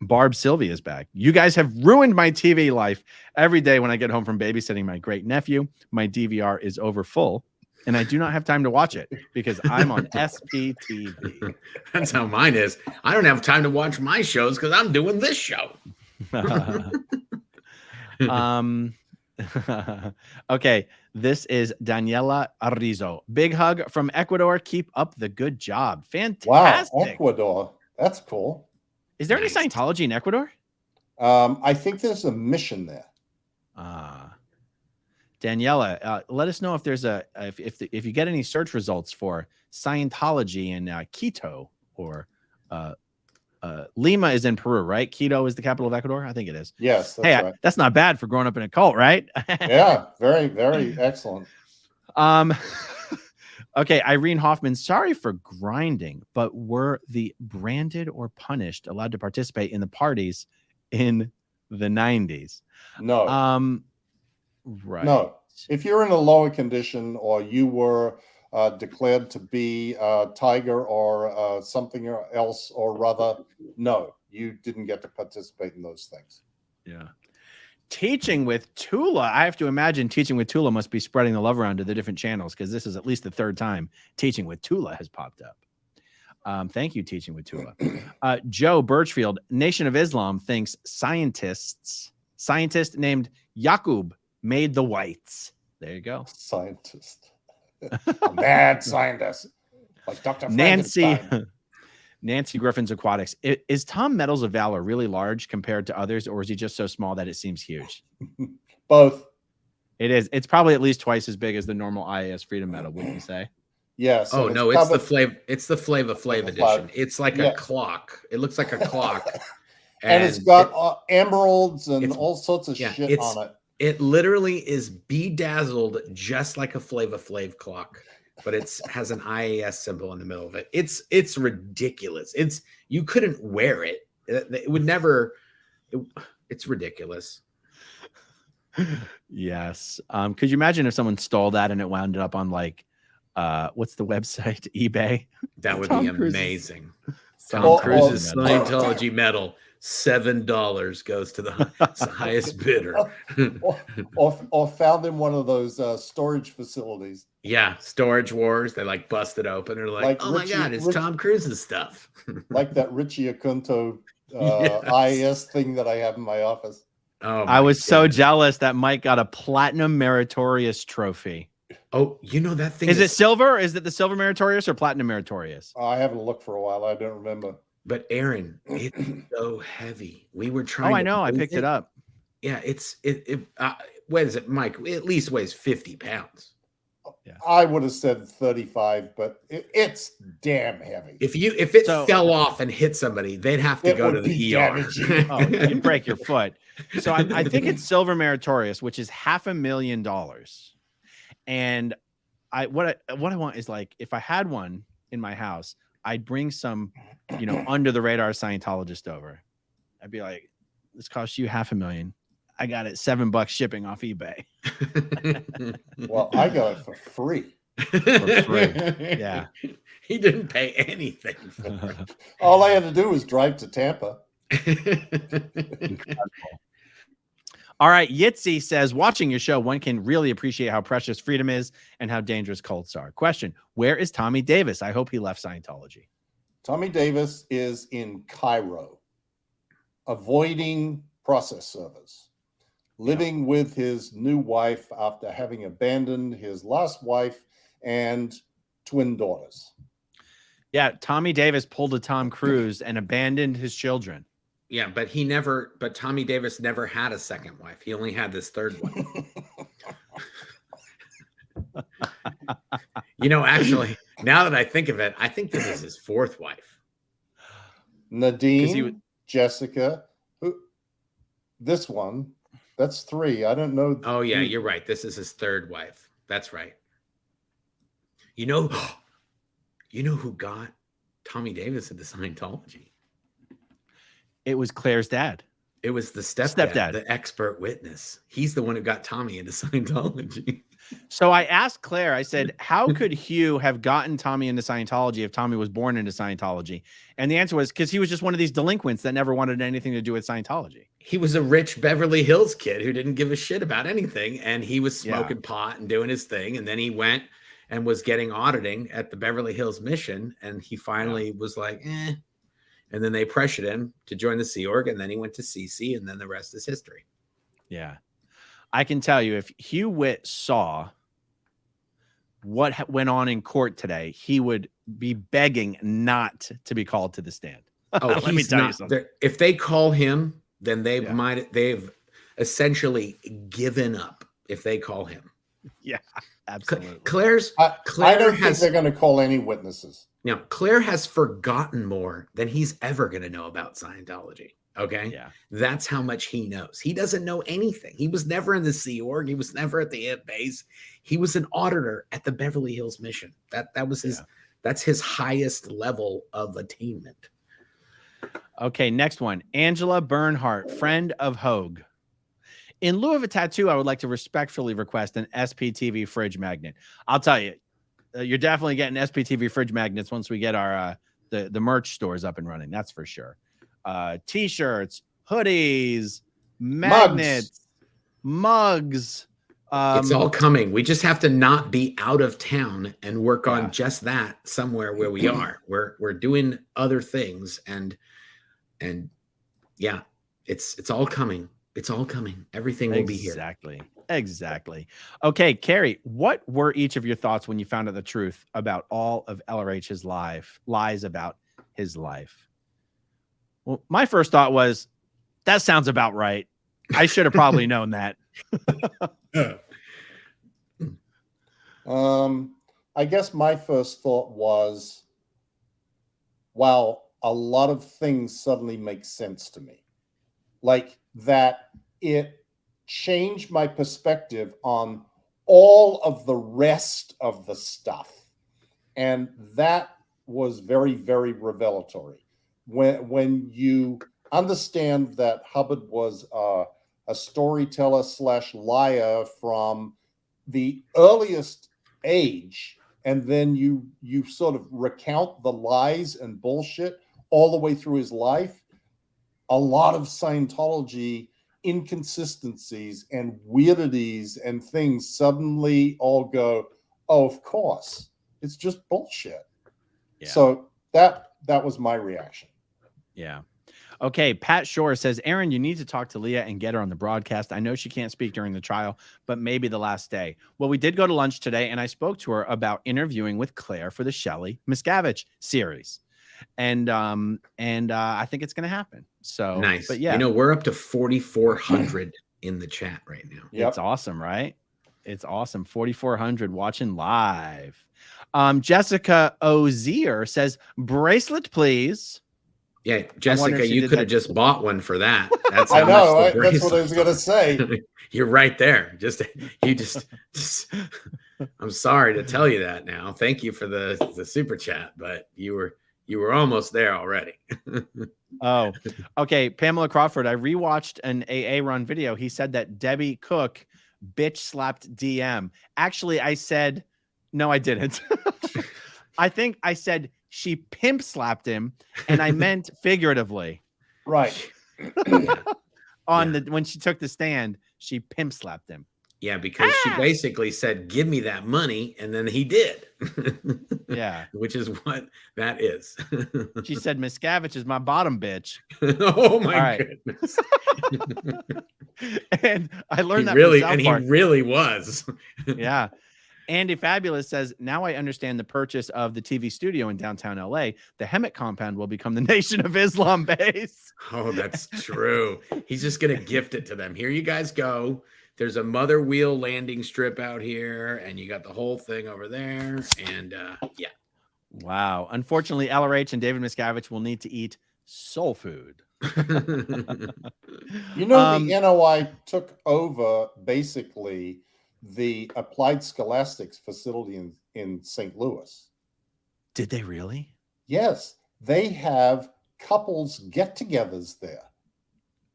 Barb Sylvia is back. You guys have ruined my TV life. Every day when I get home from babysitting my great nephew, my DVR is over full, and I do not have time to watch it because I'm on SPTV. That's how mine is. I don't have time to watch my shows because I'm doing this show. Okay, this is Daniela Arrizo. Big hug from Ecuador. Keep up the good job. Fantastic. Wow, Ecuador. That's cool. Is there any Scientology in Ecuador? I think there's a mission there. Daniela, let us know if there's if you get any search results for Scientology in Quito or Lima is in Peru, right? Quito is the capital of Ecuador. I think it is. Yes. That's right. That's not bad for growing up in a cult, right? Yeah, very, very excellent. Okay, Irene Hoffman, sorry for grinding, but were the branded or punished allowed to participate in the parties in the 90s? No. Right. No. If you're in a lower condition or you were declared to be a tiger or something else or rather, no, you didn't get to participate in those things. Yeah. Teaching with Tula. I have to imagine Teaching with Tula must be spreading the love around to the different channels, because this is at least the third time Teaching with Tula has popped up. Thank you, Teaching with Tula. Joe Birchfield, Nation of Islam thinks scientist named Yaqub made the whites. There you go. Scientist. A mad scientist. Like Dr. Frankenstein. Nancy Griffin's Aquatics. Is Tom Medals of Valor really large compared to others, or is he just so small that it seems huge? Both. It is. It's probably at least twice as big as the normal IAS Freedom Medal, wouldn't you say? Yes. Oh no, it's the Flav. It's the Flava Flav edition. It's like a clock. It looks like a clock, and it's got emeralds and all sorts of shit on it. It literally is bedazzled, just like a Flava Flav clock, but it has an IAS symbol in the middle of it. It's ridiculous. You couldn't wear it. It would never. It's ridiculous. Yes. Could you imagine if someone stole that and it wound up on like, what's the website? eBay? That would be amazing. Tom Cruise's Scientology medal, $7 goes to the highest bidder. or found in one of those storage facilities. Yeah, Storage Wars. They like bust it open and like oh my God, it's Tom Cruise's stuff. Like that Richie Akunto IAS thing that I have in my office. Oh, I was so jealous that Mike got a platinum meritorious trophy. Oh, you know that thing is it silver? Is it the silver meritorious or platinum meritorious? I haven't looked for a while. I don't remember. But Aaron, it's so heavy. We were trying. Oh, I know. I picked it up. Yeah, what is it, Mike? It at least weighs 50 pounds. Yeah. I would have said 35, but it's damn heavy. If it fell off and hit somebody, they'd have to go to the ER. Oh, you'd break your foot. So I think it's silver meritorious, which is $500,000. And what I want is, like, if I had one in my house, I'd bring some, under the radar Scientologist over. I'd be like, this costs you $500,000. I got it $7 shipping off eBay. Well, I got it for free. Yeah. He didn't pay anything for it. All I had to do was drive to Tampa. All right. Yitzi says, watching your show, one can really appreciate how precious freedom is and how dangerous cults are. Question: where is Tommy Davis? I hope he left Scientology. Tommy Davis is in Cairo, avoiding process servers, living with his new wife after having abandoned his last wife and twin daughters. Yeah, Tommy Davis pulled a Tom Cruise and abandoned his children. Yeah, but Tommy Davis never had a second wife. He only had this third one. Actually, now that I think of it, I think this is his fourth wife. Nadine, Jessica, this one, that's 3. I don't know. Oh yeah, you're right. This is his third wife. That's right. You know who got Tommy Davis into Scientology? It was Claire's dad. It was the stepdad, the expert witness. He's the one who got Tommy into Scientology. So I asked Claire, I said, how could Hugh have gotten Tommy into Scientology if Tommy was born into Scientology? And the answer was because he was just one of these delinquents that never wanted anything to do with Scientology. He was a rich Beverly Hills kid who didn't give a shit about anything. And he was smoking pot and doing his thing. And then he went and was getting auditing at the Beverly Hills Mission. And he finally was like, eh. And then they pressured him to join the Sea Org. And then he went to CC. And then the rest is history. Yeah. I can tell you, if Hugh Witt saw what went on in court today, he would be begging not to be called to the stand. Oh, let me tell you something. If they call him, then they've essentially given up if they call him. Yeah, absolutely. I don't think they're going to call any witnesses. Claire has forgotten more than he's ever going to know about Scientology. Okay. Yeah. That's how much he knows. He doesn't know anything. He was never in the Sea Org. He was never at the Ant base. He was an auditor at the Beverly Hills mission. That was his, that's his highest level of attainment. Okay. Next one. Angela Bernhardt, friend of Hogue. In lieu of a tattoo, I would like to respectfully request an SPTV fridge magnet. I'll tell you, you're definitely getting SPTV fridge magnets once we get our the merch stores up and running. That's for sure. T-shirts, hoodies, magnets, mugs. It's all coming. We just have to not be out of town and work on just that somewhere where we are. We're doing other things, and yeah, it's all coming. It's all coming. Everything will be here. Exactly. Okay, Carrie, what were each of your thoughts when you found out the truth about all of LRH's lies about his life? Well, my first thought was, that sounds about right. I should have probably known that. I guess my first thought was, wow, a lot of things suddenly make sense to me. Like that it changed my perspective on all of the rest of the stuff. And that was very, very revelatory. When you understand that Hubbard was a storyteller / liar from the earliest age, and then you sort of recount the lies and bullshit all the way through his life, a lot of Scientology inconsistencies and weirdities and things suddenly all go, oh, of course, it's just bullshit. Yeah. So that was my reaction. Yeah. Okay. Pat Shore says, Aaron, you need to talk to Leah and get her on the broadcast. I know she can't speak during the trial, but maybe the last day. Well, we did go to lunch today, and I spoke to her about interviewing with Claire for the Shelley Miscavige series. And I think it's going to happen. So nice. But yeah, you know, we're up to 4,400 in the chat right now. Yep. It's awesome, right? It's awesome. 4,400 watching live. Jessica Ozier says, bracelet, please. Yeah, Jessica, you could have just bought one for that. That's I know. That's what I was going to say. You're right there. You just I'm sorry to tell you that now. Thank you for the super chat, but you were almost there already. Oh, okay. Pamela Crawford, I rewatched an AA run video. He said that Debbie Cook bitch slapped DM. Actually, I said, no, I didn't. I think I said she pimp slapped him, and I meant figuratively. Right. When she took the stand, she pimp slapped him. Yeah, because she basically said, give me that money. And then he did. Yeah. Which is what that is. She said, Miscavige is my bottom bitch. Oh, my goodness. And I learned that really, from South and Park. he really was. Yeah. Andy Fabulous says, now I understand the purchase of the TV studio in downtown LA. The Hemet compound will become the Nation of Islam base. Oh, that's true. He's just going to gift it to them. Here you guys go. There's a mother wheel landing strip out here, and you got the whole thing over there. And yeah. Wow. Unfortunately, LRH and David Miscavige will need to eat soul food. You know, the NOI took over basically the Applied Scholastics facility in St. Louis. Did they really? Yes. They have couples get-togethers there.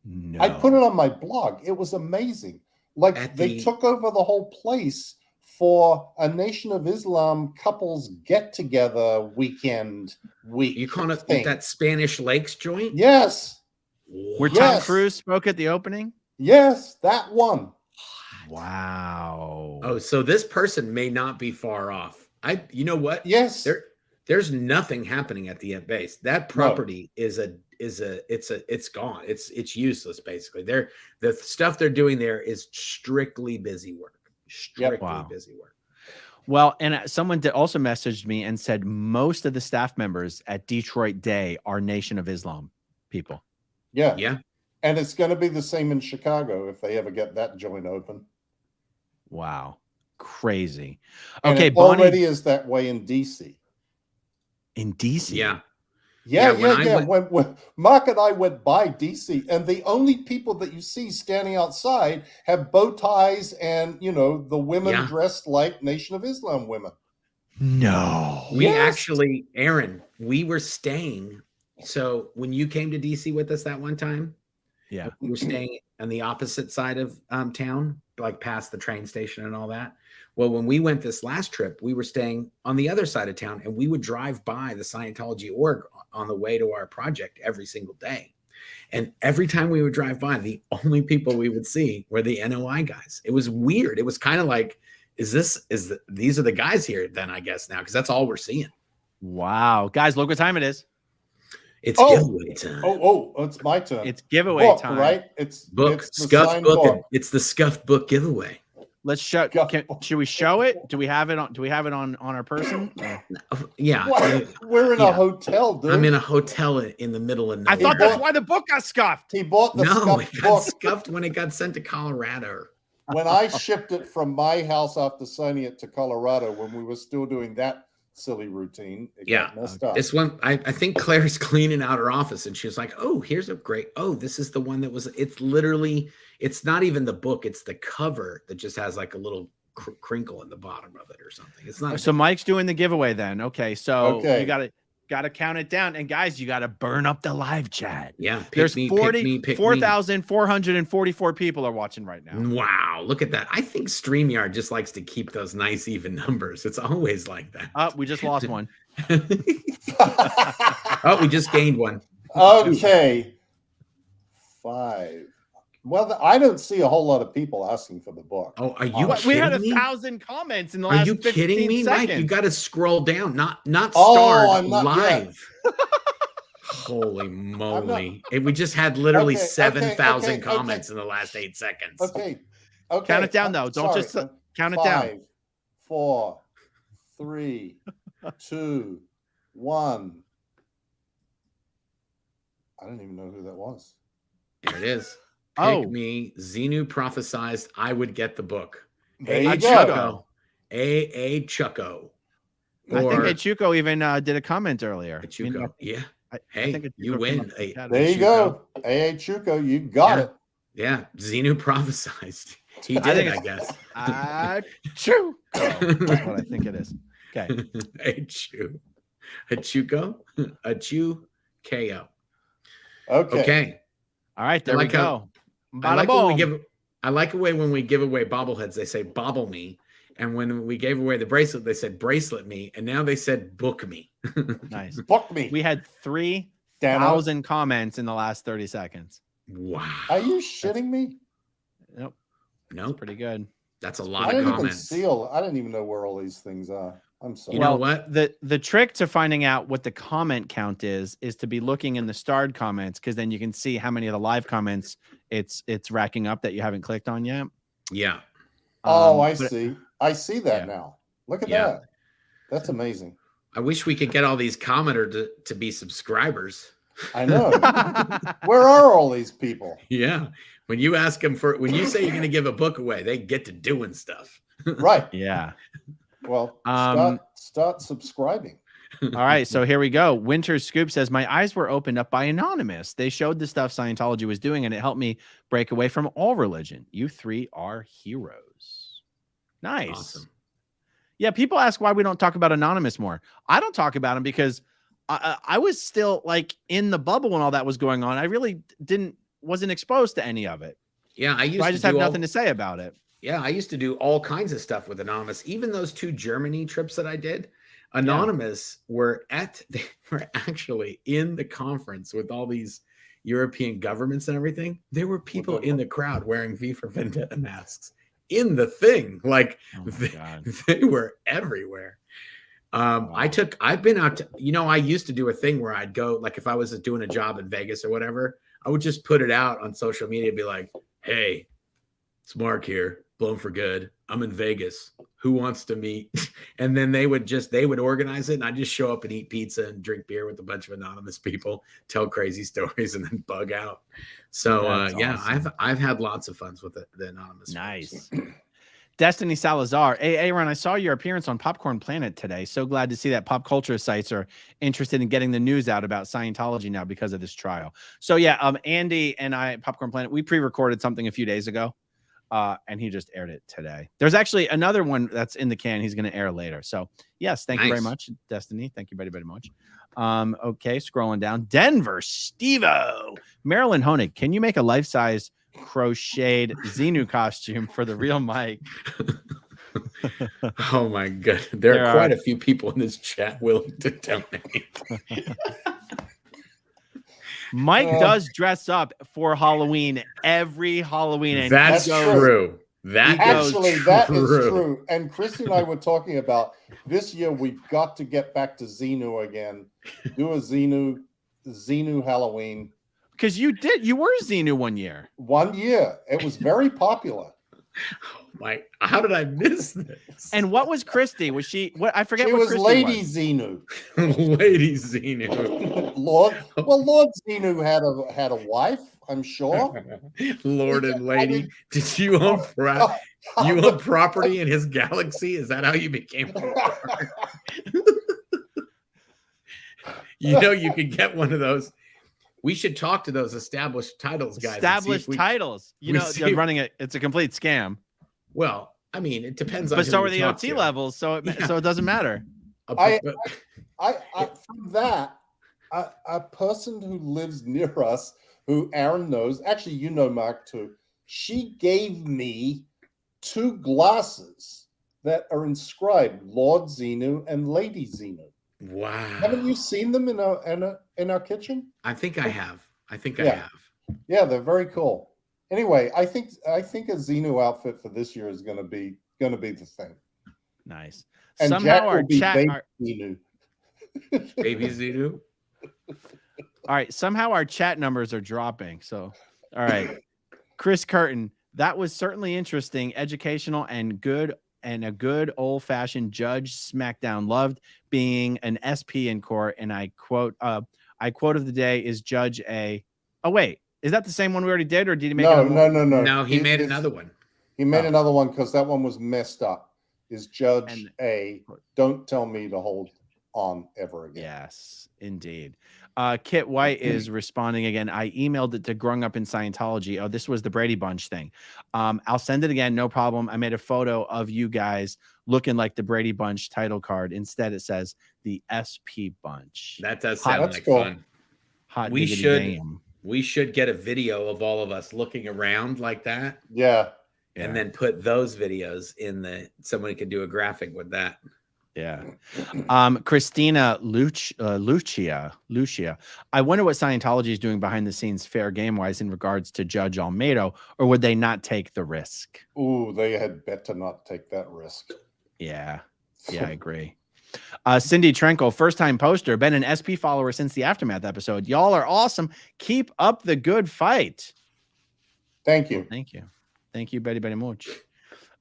No. I put it on my blog. It was amazing. Like they took over the whole place for a Nation of Islam couples get-together week. You call it that Spanish Lakes joint? Yes. Where Tom Cruise spoke at the opening? Yes, that one. Wow. Oh, so this person may not be far off. You know what? Yes. There's nothing happening at the Ant base. That property it's gone. It's useless basically. The stuff they're doing there is strictly busy work. Busy work. Well, and someone also messaged me and said most of the staff members at Detroit Day are Nation of Islam people. Yeah. Yeah. And it's going to be the same in Chicago if they ever get that joint open. Wow. Crazy. And okay, it Bonnie already is that way in DC. In DC. Yeah. Yeah, when yeah, I yeah. When Mark and I went by DC, and the only people that you see standing outside have bow ties and, the women Yeah. dressed like Nation of Islam women. No. We Yes. actually, Aaron, we were staying. So when you came to DC with us that one time, Yeah. we were staying on the opposite side of town, like past the train station and all that. Well, when we went this last trip, we were staying on the other side of town, and we would drive by the Scientology org on the way to our project every single day. And every time we would drive by, the only people we would see were the NOI guys. It was weird. It was kind of like, these are the guys here then, I guess, now, because that's all we're seeing. Wow. Guys, look what time it is. It's giveaway time. It's my turn. It's giveaway book, time. right? It's the scuffed signed book. It's the scuffed book giveaway. Let's show. Should we show it? Do we have it on our person? Yeah. What? We're in a hotel, dude. I'm in a hotel in the middle of nowhere. I thought that's why the book got scuffed. He bought the scuffed it got book. scuffed when it got sent to Colorado. When I shipped it from my house after sending it to Colorado, when we were still doing that silly routine, it got messed up. This one, I think Claire's cleaning out her office, and she was like, "Oh, here's a great. Oh, this is the one that was. It's literally. It's not even the book. It's the cover that just has like a little crinkle in the bottom of it or something. It's not. So Mike's doing the giveaway then. Okay, so you got to count it down, and guys, you got to burn up the live chat. Yeah, there's 4,444 people are watching right now. Wow, look at that! I think StreamYard just likes to keep those nice even numbers. It's always like that. Oh, we just lost one. Oh, we just gained one. Okay, 5. Well, I don't see a whole lot of people asking for the book. Oh, are you kidding We had 1,000 comments in the last 15 seconds. Are you kidding me, Mike? You got to scroll down, not start live. Holy moly. We just had literally 7,000 comments in the last 8 seconds. Okay. Count it down, though. Don't just count it down. 5, 4, 3, 2, 1. I don't even know who that was. There it is. Pick me. Xenu prophesized I would get the book. There you go. A Chucko. I think Chuko even did a comment earlier. Chuko. Yeah. I hey, think you win. There you go. A Chuko, you got it. Yeah. Xenu prophesized. He did, I guess. Chuko. That's what I think it is. Okay. A Chuko. A Chu KO. Okay. All right, there we go. I like when we give away bobbleheads, they say bobble me. And when we gave away the bracelet, they said bracelet me. And now they said book me. Nice. Book me. We had 3,000 comments in the last 30 seconds. Wow. Are you shitting me? Nope. Nope. Pretty good. That's a lot of comments. I didn't even know where all these things are. I'm sorry. You know what? The trick to finding out what the comment count is to be looking in the starred comments, because then you can see how many of the live comments it's racking up that you haven't clicked on yet. Yeah. I see. I see that now. Look at that. That's amazing. I wish we could get all these commenters to be subscribers. I know. Where are all these people? Yeah. When you ask them when you say you're going to give a book away, they get to doing stuff. Right. Yeah. Well, start subscribing. All right, so here we go. Winter Scoop says, my eyes were opened up by Anonymous. They showed the stuff Scientology was doing, and it helped me break away from all religion. You three are heroes. Nice. Awesome. Yeah, people ask why we don't talk about Anonymous more. I don't talk about him because I was still like in the bubble when all that was going on. I really wasn't exposed to any of it. Yeah, I just have nothing to say about it. Yeah, I used to do all kinds of stuff with Anonymous. Even those 2 Germany trips that I did, Anonymous they were actually in the conference with all these European governments and everything. There were people in the crowd wearing V for Vendetta masks in the thing. Like they were everywhere. I've been out to, I used to do a thing where I'd go, like if I was doing a job in Vegas or whatever, I would just put it out on social media and be like, hey, it's Mark here, blown for good. I'm in Vegas. Who wants to meet? And then they would organize it, and I'd just show up and eat pizza and drink beer with a bunch of anonymous people, tell crazy stories, and then bug out. So awesome. I've had lots of fun with the anonymous. Nice. Destiny Salazar. Hey, Aaron, I saw your appearance on Popcorn Planet today. So glad to see that pop culture sites are interested in getting the news out about Scientology now because of this trial. So yeah, Andy and I, Popcorn Planet, we pre-recorded something a few days ago, and he just aired it today. There's actually another one that's in the can. He's going to air later. So yes, thank you very much, Destiny. Thank you very, very much. Okay, scrolling down. Denver, Steve-O. Marilyn Honig, can you make a life-size crocheted Xenu costume for the real Mike? Oh my god, there are quite a few people in this chat willing to donate. Mike does dress up for Halloween every Halloween, and that's true. That is true. And Christy and I were talking about this year. We've got to get back to Xenu again. Do a Xenu Halloween. Because you were Xenu one year. It was very popular. Mike, how did I miss this? And what was Christy? Was she what? I forget. She what was Christy Lady was. Xenu. Lady Xenu. Lord Xenu had a wife, I'm sure. Lord and Lady. Did you own property in his galaxy? Is that how you became a lord? You know, you could get one of those. We should talk to those established titles guys. Established titles. You know, they're running it. It's a complete scam. Well, I mean, it depends on. But so are the OT levels, so it doesn't matter. From that, a person who lives near us, who Aaron knows, actually, you know Marc too. She gave me 2 glasses that are inscribed Lord Xenu and Lady Xenu. Wow! Haven't you seen them in our kitchen? I think I have. I have. Yeah, they're very cool. Anyway, I think a Xenu outfit for this year is going to be the thing. Nice. And somehow Jack our will be chat, Xenu. Baby Xenu. All right. Somehow our chat numbers are dropping. So, all right, Chris Curtin. That was certainly interesting, educational, and good. And a good old-fashioned Judge Smackdown. Loved being an SP in court. And I quote of the day is Judge A. Oh, wait. Is that the same one we already did? Or did he make No. No, he made another one. He made another one because that one was messed up. Is Judge A. Don't tell me to hold on ever again. Yes, indeed. Kit White is responding again. I emailed it to Growing Up in Scientology. Oh, this was the Brady Bunch thing. I'll send it again. No problem. I made a photo of you guys looking like the Brady Bunch title card. Instead, it says the SP Bunch. That does sound like fun. Hot we damn. should get a video of all of us looking around like that. Yeah. And then put those videos in somebody could do a graphic with that. Yeah. Christina Lucia. I wonder what Scientology is doing behind the scenes fair game wise in regards to Judge Almeida, or would they not take the risk? Ooh, they had better not take that risk. Yeah. Yeah, I agree. Cindy Trenkel, first-time poster, been an SP follower since the Aftermath episode. Y'all are awesome. Keep up the good fight. Thank you. Thank you. Thank you very, very much.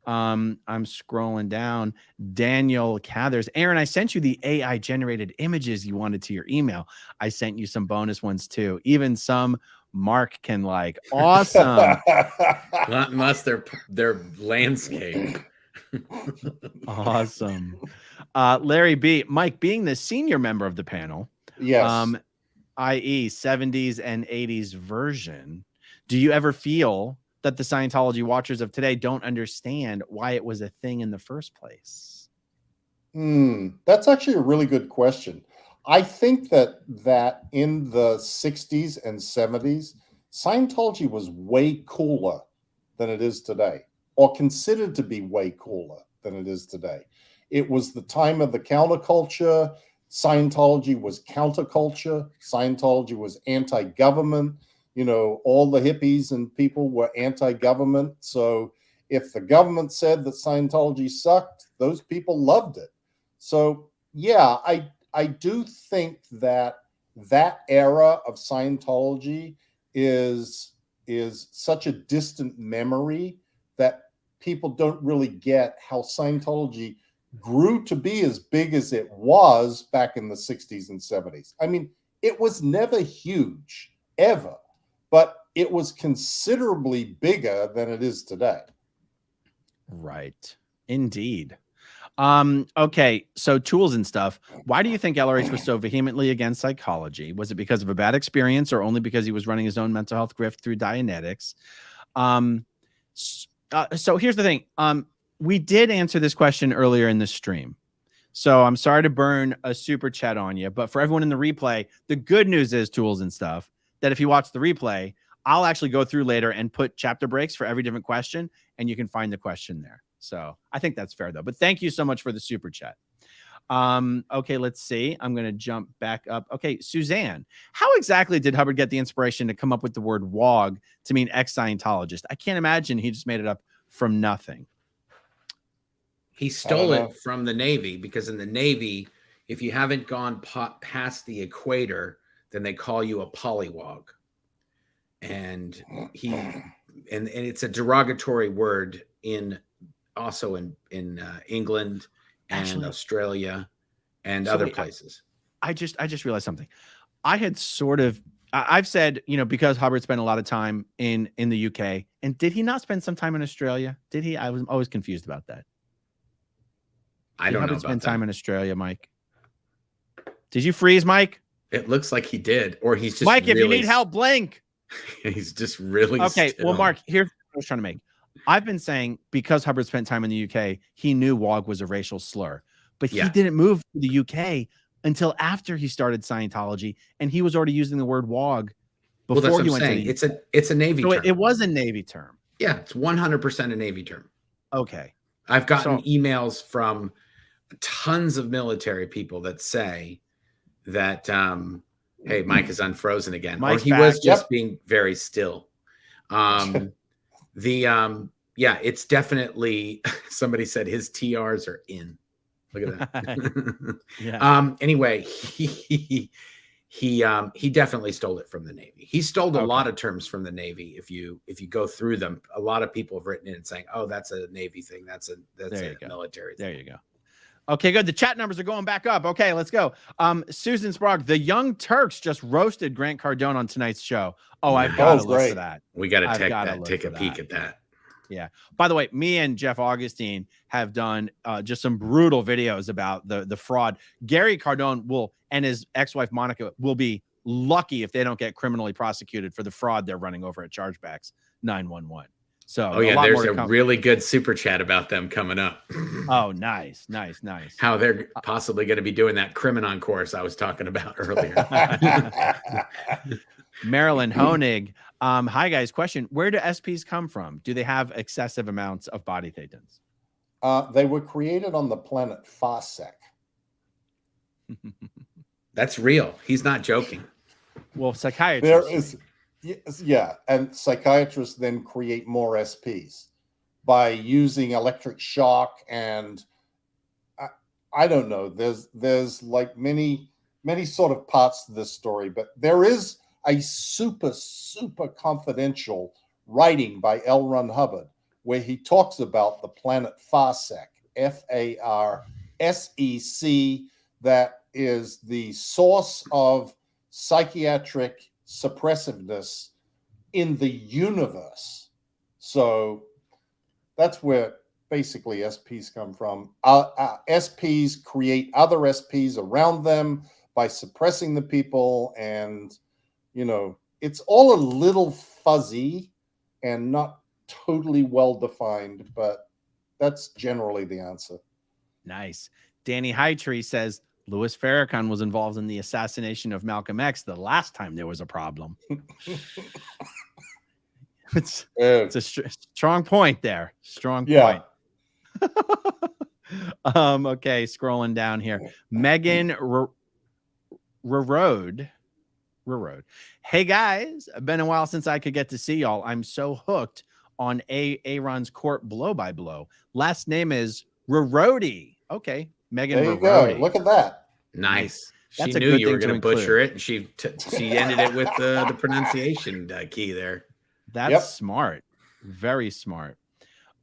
I'm scrolling down. Daniel Cathers. Aaron, I sent you the AI generated images you wanted to your email. I sent you some bonus ones too. Even some Marc can like. Awesome. Not unless they're landscape. Awesome. Larry B. Mike, being the senior member of the panel, yes, i.e. 70s and 80s version, do you ever feel that the Scientology watchers of today don't understand why it was a thing in the first place? That's actually a really good question. I think that in the 60s and 70s, Scientology was way cooler than it is today, or considered to be way cooler than it is today. It was the time of the counterculture. Scientology was counterculture. Scientology was anti-government. You know, all the hippies and people were anti-government. So if the government said that Scientology sucked, those people loved it. So yeah, I do think that era of Scientology is such a distant memory that people don't really get how Scientology grew to be as big as it was back in the 60s and 70s. I mean, it was never huge, ever, but it was considerably bigger than it is today. Right. Indeed. Okay, so tools and stuff. Why do you think LRH was so vehemently against psychology? Was it because of a bad experience or only because he was running his own mental health grift through Dianetics? So here's the thing. We did answer this question earlier in the stream. So I'm sorry to burn a super chat on you, but for everyone in the replay, the good news is, tools and stuff, that if you watch the replay, I'll actually go through later and put chapter breaks for every different question, and you can find the question there. So I think that's fair, though. But thank you so much for the super chat. Okay, let's see. I'm going to jump back up. Okay, Suzanne, how exactly did Hubbard get the inspiration to come up with the word WOG to mean ex-Scientologist? I can't imagine he just made it up from nothing. He stole it from the Navy, because in the Navy, if you haven't gone past the equator, then they call you a polywog. And and it's a derogatory word also in England and actually, Australia and other places. I just realized something. I've said, because Hubbard spent a lot of time in the UK, and did he not spend some time in Australia? Did he? I was always confused about that. I don't know about spend time in Australia, Mike. Did you freeze, Mike? It looks like he did, or he's just Mike. Really, if you need help, blink. He's just really okay. Still. Well, Mark, here's what I was trying to make. I've been saying because Hubbard spent time in the UK, he knew WOG was a racial slur, but he didn't move to the UK until after he started Scientology, and he was already using the word WOG before he went to the UK. It's a Navy term. It was a Navy term. Yeah, it's 100% a Navy term. Okay. I've gotten emails from tons of military people that say that, hey, Mike is unfrozen again. Mike's or he back. was just being very still. It's definitely, somebody said his TRs are in. Look at that. Anyway, he definitely stole it from the Navy. He stole a lot of terms from the Navy. If you go through them, a lot of people have written in saying, "Oh, that's a Navy thing. That's a military thing." There you go. Okay, good. The chat numbers are going back up. Okay, let's go. Susan Sprague, the Young Turks just roasted Grant Cardone on tonight's show. Oh, I've got to look for that. We got to take a peek at that. Yeah. By the way, me and Jeff Augustine have done just some brutal videos about the fraud. Gary Cardone and his ex-wife Monica will be lucky if they don't get criminally prosecuted for the fraud they're running over at Chargebacks 911. So there's a really good super chat about them coming up. Oh, nice. How they're possibly going to be doing that Criminon course I was talking about earlier. Marilyn Honig. Hi guys. Question: where do SPs come from? Do they have excessive amounts of body thetans? They were created on the planet Farsec. That's real. He's not joking. Well, psychiatrists. And psychiatrists then create more SPs by using electric shock, and I don't know. There's like many sort of parts to this story, but there is a super confidential writing by L. Ron Hubbard where he talks about the planet Farsec, Farsec, that is the source of psychiatric suppressiveness in the universe. So that's where basically SPs come from. SPs create other SPs around them by suppressing the people, and it's all a little fuzzy and not totally well defined, but that's generally the answer. Nice. Danny Hightree says Louis Farrakhan was involved in the assassination of Malcolm X the last time there was a problem. It's a strong point there. Strong point. Okay, scrolling down here. Megan Rerode. Hey guys, been a while since I could get to see y'all. I'm so hooked on Aaron's court blow by blow. Last name is Rerode. Okay, Megan. There you go. Look at that. Nice. She knew you were going to butcher it, and she ended it with the pronunciation key there. That's smart. Very smart.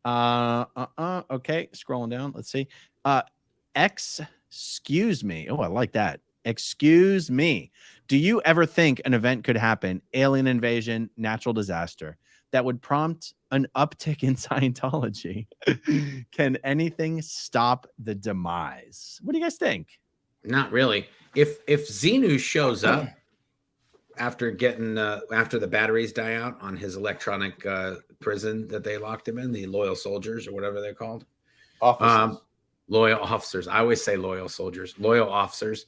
Okay, scrolling down. Let's see. Excuse me. Oh, I like that. Excuse me. Do you ever think an event could happen, alien invasion, natural disaster, that would prompt an uptick in Scientology. Can anything stop the demise? What do you guys think? Not really. If Xenu shows up after getting after the batteries die out on his electronic prison that they locked him in, the loyal soldiers or whatever they're called, Officers. loyal officers. I always say loyal soldiers, loyal officers.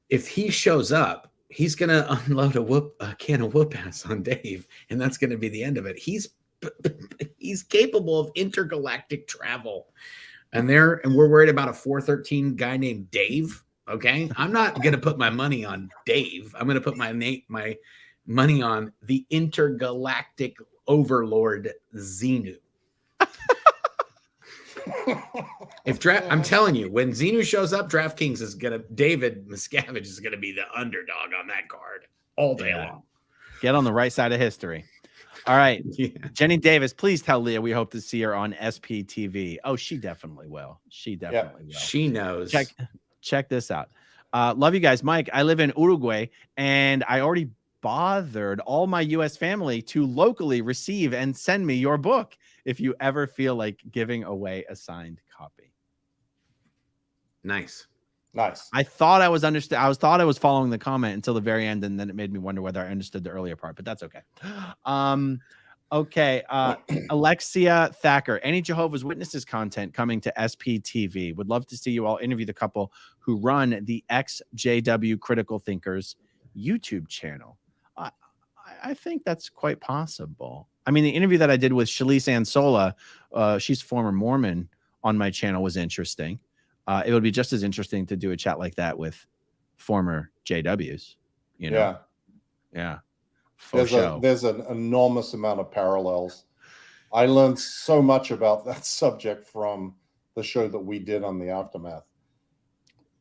If he shows up, he's gonna unload a can of whoop ass on Dave, and that's gonna be the end of it. He's capable of intergalactic travel, and we're worried about a 413 guy named Dave. Okay, I'm not gonna put my money on Dave. I'm gonna put my money on the intergalactic overlord Xenu. I'm telling you, when Xenu shows up, DraftKings is David Miscavige is gonna be the underdog on that card all day long. Get on the right side of history. All right, Yeah. Jenny Davis, please tell Leah we hope to see her on SPTV. Oh, she definitely will. She definitely will. She knows. Check this out. Love you guys. Mike, I live in Uruguay, and I already bothered all my U.S. family to locally receive and send me your book if you ever feel like giving away a signed copy. Nice. Nice. I thought I was following the comment until the very end, and then it made me wonder whether I understood the earlier part, but that's okay. Okay. Alexia Thacker, any Jehovah's Witnesses content coming to SPTV? Would love to see you all interview the couple who run the XJW Critical Thinkers YouTube channel. I think that's quite possible. I mean, the interview that I did with Shalise Ansola, she's former Mormon, on my channel was interesting. It would be just as interesting to do a chat like that with former JWs. You know? Yeah. There's an enormous amount of parallels. I learned so much about that subject from the show that we did on the Aftermath.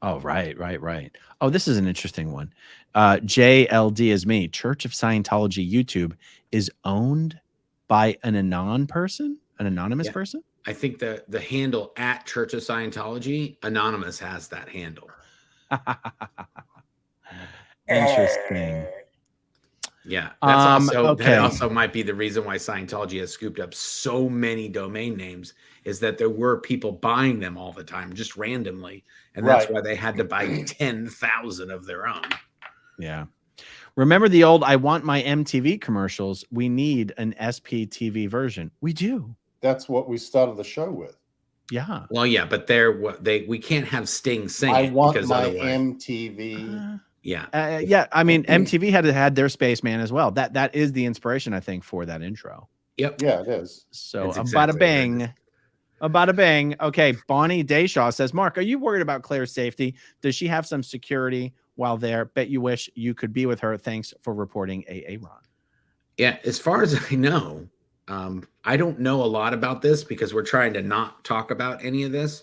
Oh, right. Oh, this is an interesting one. JLD is me. Church of Scientology YouTube is owned by an anonymous person. I think the handle at Church of Scientology, Anonymous has that handle. Interesting. Yeah, that okay. also might be the reason why Scientology has scooped up so many domain names, is that there were people buying them all the time, just randomly, and that's why they had to buy 10,000 of their own. Yeah. Remember the old "I want my MTV" commercials? We need an SPTV version. We do. That's what we started the show with. Yeah. Well, yeah, but we can't have Sting sing I it want because my otherwise, MTV. yeah. Yeah. I mean, MTV had their Spaceman as well. That is the inspiration, I think, for that intro. Yep. Yeah, it is. So That's about exactly a bang. Okay. Bonnie Dayshaw says, Mark, are you worried about Claire's safety? Does she have some security while there? Bet you wish you could be with her. Thanks for reporting, Ron. Yeah. As far as I know, I don't know a lot about this because we're trying to not talk about any of this,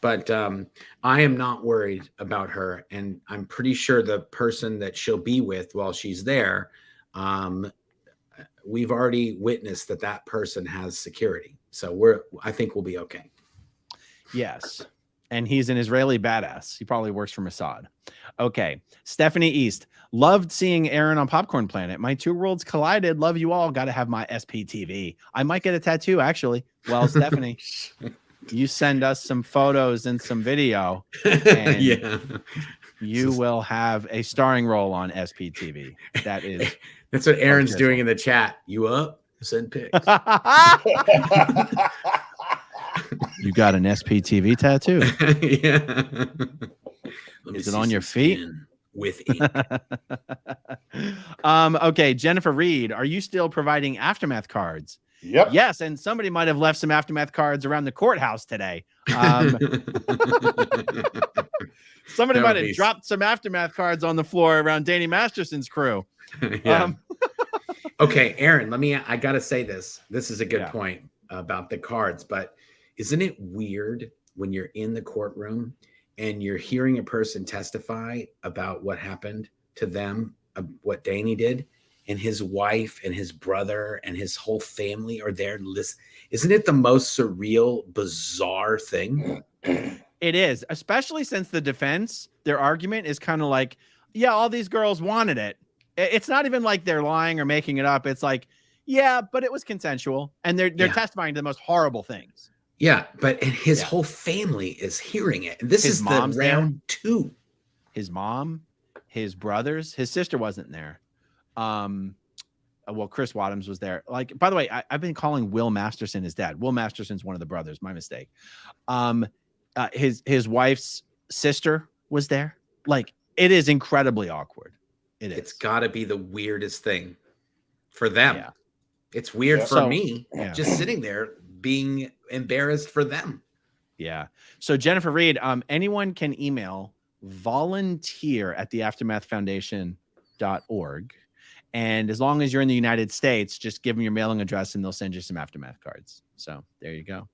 but I am not worried about her. And I'm pretty sure the person that she'll be with while she's there, we've already witnessed that person has security. So I think we'll be okay. Yes. And he's an Israeli badass. He probably works for Mossad. Okay. Stephanie East. Loved seeing Aaron on Popcorn Planet. My two worlds collided. Love you all. Got to have my SPTV. I might get a tattoo, actually. Well, Stephanie, you send us some photos and some video. And yeah. You will have a starring role on SPTV. That's what Aaron's doing in the chat. You up? Send pics. You got an SPTV tattoo? Yeah. Is it on your feet? With ink. Okay, Jennifer Reed, are you still providing Aftermath cards? Yep. Yes, and somebody might have left some Aftermath cards around the courthouse today. Somebody might have dropped some Aftermath cards on the floor around Danny Masterson's crew. Yeah. Okay, Aaron, I gotta say this. This is a good point about the cards, but isn't it weird when you're in the courtroom and you're hearing a person testify about what happened to them, what Danny did, and his wife and his brother and his whole family are there to listen? Isn't it the most surreal, bizarre thing? It is, especially since the defense, their argument is kind of like, yeah, all these girls wanted it. It's not even like they're lying or making it up. It's like, Yeah, but it was consensual, and they're Yeah. testifying to the most horrible things. Yeah, but and his Yeah. whole family is hearing it. And this His is the mom's there. round 2. His mom, his brothers, his sister wasn't there. Well, Chris Wadhams was there. Like, by the way, I've been calling Will Masterson his dad. Will Masterson's one of the brothers. My mistake. His wife's sister was there. Like, it is incredibly awkward. It's got to be the weirdest thing for them. Yeah. It's weird Yeah. for So, me just sitting there being embarrassed for them. Yeah. So Jennifer Reed, anyone can email volunteer@theaftermathfoundation.org. And as long as you're in the United States, just give them your mailing address and they'll send you some Aftermath cards. So there you go.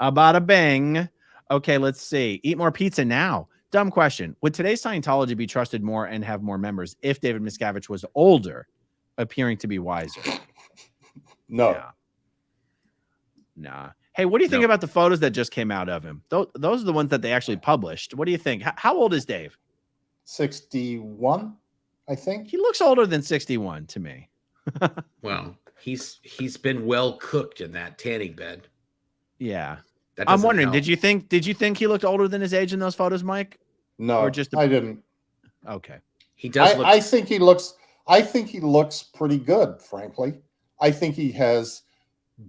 Bada bing. Okay, let's see. Eat more pizza now. Dumb question. Would today's Scientology be trusted more and have more members if David Miscavige was older, appearing to be wiser? No. Yeah. Nah. Hey, what do you think about the photos that just came out of him? Those are the ones that they actually published. What do you think? How old is Dave? 61, I think. He looks older than 61 to me. Well, he's been well cooked in that tanning bed. Yeah. That I'm doesn't wondering, help. did you think he looked older than his age in those photos, Mike? No, Or just I didn't. Okay. He does look I think he looks pretty good, frankly. I think he has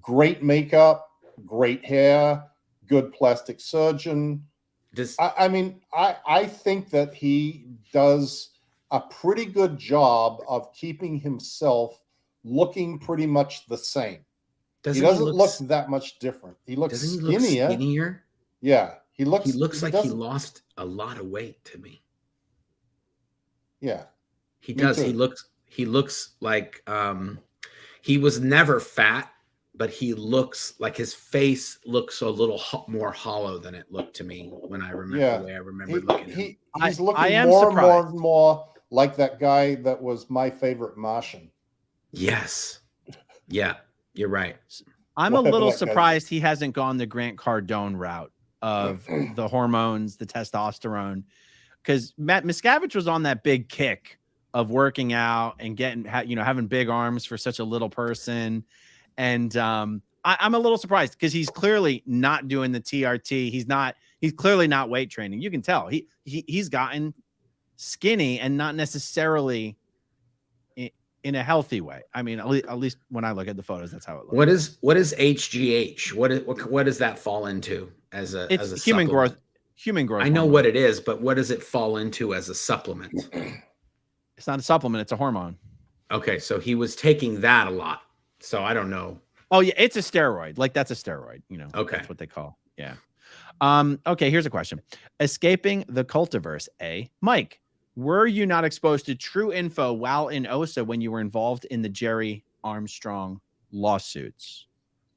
great makeup, great hair, good plastic surgeon. I think that he does a pretty good job of keeping himself looking pretty much the same. He doesn't look that much different. He looks skinnier. Yeah, he looks like he lost a lot of weight to me. Yeah, he does. Too. He looks like he was never fat, but he looks like his face looks a little more hollow than it looked to me when I remember the way I remember looking at him. He's looking more and more like that guy that was My Favorite Martian. Yes. Yeah, you're right. I'm a little surprised he hasn't gone the Grant Cardone route of the hormones, the testosterone, because Matt Miscavige was on that big kick of working out and getting, having big arms for such a little person. And I'm a little surprised because he's clearly not doing the TRT. He's clearly not weight training. You can tell he's gotten skinny and not necessarily in a healthy way. I mean, at least when I look at the photos, that's how it looks. What is HGH? What does that fall into as a human supplement? Human growth. I know what it is, but what does it fall into as a supplement? It's not a supplement, it's a hormone. Okay, so he was taking that a lot. So I don't know. Oh yeah, it's a steroid. Like that's a steroid, Okay. That's what they call. Yeah. Okay, here's a question. Escaping the cultiverse, Mike, were you not exposed to true info while in OSA when you were involved in the Jerry Armstrong lawsuits?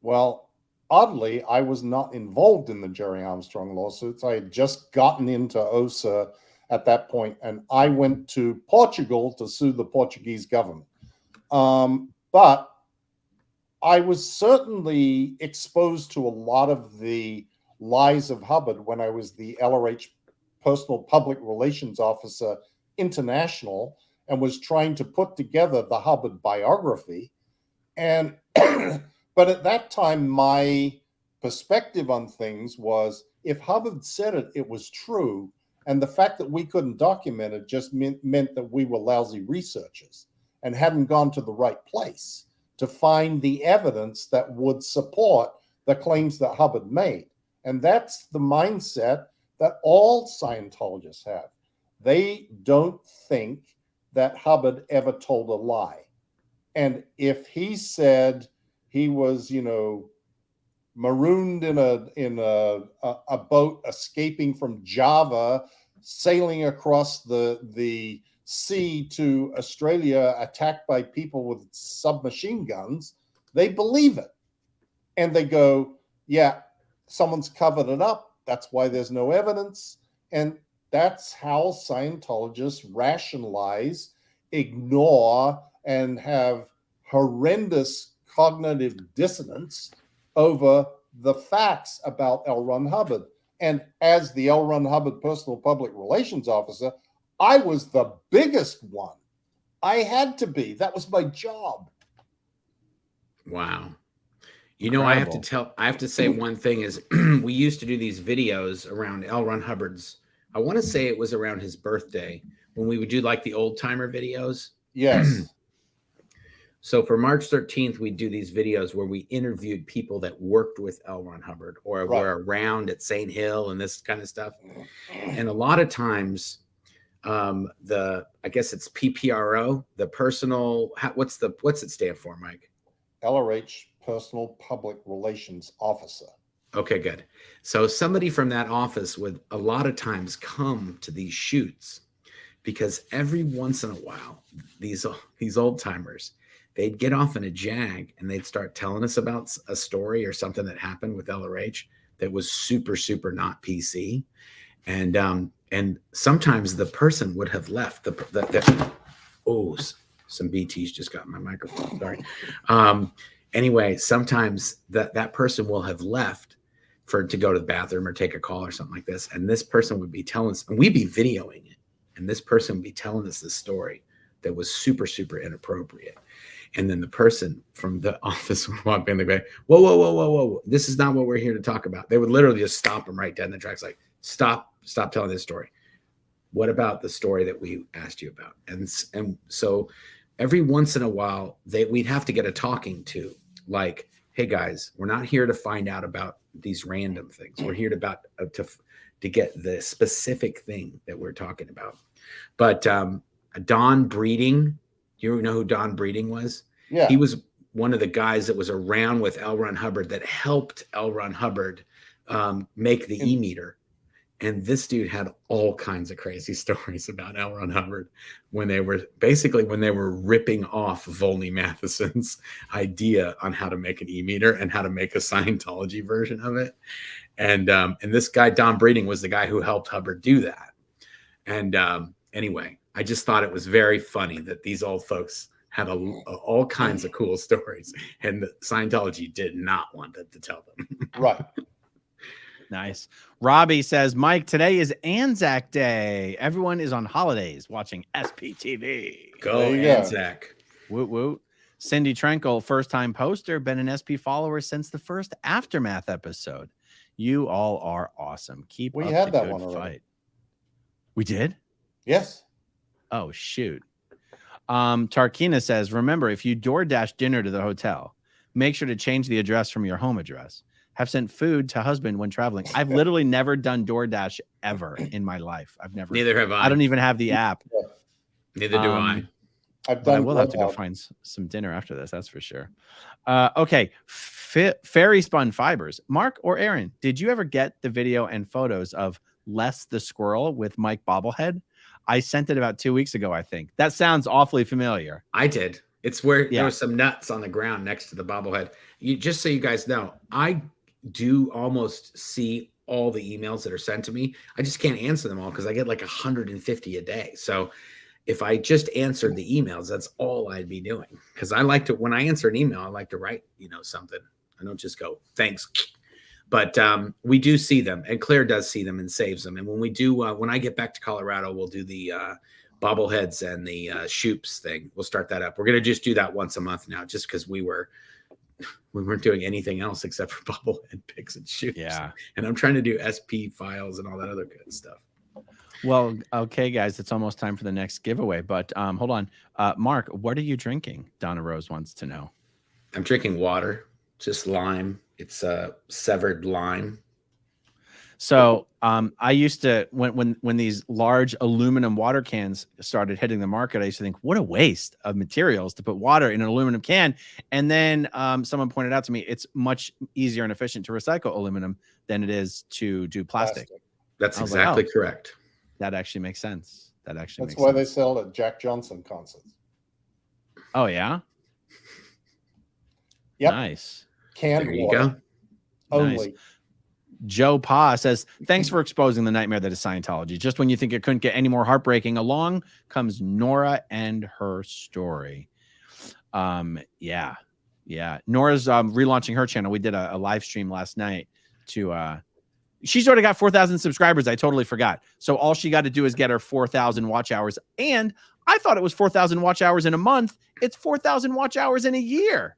Well, oddly, I was not involved in the Jerry Armstrong lawsuits. I had just gotten into OSA at that point, and I went to Portugal to sue the Portuguese government. But I was certainly exposed to a lot of the lies of Hubbard when I was the LRH Personal Public Relations Officer International and was trying to put together the Hubbard biography. And but at that time, my perspective on things was if Hubbard said it, it was true. And the fact that we couldn't document it just meant that we were lousy researchers and hadn't gone to the right place to find the evidence that would support the claims that Hubbard made. And that's the mindset that all Scientologists have. They don't think that Hubbard ever told a lie. And if he said he was, marooned in a boat escaping from Java, sailing across the sea to Australia, attacked by people with submachine guns, they believe it. And they go, yeah, someone's covered it up. That's why there's no evidence. And that's how Scientologists rationalize, ignore, and have horrendous cognitive dissonance over the facts about L. Ron Hubbard. And as the L. Ron Hubbard Personal Public Relations Officer, I was the biggest one. I had to be. That was my job. Wow. You know, I Incredible. have to say one thing is we used to do these videos around L. Ron Hubbard's. I want to say it was around his birthday when we would do like the old timer videos. Yes. So for March 13th, we'd do these videos where we interviewed people that worked with L. Ron Hubbard or were around at St. Hill and this kind of stuff. And a lot of times, I guess it's PPRO, the personal, what's it stand for, Mike? LRH, Personal Public Relations Officer. Okay, good. So somebody from that office would a lot of times come to these shoots because every once in a while, these old timers, they'd get off in a jag and they'd start telling us about a story or something that happened with LRH that was super, super not PC. And sometimes the person would have left some BTs just got in my microphone. Sorry. Anyway, sometimes that person will have left to go to the bathroom or take a call or something like this. And this person would be telling us, and we'd be videoing it. And this person would be telling us this story that was super, super inappropriate. And then the person from the office would walk in and go, whoa, whoa, whoa, whoa, whoa. This is not what we're here to talk about. They would literally just stop them right dead in the tracks. Like, stop telling this story. What about the story that we asked you about? And so every once in a while, we'd have to get a talking to, like, hey guys, we're not here to find out about these random things. We're here to get the specific thing that we're talking about. But Don Breeding, you know who Don Breeding was? Yeah. He was one of the guys that was around with L. Ron Hubbard that helped L. Ron Hubbard make the e-meter. And this dude had all kinds of crazy stories about L. Ron Hubbard when they were ripping off Volney Matheson's idea on how to make an e-meter and how to make a Scientology version of it. And this guy, Don Breeding, was the guy who helped Hubbard do that. And anyway, I just thought it was very funny that these old folks had all kinds of cool stories, and Scientology did not want them to tell them. Right. Nice. Robbie says, Mike, today is Anzac Day. Everyone is on holidays watching SPTV. Go Anzac. Woot woot. Cindy Trenkle, first-time poster, been an SP follower since the first Aftermath episode. You all are awesome. Keep up had the that good one already. fight. We did? Yes. Oh, shoot. Tarkina says, remember, if you DoorDash dinner to the hotel, make sure to change the address from your home address. Have sent food to husband when traveling. I've literally never done DoorDash ever in my life. I've never. Neither have I. I don't even have the app. Neither do I. I will have to go find some dinner after this. That's for sure. Okay. Fairy Spun Fibers. Mark or Aaron, did you ever get the video and photos of Les the Squirrel with Mike Bobblehead? I sent it about 2 weeks ago, I think. That sounds awfully familiar. I did. It's where there was some nuts on the ground next to the bobblehead. Just so you guys know, I do almost see all the emails that are sent to me. I just can't answer them all because I get like 150 a day. So if I just answered the emails, that's all I'd be doing. Because I like to, when I answer an email, I like to write, something. I don't just go, thanks. But we do see them, and Claire does see them and saves them. And when we do, when I get back to Colorado, we'll do the bobbleheads and the shoops thing. We'll start that up. We're going to just do that once a month now, just because we weren't doing anything else except for bobblehead picks and shoops. Yeah. And I'm trying to do SP files and all that other good stuff. Well, okay, guys, it's almost time for the next giveaway, but hold on. Mark, what are you drinking? Donna Rose wants to know. I'm drinking water, just lime. It's severed lime. So I used to, when these large aluminum water cans started hitting the market, I used to think, what a waste of materials to put water in an aluminum can. And then someone pointed out to me, it's much easier and efficient to recycle aluminum than it is to do plastic. That's exactly correct. That actually makes sense. That's why they sell at Jack Johnson concerts. Oh, yeah? Yep. Nice. Canned there you water. go. Only. Nice. Joe Pa says, thanks for exposing the nightmare that is Scientology. Just when you think it couldn't get any more heartbreaking, along comes Nora and her story. Yeah. Nora's relaunching her channel. We did a live stream last night to she's already got 4,000 subscribers. I totally forgot. So all she got to do is get her 4,000 watch hours. And I thought it was 4,000 watch hours in a month. It's 4,000 watch hours in a year.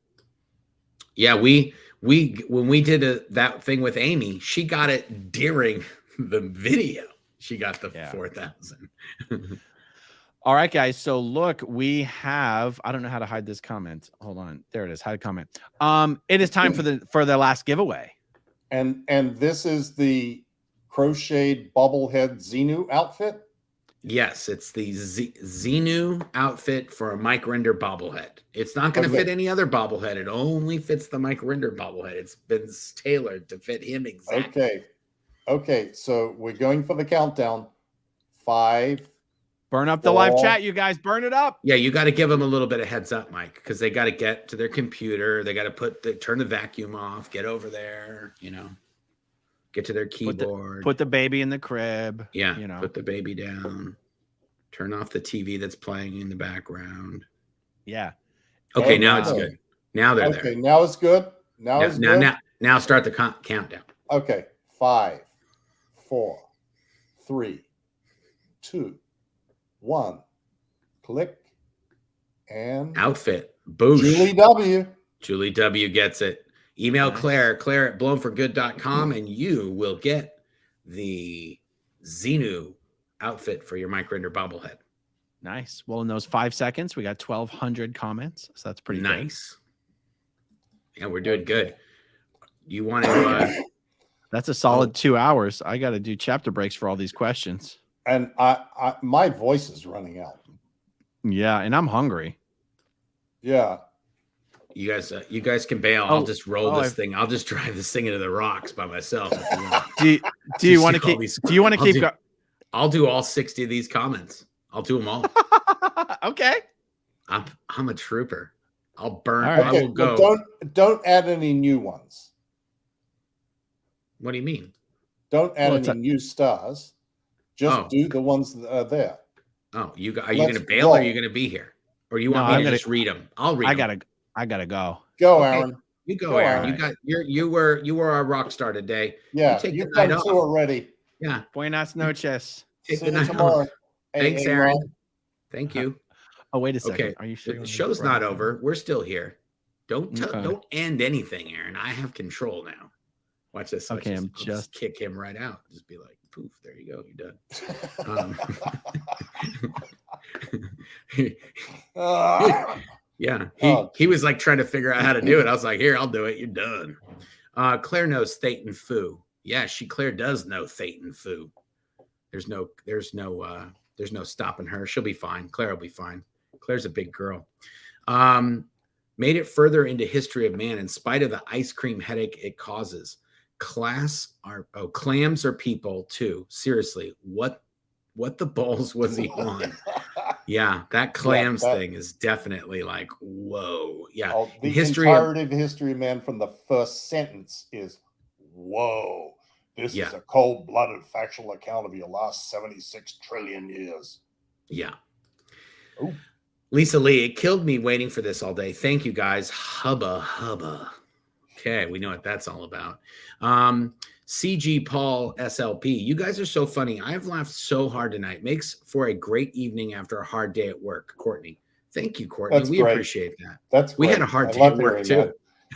Yeah, we when we did that thing with Amy, she got it during the video. She got the 4,000. All right, guys. So look, we have, I don't know how to hide this comment. Hold on. There it is. Hide comment. It is time for the last giveaway. And this is the crocheted bobblehead Xenu outfit? Yes, it's the Xenu outfit for a Mike Rinder bobblehead. It's not going to fit any other bobblehead. It only fits the Mike Rinder bobblehead. It's been tailored to fit him exactly. Okay. So we're going for the countdown. 5. Burn up the live chat, you guys. Burn it up. Yeah, you got to give them a little bit of heads up, Mike, because they got to get to their computer. They got to turn the vacuum off, get over there, get to their keyboard. Put the baby in the crib. Yeah, put the baby down. Turn off the TV that's playing in the background. Yeah. Okay, now it's good. Now they're there. Okay, now it's good. Now start the countdown. Okay, 5, 4, 3, 2, 1. Click and outfit. Boosh. Julie W. Gets it. Email Claire at blownforgood.com, and you will get the Xenu outfit for your Mike Rinder bobblehead. Nice. Well, in those 5 seconds, we got 1,200 comments, so that's pretty nice. Good. Yeah, we're doing good. You want to? That's a solid 2 hours. I got to do chapter breaks for all these questions. And my voice is running out. Yeah, and I'm hungry. Yeah. You guys can bail. I'll just roll this thing. I'll just drive this thing into the rocks by myself. If you want. Do you want to keep? Do you want to keep? I'll do all 60 of these comments. I'll do them all. Okay. I'm a trooper. I'll burn. Right. I will go. Don't add any new ones. What do you mean? Don't add any new stars. Just do the ones that are there. Oh, are you going to bail or are you going to be here? Or you want me to just read them? I'll read them. I gotta go. Go, Aaron. You go, Aaron. Right. You were our rock star today. Yeah, you've done 2 already. Yeah. Buenas noches. See you tomorrow. Thanks, Aaron. Thank you. Oh, wait a second. Okay. Are you sure? The show's not over. We're still here. Don't end anything, Aaron. I have control now. Watch this. Okay, I'll just kick him right out. Just be like, poof, there you go. You're done. Yeah. He was like trying to figure out how to do it. I was like, here, I'll do it. You're done. Claire knows Thetan Fu. Yeah, Claire does know Thetan Fu. There's no stopping her. She'll be fine. Claire will be fine. Claire's a big girl. Made it further into history of man in spite of the ice cream headache it causes. Clams are people too. Seriously, what the balls was he on? Yeah, that clams thing is definitely like, whoa. Yeah. The entirety of history of man from the first sentence is, whoa. This is a cold-blooded factual account of your last 76 trillion years. Yeah. Ooh. Lisa Lee, it killed me waiting for this all day. Thank you, guys. Hubba, hubba. Okay, we know what that's all about. CG Paul SLP, you guys are so funny. I've laughed so hard tonight. Makes for a great evening after a hard day at work. Courtney, thank you, Courtney. We appreciate that. That's great. We had a hard day at work too.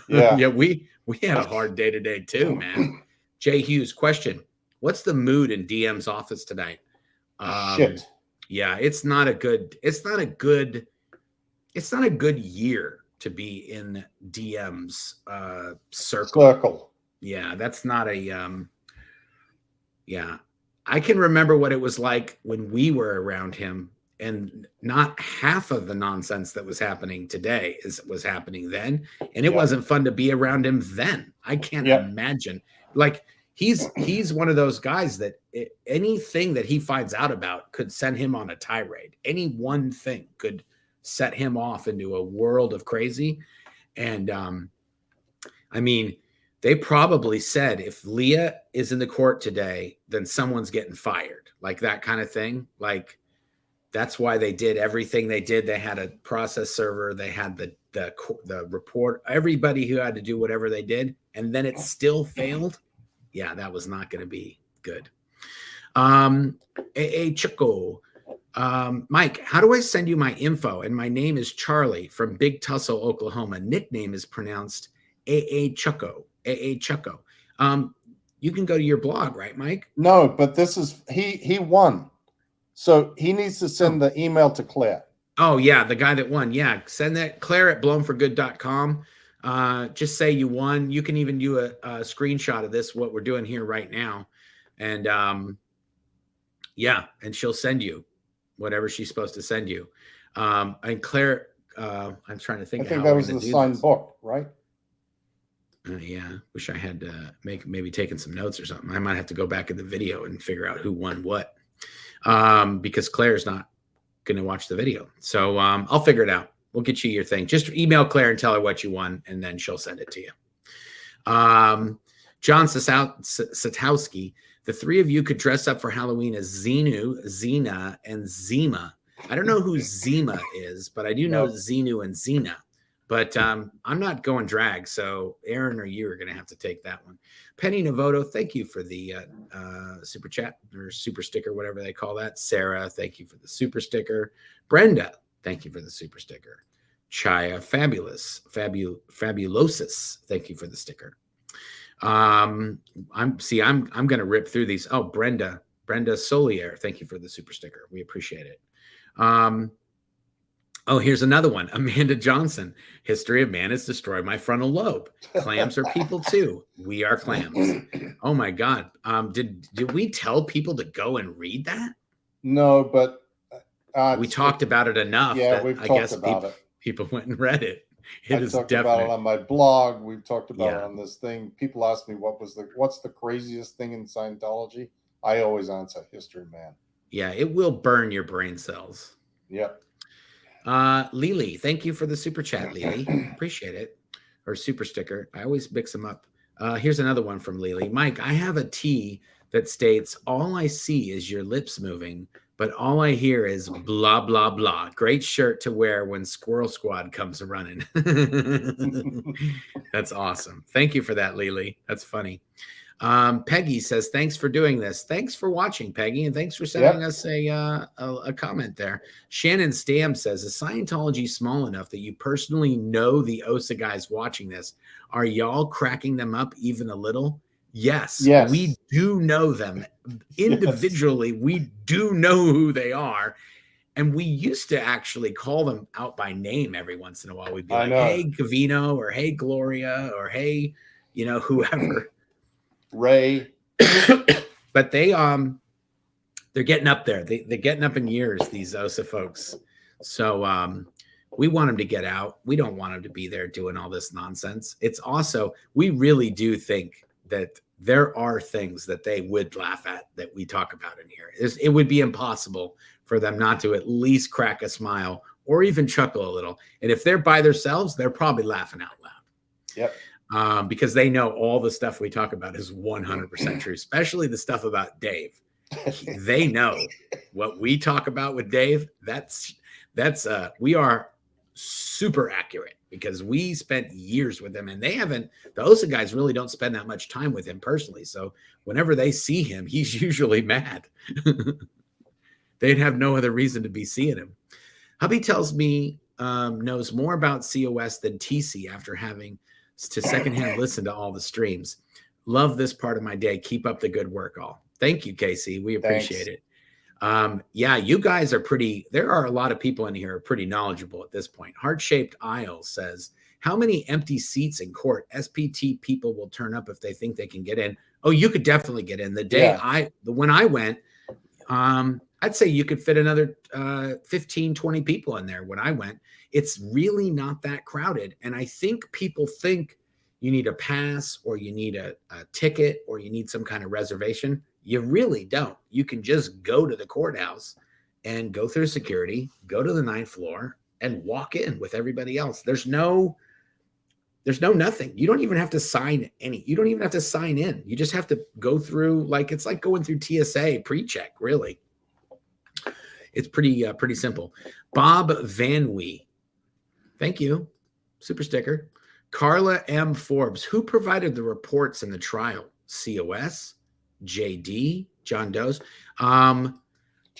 Yeah, yeah. We had a hard day today too, man. Jay Hughes, question: what's the mood in DM's office tonight? Shit. Yeah, it's not a good year to be in DM's circle. Yeah, that's not a I can remember what it was like when we were around him, and not half of the nonsense that was happening today was happening then, and it wasn't fun to be around him then. I can't imagine. Like he's one of those guys that anything that he finds out about could send him on a tirade. Any one thing could set him off into a world of crazy. And I mean, they probably said if Leah is in the court today, then someone's getting fired, like that kind of thing. Like that's why they did everything they did. They had a process server. They had the report, everybody who had to do whatever they did. And then it still failed. Yeah, that was not going to be good. Chico, Mike, how do I send you my info? And my name is Charlie from Big Tussle, Oklahoma. Nickname is pronounced AA Chucko. You can go to your blog, right, Mike? No, but this is he won. So he needs to send the email to Claire. Oh, yeah, the guy that won. Yeah, send that Claire at blownforgood.com. Just say you won. You can even do a screenshot of this, what we're doing here right now. And yeah, and she'll send you whatever she's supposed to send you. And Claire, I'm trying to think. I think that was the signed book, right? Yeah, wish I had maybe taken some notes or something. I might have to go back in the video and figure out who won what, because Claire's not going to watch the video. So I'll figure it out. We'll get you your thing. Just email Claire and tell her what you won, and then she'll send it to you. John Satowski, the three of you could dress up for Halloween as Xenu, Xena, and Zima. I don't know who Zima is, but I do know Xenu and Xena. But I'm not going drag, so Aaron or you are going to have to take that one. Penny Novoto, thank you for the super chat or super sticker, whatever they call that. Sarah, thank you for the super sticker. Brenda, thank you for the super sticker. Chaya Fabulosis, thank you for the sticker. I'm going to rip through these. Oh, Brenda Solier, thank you for the super sticker. We appreciate it. Oh, here's another one. Amanda Johnson. History of man has destroyed my frontal lobe. Clams are people too. We are clams. Oh my God. Did we tell people to go and read that? No, but we talked about it enough. Yeah, we've talked about it. People went and read it. I talked about it on my blog. We've talked about it on this thing. People ask me what's the craziest thing in Scientology? I always answer history of man. Yeah, it will burn your brain cells. Yep. Lily, thank you for the super chat, Lily. Appreciate it. Or super sticker. I always mix them up. Here's another one from Lily. Mike, I have a tee that states, all I see is your lips moving, but all I hear is blah, blah, blah. Great shirt to wear when Squirrel Squad comes running. That's awesome. Thank you for that, Lily. That's funny. Peggy says, thanks for doing this. Thanks for watching, Peggy, and thanks for sending us a comment there. Shannon Stam says, is Scientology small enough that you personally know the OSA guys watching this? Are y'all cracking them up even a little? Yes. We do know them individually. We do know who they are. And we used to actually call them out by name every once in a while. We'd be like, hey, Gavino, or hey, Gloria, or hey, whoever. Ray. But they're getting up there. They're getting up in years, these OSA folks. So we want them to get out. We don't want them to be there doing all this nonsense. It's also, we really do think that there are things that they would laugh at that we talk about in here. It would be impossible for them not to at least crack a smile or even chuckle a little. And if they're by themselves, they're probably laughing out loud. Yep. Because they know all the stuff we talk about is 100% true, especially the stuff about Dave. They know what we talk about with Dave. We are super accurate because we spent years with him, and the OSA guys really don't spend that much time with him personally. So whenever they see him, he's usually mad. They'd have no other reason to be seeing him. Hubby tells me knows more about COS than TC after having to secondhand listen to all the streams. Love this part of my day. Keep up the good work, all. Thank you, Casey. We appreciate it. Yeah, you guys are there are a lot of people in here who are pretty knowledgeable at this point. Heart-shaped Isle says, how many empty seats in court? SPT people will turn up if they think they can get in. Oh, you could definitely get in. When I went, I'd say you could fit another 15, 20 people in there when I went. It's really not that crowded. And I think people think you need a pass or you need a ticket or you need some kind of reservation. You really don't. You can just go to the courthouse and go through security, go to the 9th floor and walk in with everybody else. There's no nothing. You don't even have to sign you don't even have to sign in. You just have to go through, it's like going through TSA pre-check, really. It's pretty simple. Bob Van Wee. Thank you. Super sticker. Carla M. Forbes. Who provided the reports in the trial? COS? JD? John Doe's? I'm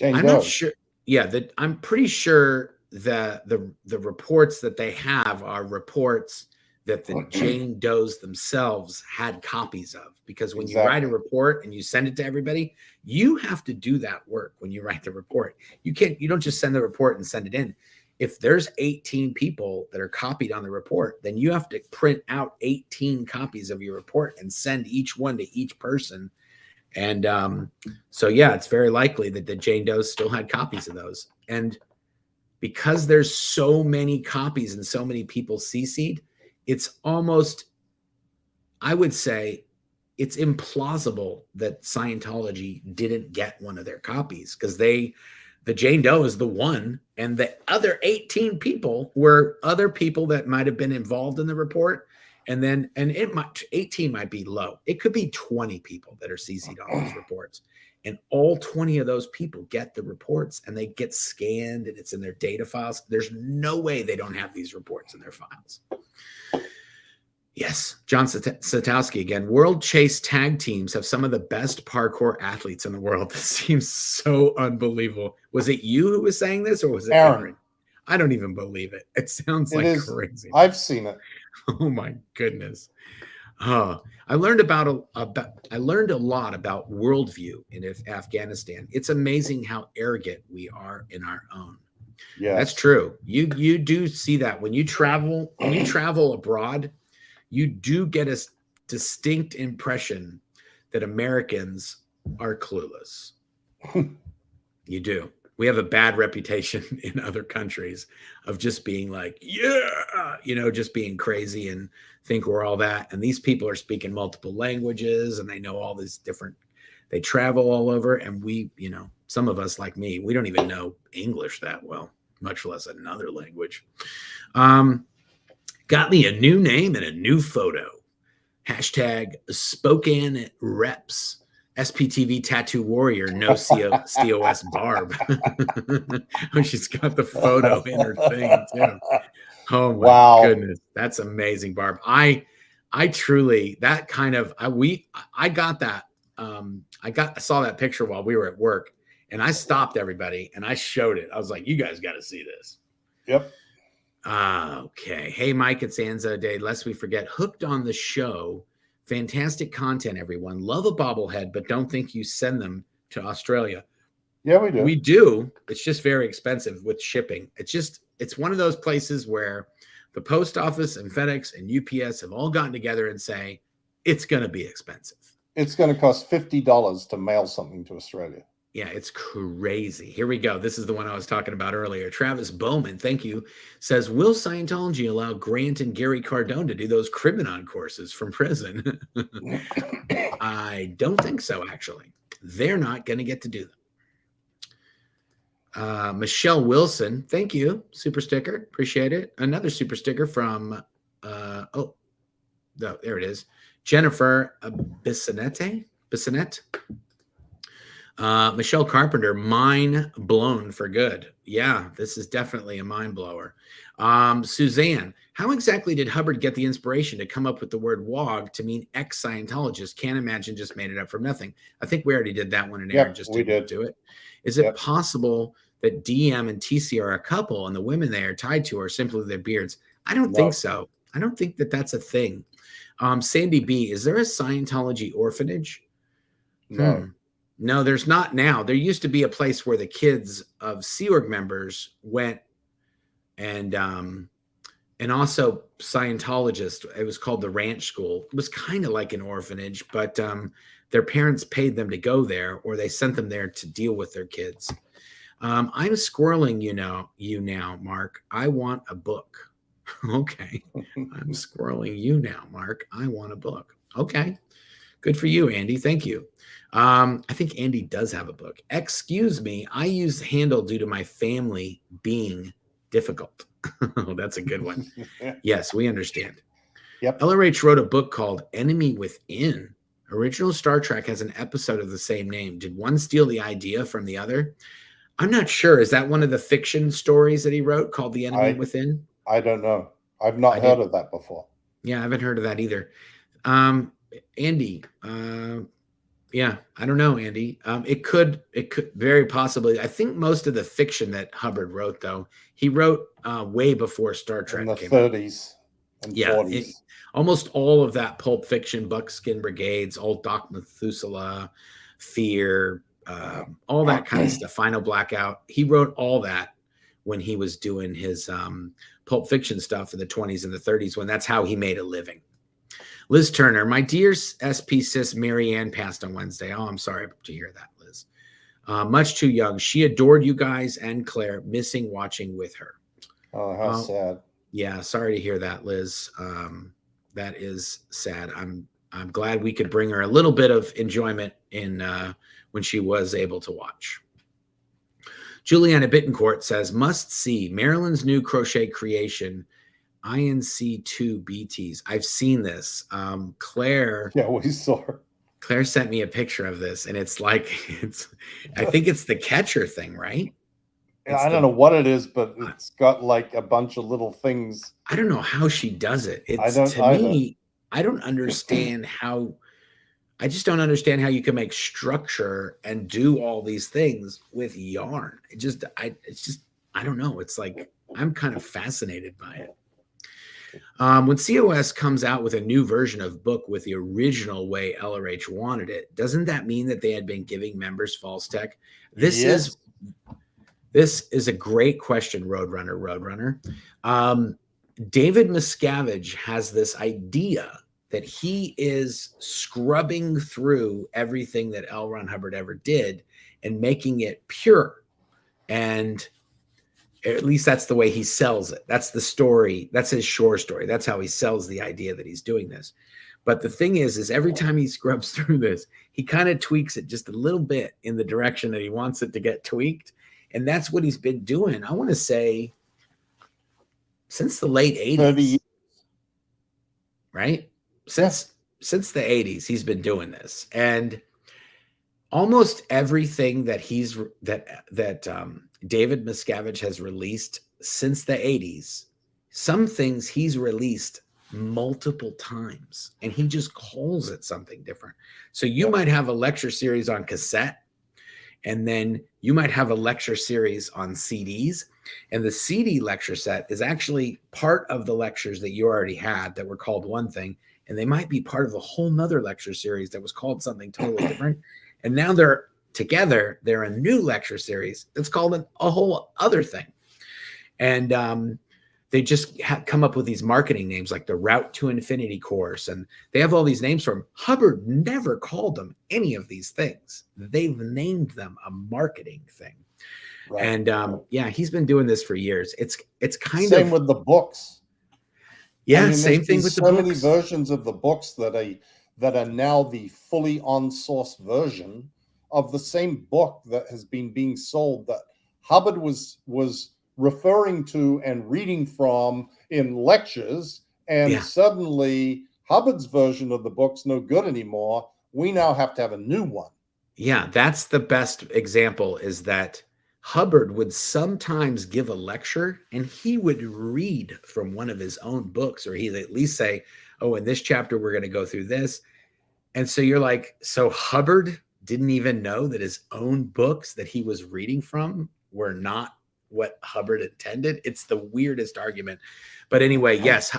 not sure. Yeah, I'm pretty sure the reports that they have are reports that the Jane Does themselves had copies of, because when you Exactly. write a report and you send it to everybody, you have to do that work when you write the report. You don't just send the report and send it in. If there's 18 people that are copied on the report, then you have to print out 18 copies of your report and send each one to each person. And so, yeah, it's very likely that the Jane Does still had copies of those. And because there's so many copies and so many people CC'd, it's almost, I would say, it's implausible that Scientology didn't get one of their copies, because the Jane Doe is the one, and the other 18 people were other people that might have been involved in the report. And 18 might be low. It could be 20 people that are CC'd on those reports. And all 20 of those people get the reports, and they get scanned, and it's in their data files. There's no way they don't have these reports in their files. Yes, John Satowski again. World Chase tag teams have some of the best parkour athletes in the world. This seems so unbelievable. Was it you who was saying this, or was it Aaron? I don't even believe it. It sounds like crazy. I've seen it. Oh my goodness. Oh, I learned a lot about worldview in Afghanistan. It's amazing how arrogant we are in our own. Yeah, that's true. You do see that when you travel abroad. You do get a distinct impression that Americans are clueless. You do. We have a bad reputation in other countries of just being like, yeah, just being crazy and think we're all that. And these people are speaking multiple languages, and they know all these different, they travel all over. And we, some of us like me, we don't even know English that well, much less another language. Got me a new name and a new photo. Hashtag Spokane Reps. SPTV Tattoo Warrior. No COS Barb. Oh, she's got the photo in her thing too. Oh my goodness. That's amazing, Barb. I truly, that kind of, I got that. I saw that picture while we were at work, and I stopped everybody and I showed it. I was like, you guys got to see this. Yep. Okay. Hey, Mike, it's Anzo Day. Lest we forget, hooked on the show. Fantastic content, everyone. Love a bobblehead, but don't think you send them to Australia. Yeah, we do. We do. It's just very expensive with shipping. It's one of those places where the post office and FedEx and UPS have all gotten together and say, it's going to be expensive. It's going to cost $50 to mail something to Australia. Yeah, it's crazy. Here we go. This is the one I was talking about earlier. Travis Bowman, thank you, says, will Scientology allow Grant and Gary Cardone to do those Crimenon courses from prison? I don't think so, actually. They're not going to get to do them. Michelle Wilson, thank you. Super sticker. Appreciate it. Another super sticker from, there it is. Jennifer Bissonette. Michelle Carpenter, mind blown for good. Yeah, this is definitely a mind blower. Suzanne, how exactly did Hubbard get the inspiration to come up with the word WOG to mean ex-Scientologist? Can't imagine just made it up from nothing. I think we already did that one, and Aaron just didn't do it. Is it possible that DM and TC are a couple and the women they are tied to are simply their beards? I don't think so. I don't think that that's a thing. Sandy B, is there a Scientology orphanage? No. No, there's not now. There used to be a place where the kids of Sea Org members went, and also Scientologists. It was called the Ranch School. It was kind of like an orphanage, but their parents paid them to go there, or they sent them there to deal with their kids. I'm squirreling you now, Mark. I want a book. Okay. I'm squirreling you now, Mark. I want a book. Okay. Good for you, Andy. Thank you. I think Andy does have a book. Excuse me. I use handle due to my family being difficult. Oh, that's a good one. Yes, we understand. Yep. LRH wrote a book called Enemy Within. Original Star Trek has an episode of the same name. Did one steal the idea from the other? I'm not sure. Is that one of the fiction stories that he wrote called The Enemy Within? I don't know. I've not heard of that before. Yeah, I haven't heard of that either. Andy, yeah, I don't know, Andy. It could very possibly. I think most of the fiction that Hubbard wrote, though, he wrote way before Star Trek in the came 30s. out. and Yeah, 40s. Almost all of that Pulp Fiction, Buckskin Brigades, Old Doc Methuselah, Fear, all that kind of stuff, Final Blackout. He wrote all that when he was doing his Pulp Fiction stuff in the 20s and the 30s, when that's how he made a living. Liz Turner, my dear SP sis Mary Ann passed on Wednesday. Oh, I'm sorry to hear that, Liz. Much too young. She adored you guys and Claire, missing watching with her. Oh, how sad. Yeah, sorry to hear that, Liz. That is sad. I'm glad we could bring her a little bit of enjoyment in when she was able to watch. Juliana Bittencourt says, must see Marilyn's new crochet creation, INC2 BTs. I've seen this. Claire. Yeah, we saw her. Claire sent me a picture of this, and it's like, I think it's the catcher thing, right? I don't know what it is, but it's got like a bunch of little things. I don't know how she does it. I don't either. I don't understand how. I just don't understand how you can make structure and do all these things with yarn. I don't know. It's like, I'm kind of fascinated by it. When COS comes out with a new version of book with the original way LRH wanted it, doesn't that mean that they had been giving members false tech? This is a great question, Roadrunner. David Miscavige has this idea that he is scrubbing through everything that L. Ron Hubbard ever did and making it pure. And at least that's the way he sells it. That's the story. That's his shore story. That's how he sells the idea that he's doing this. But the thing is every time he scrubs through this, he kind of tweaks it just a little bit in the direction that he wants it to get tweaked. And that's what he's been doing, I want to say, since the late 80s. Right? Since the 80s, he's been doing this. And almost everything that David Miscavige has released since the 80s, some things he's released multiple times, and he just calls it something different. So you might have a lecture series on cassette, and then you might have a lecture series on CDs, and the CD lecture set is actually part of the lectures that you already had that were called one thing, and they might be part of a whole nother lecture series that was called something totally different. And now they're together, they're a new lecture series that's called a whole other thing. And they just come up with these marketing names like the Route to Infinity course. And they have all these names for them. Hubbard never called them any of these things. They've named them a marketing thing. Right. And yeah, he's been doing this for years. It's kind of same with the books. Yeah, I mean, same thing with the books. So many versions of the books that are now the fully on source version of the same book that has been being sold that Hubbard was referring to and reading from in lectures, and suddenly Hubbard's version of the book's no good anymore. We now have to have a new one. Yeah, that's the best example, is that Hubbard would sometimes give a lecture and he would read from one of his own books, or he'd at least say, oh, in this chapter, we're going to go through this. And so you're like, so Hubbard didn't even know that his own books that he was reading from were not what Hubbard intended. It's the weirdest argument. But anyway, yes,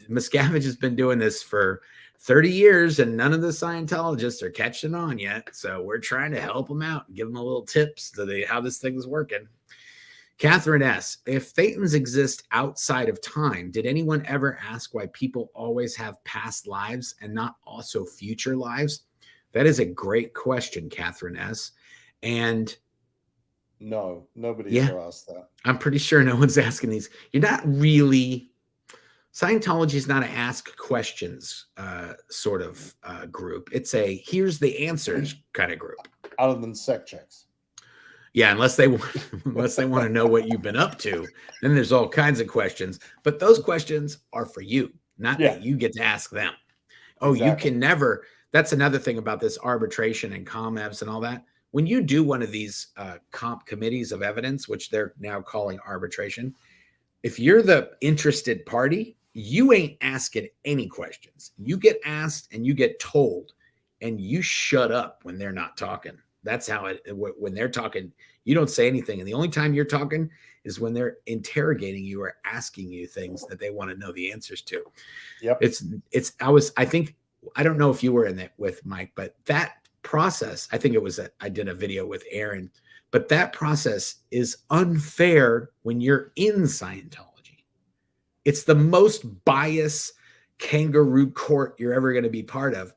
Miscavige has been doing this for 30 years and none of the Scientologists are catching on yet. So we're trying to help them out and give them a little tips to how this thing's working. Catherine S., if Thetans exist outside of time, did anyone ever ask why people always have past lives and not also future lives? That is a great question, Catherine S. And no, nobody ever asked that. I'm pretty sure no one's asking these. You're not really, Scientology is not an ask questions sort of group. It's a here's the answers kind of group. Other than sec checks. Yeah, unless they want to know what you've been up to, then there's all kinds of questions. But those questions are for you, not that you get to ask them. Oh, exactly. You can never. That's another thing about this arbitration and ComEvs and all that. When you do one of these comp committees of evidence, which they're now calling arbitration, if you're the interested party, you ain't asking any questions. You get asked and you get told, and you shut up when they're not talking. That's how when they're talking, you don't say anything. And the only time you're talking is when they're interrogating you or asking you things that they want to know the answers to. Yep. I don't know if you were in it with Mike, but that process, I think it was I did a video with Aaron, but that process is unfair when you're in Scientology. It's the most biased kangaroo court you're ever going to be part of.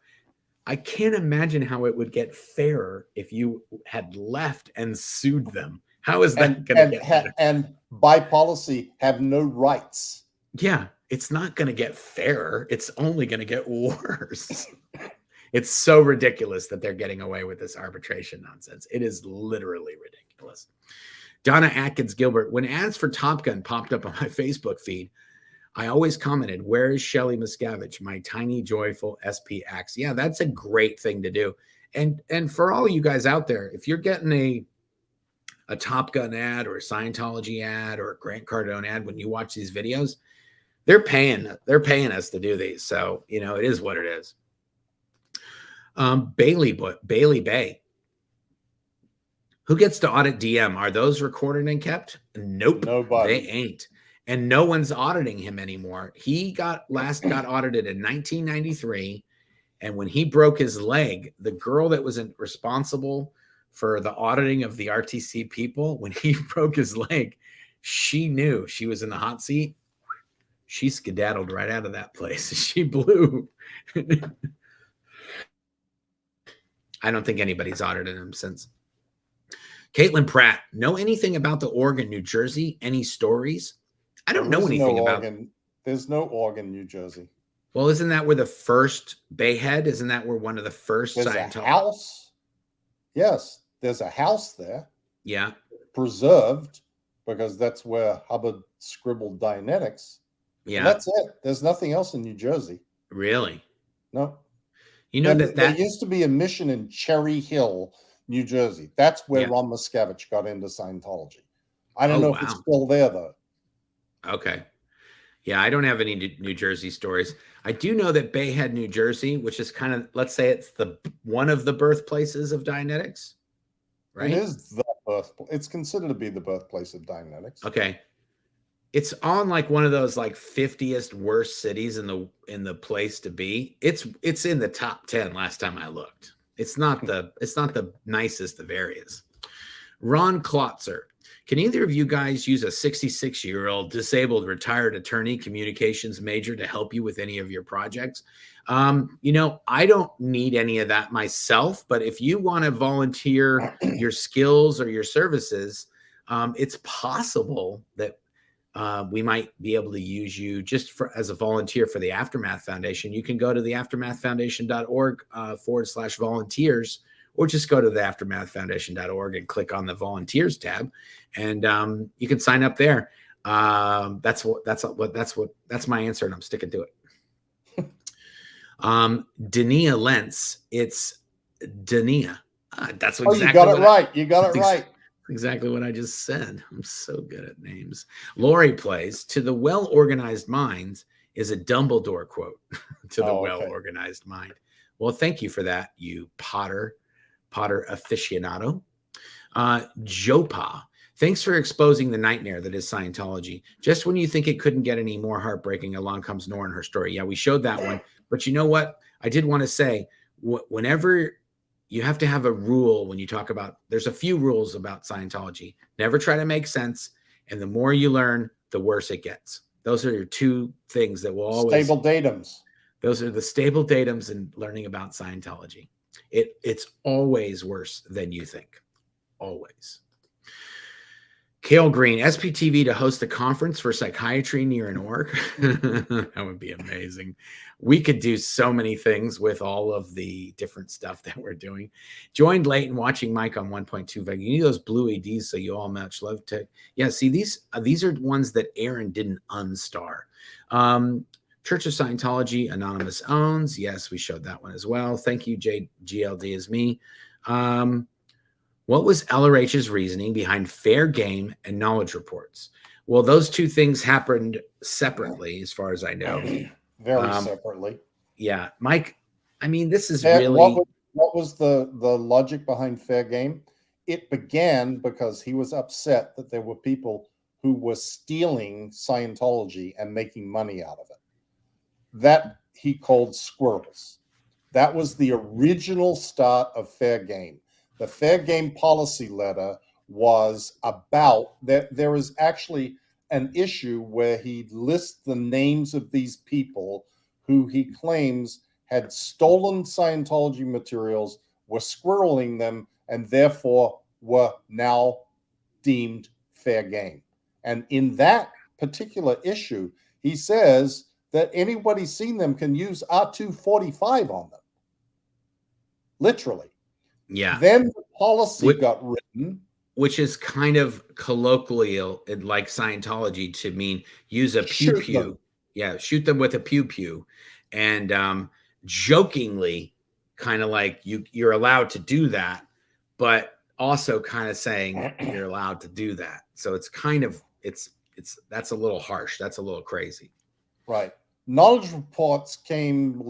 I can't imagine how it would get fairer if you had left and sued them. How is that going to get better? And by policy have no rights. Yeah, it's not going to get fairer. It's only going to get worse. It's so ridiculous that they're getting away with this arbitration nonsense. It is literally ridiculous. Donna Atkins Gilbert, when ads for Top Gun popped up on my Facebook feed, I always commented, where is Shelley Miscavige, my tiny, joyful SPX? Yeah, that's a great thing to do. And for all you guys out there, if you're getting a Top Gun ad or a Scientology ad or a Grant Cardone ad when you watch these videos, they're paying us to do these. So, you know, it is what it is. Bailey Bay. Who gets to audit DM? Are those recorded and kept? Nope. Nobody. They ain't. And no one's auditing him anymore. He got audited in 1993. And when he broke his leg, the girl that was responsible for the auditing of the RTC people, when he broke his leg, she knew she was in the hot seat. She skedaddled right out of that place. She blew. I don't think anybody's audited him since. Caitlin Pratt, know anything about the org in New Jersey? Any stories? I don't know anything about. There's no org in New Jersey. Well, isn't that where the first Bayhead? Isn't that where one of the first? There's a house. Yes, there's a house there. Yeah. Preserved, because that's where Hubbard scribbled Dianetics. Yeah. And that's it. There's nothing else in New Jersey. Really? No. You know there used to be a mission in Cherry Hill, New Jersey. That's where Ron Miscavige got into Scientology. I don't know if it's still there, though. Okay. Yeah, I don't have any New Jersey stories. I do know that Bayhead, New Jersey, which is kind of, let's say it's one of the birthplaces of Dianetics, right? It is the birthplace. It's considered to be the birthplace of Dianetics. Okay. It's on like one of those like 50th worst cities in the place to be. It's in the top 10 last time I looked. It's not the nicest of areas. Ron Klotzer. Can either of you guys use a 66-year-old disabled retired attorney communications major to help you with any of your projects? You know, I don't need any of that myself, but if you want to volunteer your skills or your services, it's possible that we might be able to use you just as a volunteer for the Aftermath Foundation. You can go to the aftermathfoundation.org/volunteers, or just go to the aftermathfoundation.org and click on the volunteers tab, and you can sign up there. That's my answer, and I'm sticking to it. Dania Lentz, it's Dania. That's what you got it right. You got it right. Exactly what I just said. I'm so good at names. Lori plays, to the well-organized mind is a Dumbledore quote. To the well-organized mind. Well, thank you for that, you Potter aficionado. Jopa, thanks for exposing the nightmare that is Scientology. Just when you think it couldn't get any more heartbreaking, along comes Nora and her story. Yeah, we showed that one. But you know what? I did want to say, whenever you have to have a rule when you talk about, there's a few rules about Scientology. Never try to make sense. And the more you learn, the worse it gets. Those are your two things that will always. Stable datums. Those are the stable datums in learning about Scientology. It's always worse than you think. Always. Kale Green, SPTV to host a conference for psychiatry near an org. That would be amazing. We could do so many things with all of the different stuff that we're doing. Joined late and watching Mike on 1.2 Veg. You need those blue EDs so you all much love to. Yeah, see, these are ones that Aaron didn't unstar. Church of Scientology, Anonymous owns. Yes, we showed that one as well. Thank you, GLD is me. What was LRH's reasoning behind fair game and knowledge reports? Well, those two things happened separately, as far as I know. Very separately. Yeah, Mike, I mean, this is really... What was the logic behind fair game? It began because he was upset that there were people who were stealing Scientology and making money out of it. That he called squirrels. That was the original start of Fair Game. The Fair Game policy letter was about that. There is actually an issue where he lists the names of these people who he claims had stolen Scientology materials, were squirreling them, and therefore were now deemed fair game. And in that particular issue, he says that anybody seen them can use R245 on them. Literally. Yeah. Then the policy got written. Which is kind of colloquial, like Scientology, to mean use a pew-pew. Yeah, shoot them with a pew-pew. And jokingly, kind of like you're allowed to do that, but also kind of saying you're allowed to do that. So it's kind of, that's a little harsh. That's a little crazy. Right. Knowledge reports came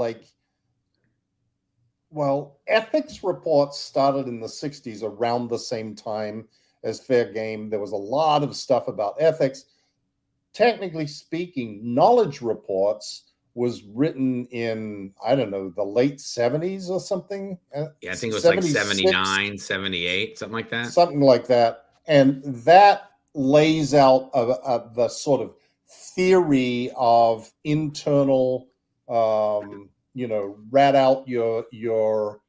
ethics reports started in the 60s around the same time as Fair Game. There was a lot of stuff about ethics. Technically speaking, knowledge reports was written in, I don't know, the late 70s or something. Yeah, I think it was like 79, 78, something like that. Something like that. And that lays out the sort of theory of internal, rat out your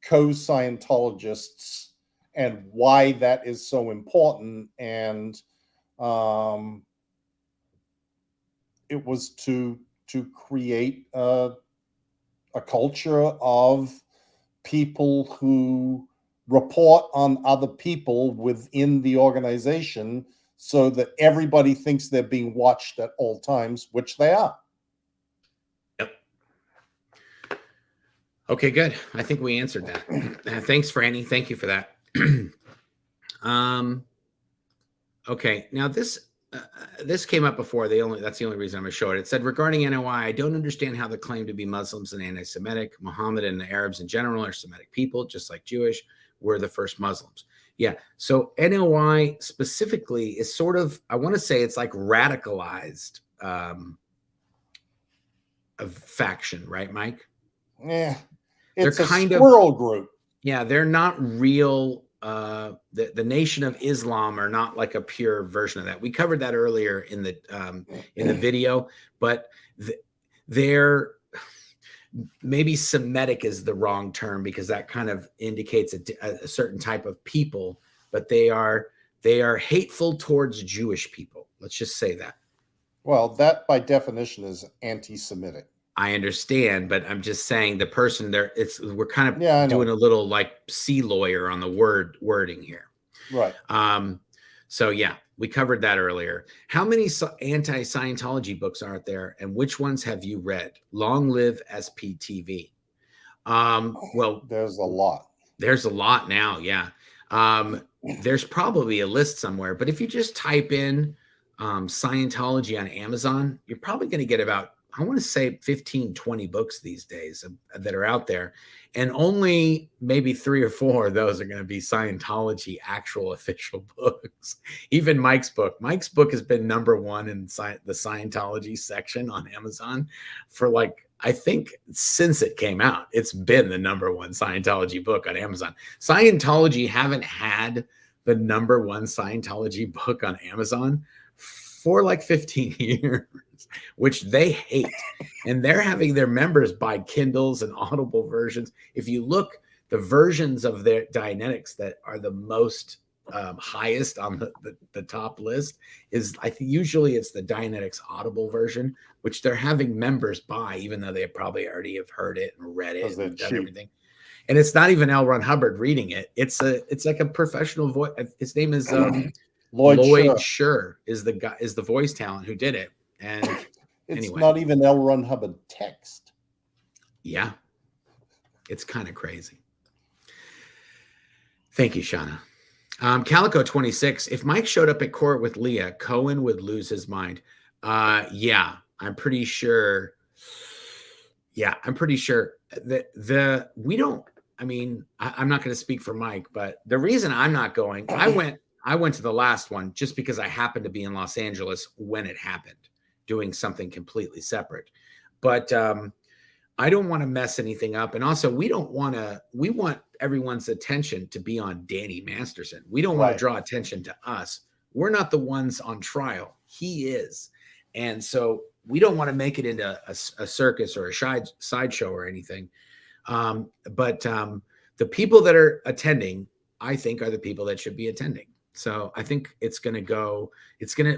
co-Scientologists and why that is so important. And it was to create a culture of people who report on other people within the organization so that everybody thinks they're being watched at all times, which they are. Yep. Okay, good. I think we answered that. Thanks, Franny. Thank you for that. Okay, now this came up before. That's the only reason I'm going to show it. It said, regarding NOI, I don't understand how the claim to be Muslims and anti-Semitic, Muhammad and the Arabs in general are Semitic people, just like Jewish, were the first Muslims. Yeah, so NOI specifically is sort of, I want to say it's like radicalized a faction, right, Mike? Yeah, it's they're a kind squirrel group. Yeah, they're not real. The Nation of Islam are not like a pure version of that. We covered that earlier in the video, but they're maybe Semitic is the wrong term because that kind of indicates a certain type of people, but they are hateful towards Jewish people. Let's just say that. Well, that by definition is anti-Semitic. I understand, but I'm just saying the person there, we're kind of doing a little like sea lawyer on the wording here. Right. So yeah, we covered that earlier. How many anti-Scientology books are there and which ones have you read? Long live SPTV. Well, there's a lot. There's a lot now. Yeah. There's probably a list somewhere, but if you just type in Scientology on Amazon, you're probably going to get about, I want to say 15, 20 books these days that are out there. And only maybe 3 or 4 of those are going to be Scientology actual official books. Even Mike's book has been #1 in the Scientology section on Amazon for I think since it came out, it's been the #1 Scientology book on Amazon. Scientology haven't had the #1 Scientology book on Amazon for 15 years, which they hate. And they're having their members buy Kindles and Audible versions. If you look, the versions of their Dianetics that are the most highest on the top list is, I think usually it's the Dianetics Audible version, which they're having members buy, even though they probably already have heard it and read it and done everything. And it's not even L. Ron Hubbard reading it. It's like a professional voice. His name is Lloyd Scher is the voice talent who did it. And it's not even L. Ron Hubbard text. Yeah. It's kind of crazy. Thank you, Shauna. Calico 26. If Mike showed up at court with Leah, Cohen would lose his mind. Yeah, I'm pretty sure. Yeah, I'm pretty sure that we don't. I mean, I'm not going to speak for Mike, but the reason I'm not going, I I went to the last one just because I happened to be in Los Angeles when it happened, doing something completely separate. But I don't want to mess anything up. And also, we want everyone's attention to be on Danny Masterson. We don't want to draw attention to us. We're not the ones on trial. He is. And so we don't want to make it into a circus or a sideshow or anything. But the people that are attending, I think, are the people that should be attending. So I think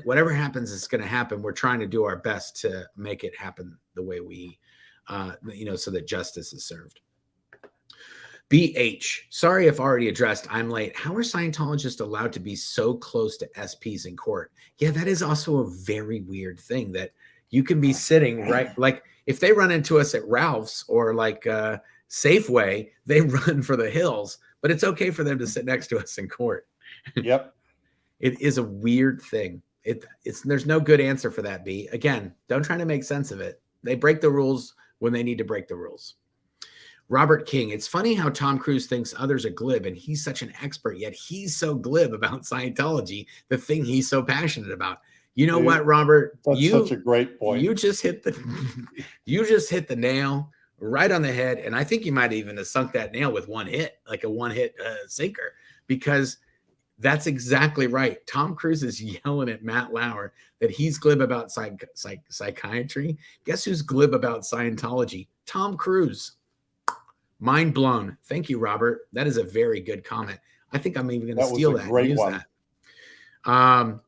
whatever happens, it's going to happen. We're trying to do our best to make it happen the way we, so that justice is served. BH, sorry if already addressed, I'm late. How are Scientologists allowed to be so close to SPs in court? Yeah, that is also a very weird thing, that you can be sitting right, like if they run into us at Ralph's or like Safeway, they run for the hills, but it's okay for them to sit next to us in court. Yep. It is a weird thing. There's no good answer for that, B. Again, don't try to make sense of it. They break the rules when they need to break the rules. Robert King, it's funny how Tom Cruise thinks others are glib and he's such an expert, yet he's so glib about Scientology, the thing he's so passionate about. You know what, Robert? That's such a great point. You just hit the nail right on the head. And I think you might even have sunk that nail with one hit, like a one-hit sinker, because that's exactly right. Tom Cruise is yelling at Matt Lauer that he's glib about psychiatry. Guess who's glib about Scientology? Tom Cruise. Mind blown. Thank you, Robert. That is a very good comment. I think I'm even going to steal that and use that.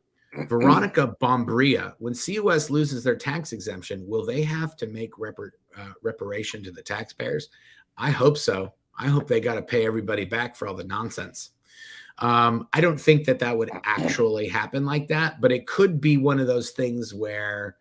Veronica Bombria, when COS loses their tax exemption, will they have to make reparation to the taxpayers? I hope so. I hope they got to pay everybody back for all the nonsense. I don't think that would actually happen like that, but it could be one of those things where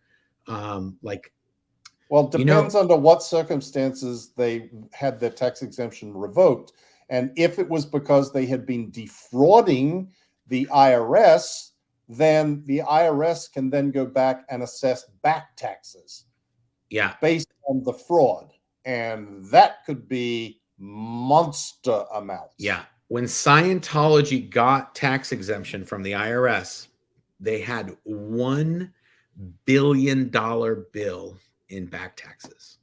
well, it depends under what circumstances they had their tax exemption revoked. And if it was because they had been defrauding the IRS, then the IRS can then go back and assess back taxes. Yeah. Based on the fraud. And that could be monster amounts. Yeah. When Scientology got tax exemption from the IRS, they had $1 billion bill in back taxes.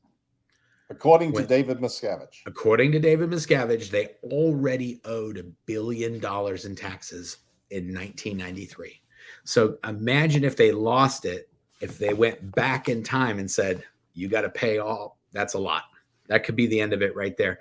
According to David Miscavige. According to David Miscavige, they already owed $1 billion in taxes in 1993. So imagine if they lost it, if they went back in time and said, you got to pay all, that's a lot. That could be the end of it right there.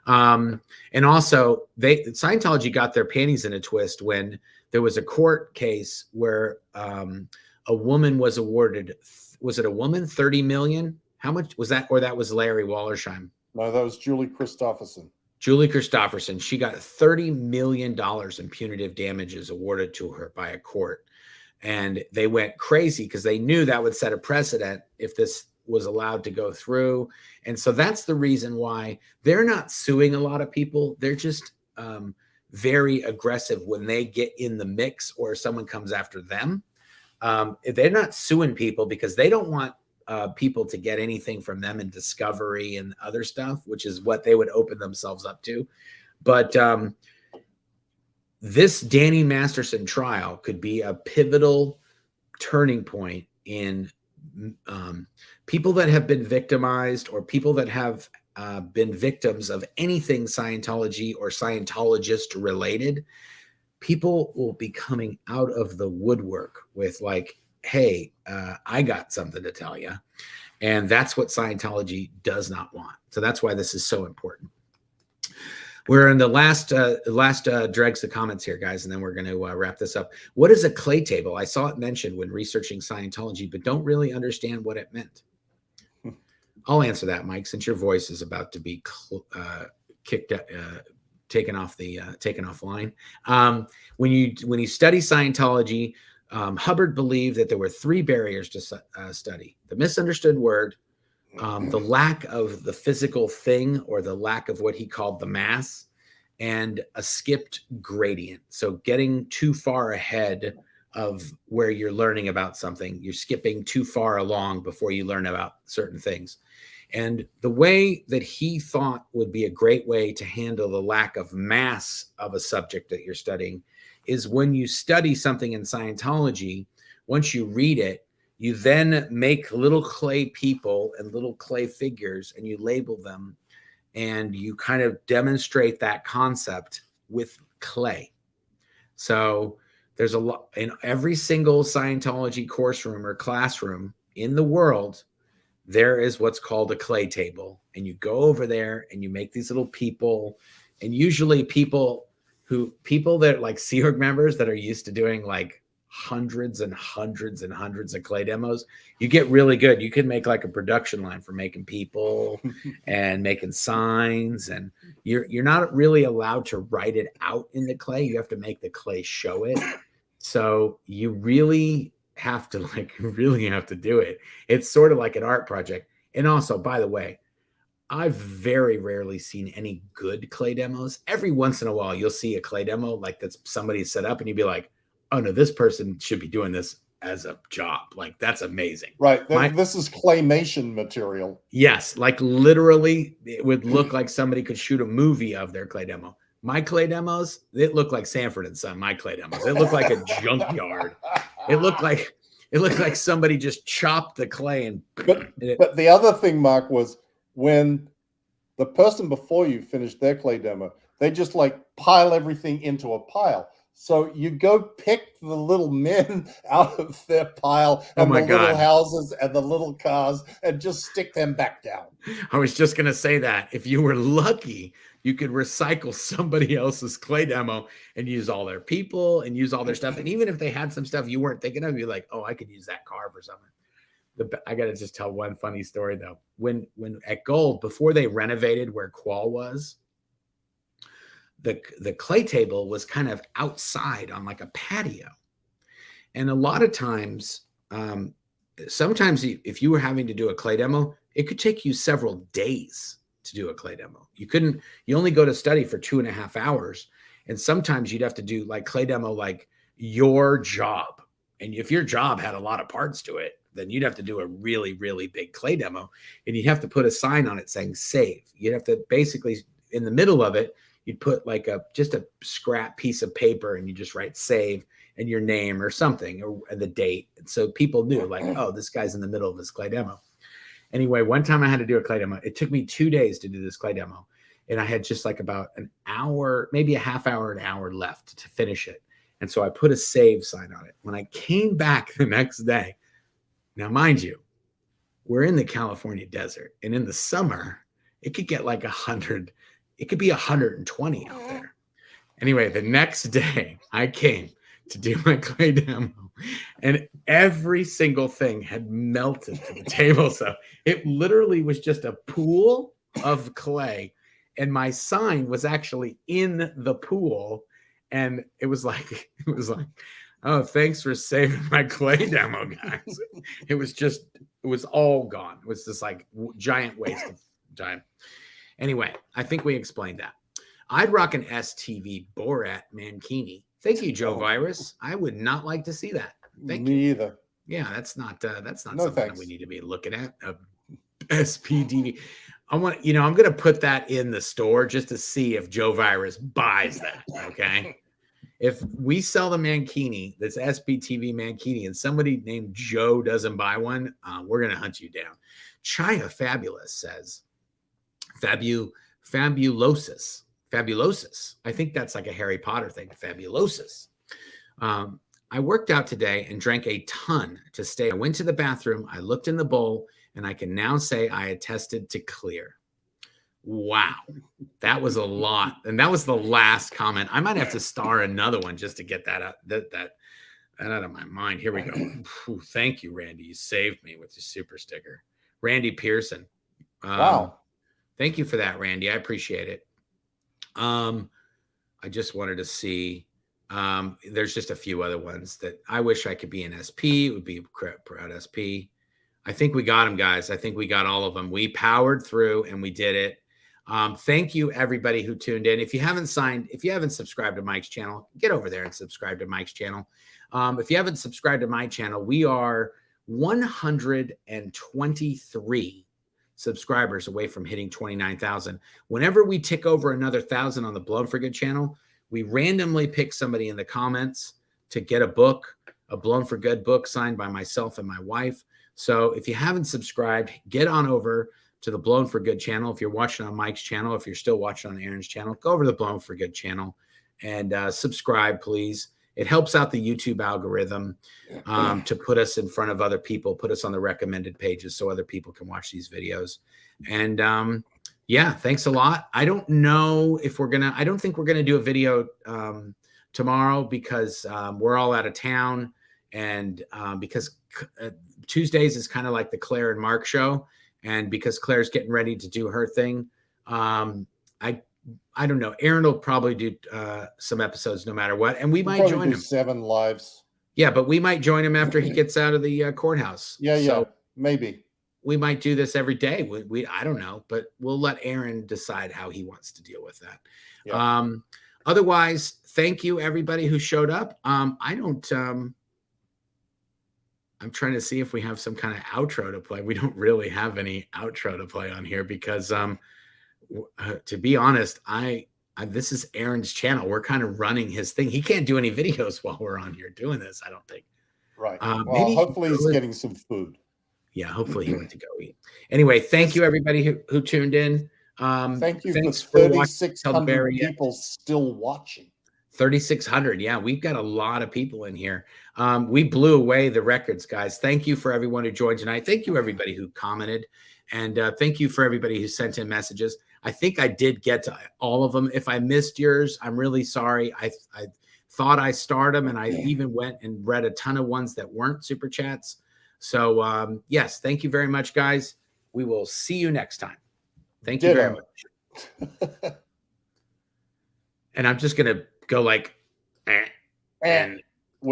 And also, Scientology got their panties in a twist when there was a court case where a woman was awarded, was it a woman, 30 million? How much was that? Or that was Larry Wallersheim? No, that was Julie Christopherson. Julie Christopherson. She got $30 million in punitive damages awarded to her by a court. And they went crazy because they knew that would set a precedent if this was allowed to go through. And so that's the reason why they're not suing a lot of people. They're just very aggressive when they get in the mix or someone comes after them. They're not suing people because they don't want people to get anything from them in discovery and other stuff, which is what they would open themselves up to. But this Danny Masterson trial could be a pivotal turning point in people that have been victimized or people that have been victims of anything Scientology or Scientologist related. People will be coming out of the woodwork with like, hey, I got something to tell you. And that's what Scientology does not want. So that's why this is so important. We're in the last dregs the comments here, guys, and then we're going to wrap this up. What is a clay table? I saw it mentioned when researching Scientology, but don't really understand what it meant. I'll answer that, Mike, since your voice is about to be taken offline. When you study Scientology, Hubbard believed that there were three barriers to study: the misunderstood word, the lack of the physical thing, or the lack of what he called the mass, and a skipped gradient. So getting too far ahead of where you're learning about something, you're skipping too far along before you learn about certain things. And the way that he thought would be a great way to handle the lack of mass of a subject that you're studying is when you study something in Scientology, once you read it, you then make little clay people and little clay figures and you label them and you kind of demonstrate that concept with clay. So there's a lot in every single Scientology course room or classroom in the world. There is what's called a clay table, and you go over there and you make these little people, and usually people that like Sea Org members that are used to doing like hundreds and hundreds and hundreds of clay demos, you get really good. You can make like a production line for making people and making signs, and you're not really allowed to write it out in the clay. You have to make the clay show it. So you really have to do it. It's sort of like an art project. And also, by the way, I've very rarely seen any good clay demos. Every once in a while, you'll see a clay demo like that's somebody set up and you'd be like, oh no, this person should be doing this as a job. Like, that's amazing. Right. This is claymation material. Yes. Like literally it would look like somebody could shoot a movie of their clay demo. My clay demos, it looked like Sanford and Son. My clay demos, it looked like a junkyard. It looked like somebody just chopped the clay and. But the other thing, Mark, was when the person before you finished their clay demo, they just like pile everything into a pile. So you go pick the little men out of their pile and the little houses and the little cars and just stick them back down. I was just going to say that if you were lucky, you could recycle somebody else's clay demo and use all their people and use all their stuff. And even if they had some stuff you weren't thinking of, you're like, oh, I could use that car for something. I got to just tell one funny story though. When at Gold, before they renovated where Qual was, the clay table was kind of outside on like a patio. And a lot of times, sometimes if you were having to do a clay demo, it could take you several days to do a clay demo. You only go to study for 2.5 hours. And sometimes you'd have to do like clay demo, like your job. And if your job had a lot of parts to it, then you'd have to do a really, really big clay demo. And you'd have to put a sign on it saying save. You'd have to basically, in the middle of it, you'd put like just a scrap piece of paper and you just write save and your name or something or the date. And so people knew like, oh, this guy's in the middle of this clay demo. Anyway, one time I had to do a clay demo. It took me 2 days to do this clay demo. And I had just like about an hour, maybe a half hour, an hour left to finish it. And so I put a save sign on it. When I came back the next day, now mind you, we're in the California desert. And in the summer, it could get like 100. It could be 120 out there. Anyway, the next day I came to do my clay demo and every single thing had melted to the table. So it literally was just a pool of clay and my sign was actually in the pool. And it was like, oh, thanks for saving my clay demo, guys. It was all gone. It was just like giant waste of time. Anyway, I think we explained that. I'd rock an STV Borat Mankini. Thank you, Joe Virus. I would not like to see that. Thank you. Me either. Yeah, that's not No, something thanks. that we need to be looking at. SPTV. I'm going to put that in the store just to see if Joe Virus buys that. Okay. If we sell the Mankini, that's SPTV Mankini, and somebody named Joe doesn't buy one, we're going to hunt you down. Chaya Fabulous says, Fabulosis. I think that's like a Harry Potter thing. Fabulosis. I worked out today and drank a ton to stay. I went to the bathroom. I looked in the bowl and I can now say I attested to clear. Wow. That was a lot. And that was the last comment. I might have to star another one just to get that out, that out of my mind. Here we go. Ooh, thank you, Randy. You saved me with your super sticker. Randy Pearson. Wow. Thank you for that, Randy. I appreciate it. I just wanted to see, there's just a few other ones that I wish I could be an SP. It would be proud SP. I think we got them, guys. I think we got all of them. We powered through and we did it. Thank you, everybody who tuned in. If you haven't subscribed to Mike's channel, get over there and subscribe to Mike's channel. If you haven't subscribed to my channel, we are 123 subscribers away from hitting 29,000. Whenever we tick over another 1,000 on the Blood for Good channel, We randomly pick somebody in the comments to get a book, a Blown for Good book signed by myself and my wife. So if you haven't subscribed, get on over to the Blown for Good channel. If you're watching on Mike's channel, if you're still watching on Aaron's channel, go over to the Blown for Good channel and subscribe, please. It helps out the YouTube algorithm to put us in front of other people, put us on the recommended pages so other people can watch these videos. And yeah, thanks a lot. I don't know if I don't think we're going to do a video tomorrow because we're all out of town. And because Tuesdays is kind of like the Claire and Mark show. And because Claire's getting ready to do her thing, I don't know. Aaron will probably do some episodes no matter what. And we might join him. 7 lives. Yeah, but we might join him after he gets out of the courthouse. Yeah, maybe. We might do this every day. I don't know, but we'll let Aaron decide how he wants to deal with that. Yeah. Otherwise, thank you everybody who showed up. I'm trying to see if we have some kind of outro to play. We don't really have any outro to play on here because to be honest, this is Aaron's channel. We're kind of running his thing. He can't do any videos while we're on here doing this, I don't think. Right. Well, hopefully he's getting some food. Yeah, hopefully he went to go eat. Anyway, thank you everybody who tuned in. Thank you for 3,600 people still watching. 3,600. Yeah, we've got a lot of people in here. We blew away the records, guys. Thank you for everyone who joined tonight. Thank you everybody who commented. And thank you for everybody who sent in messages. I think I did get to all of them. If I missed yours, I'm really sorry. I thought I starred them, and I even went and read a ton of ones that weren't super chats. So yes, thank you very much, guys. We will see you next time. Thank you very much. And I'm just going to go like, and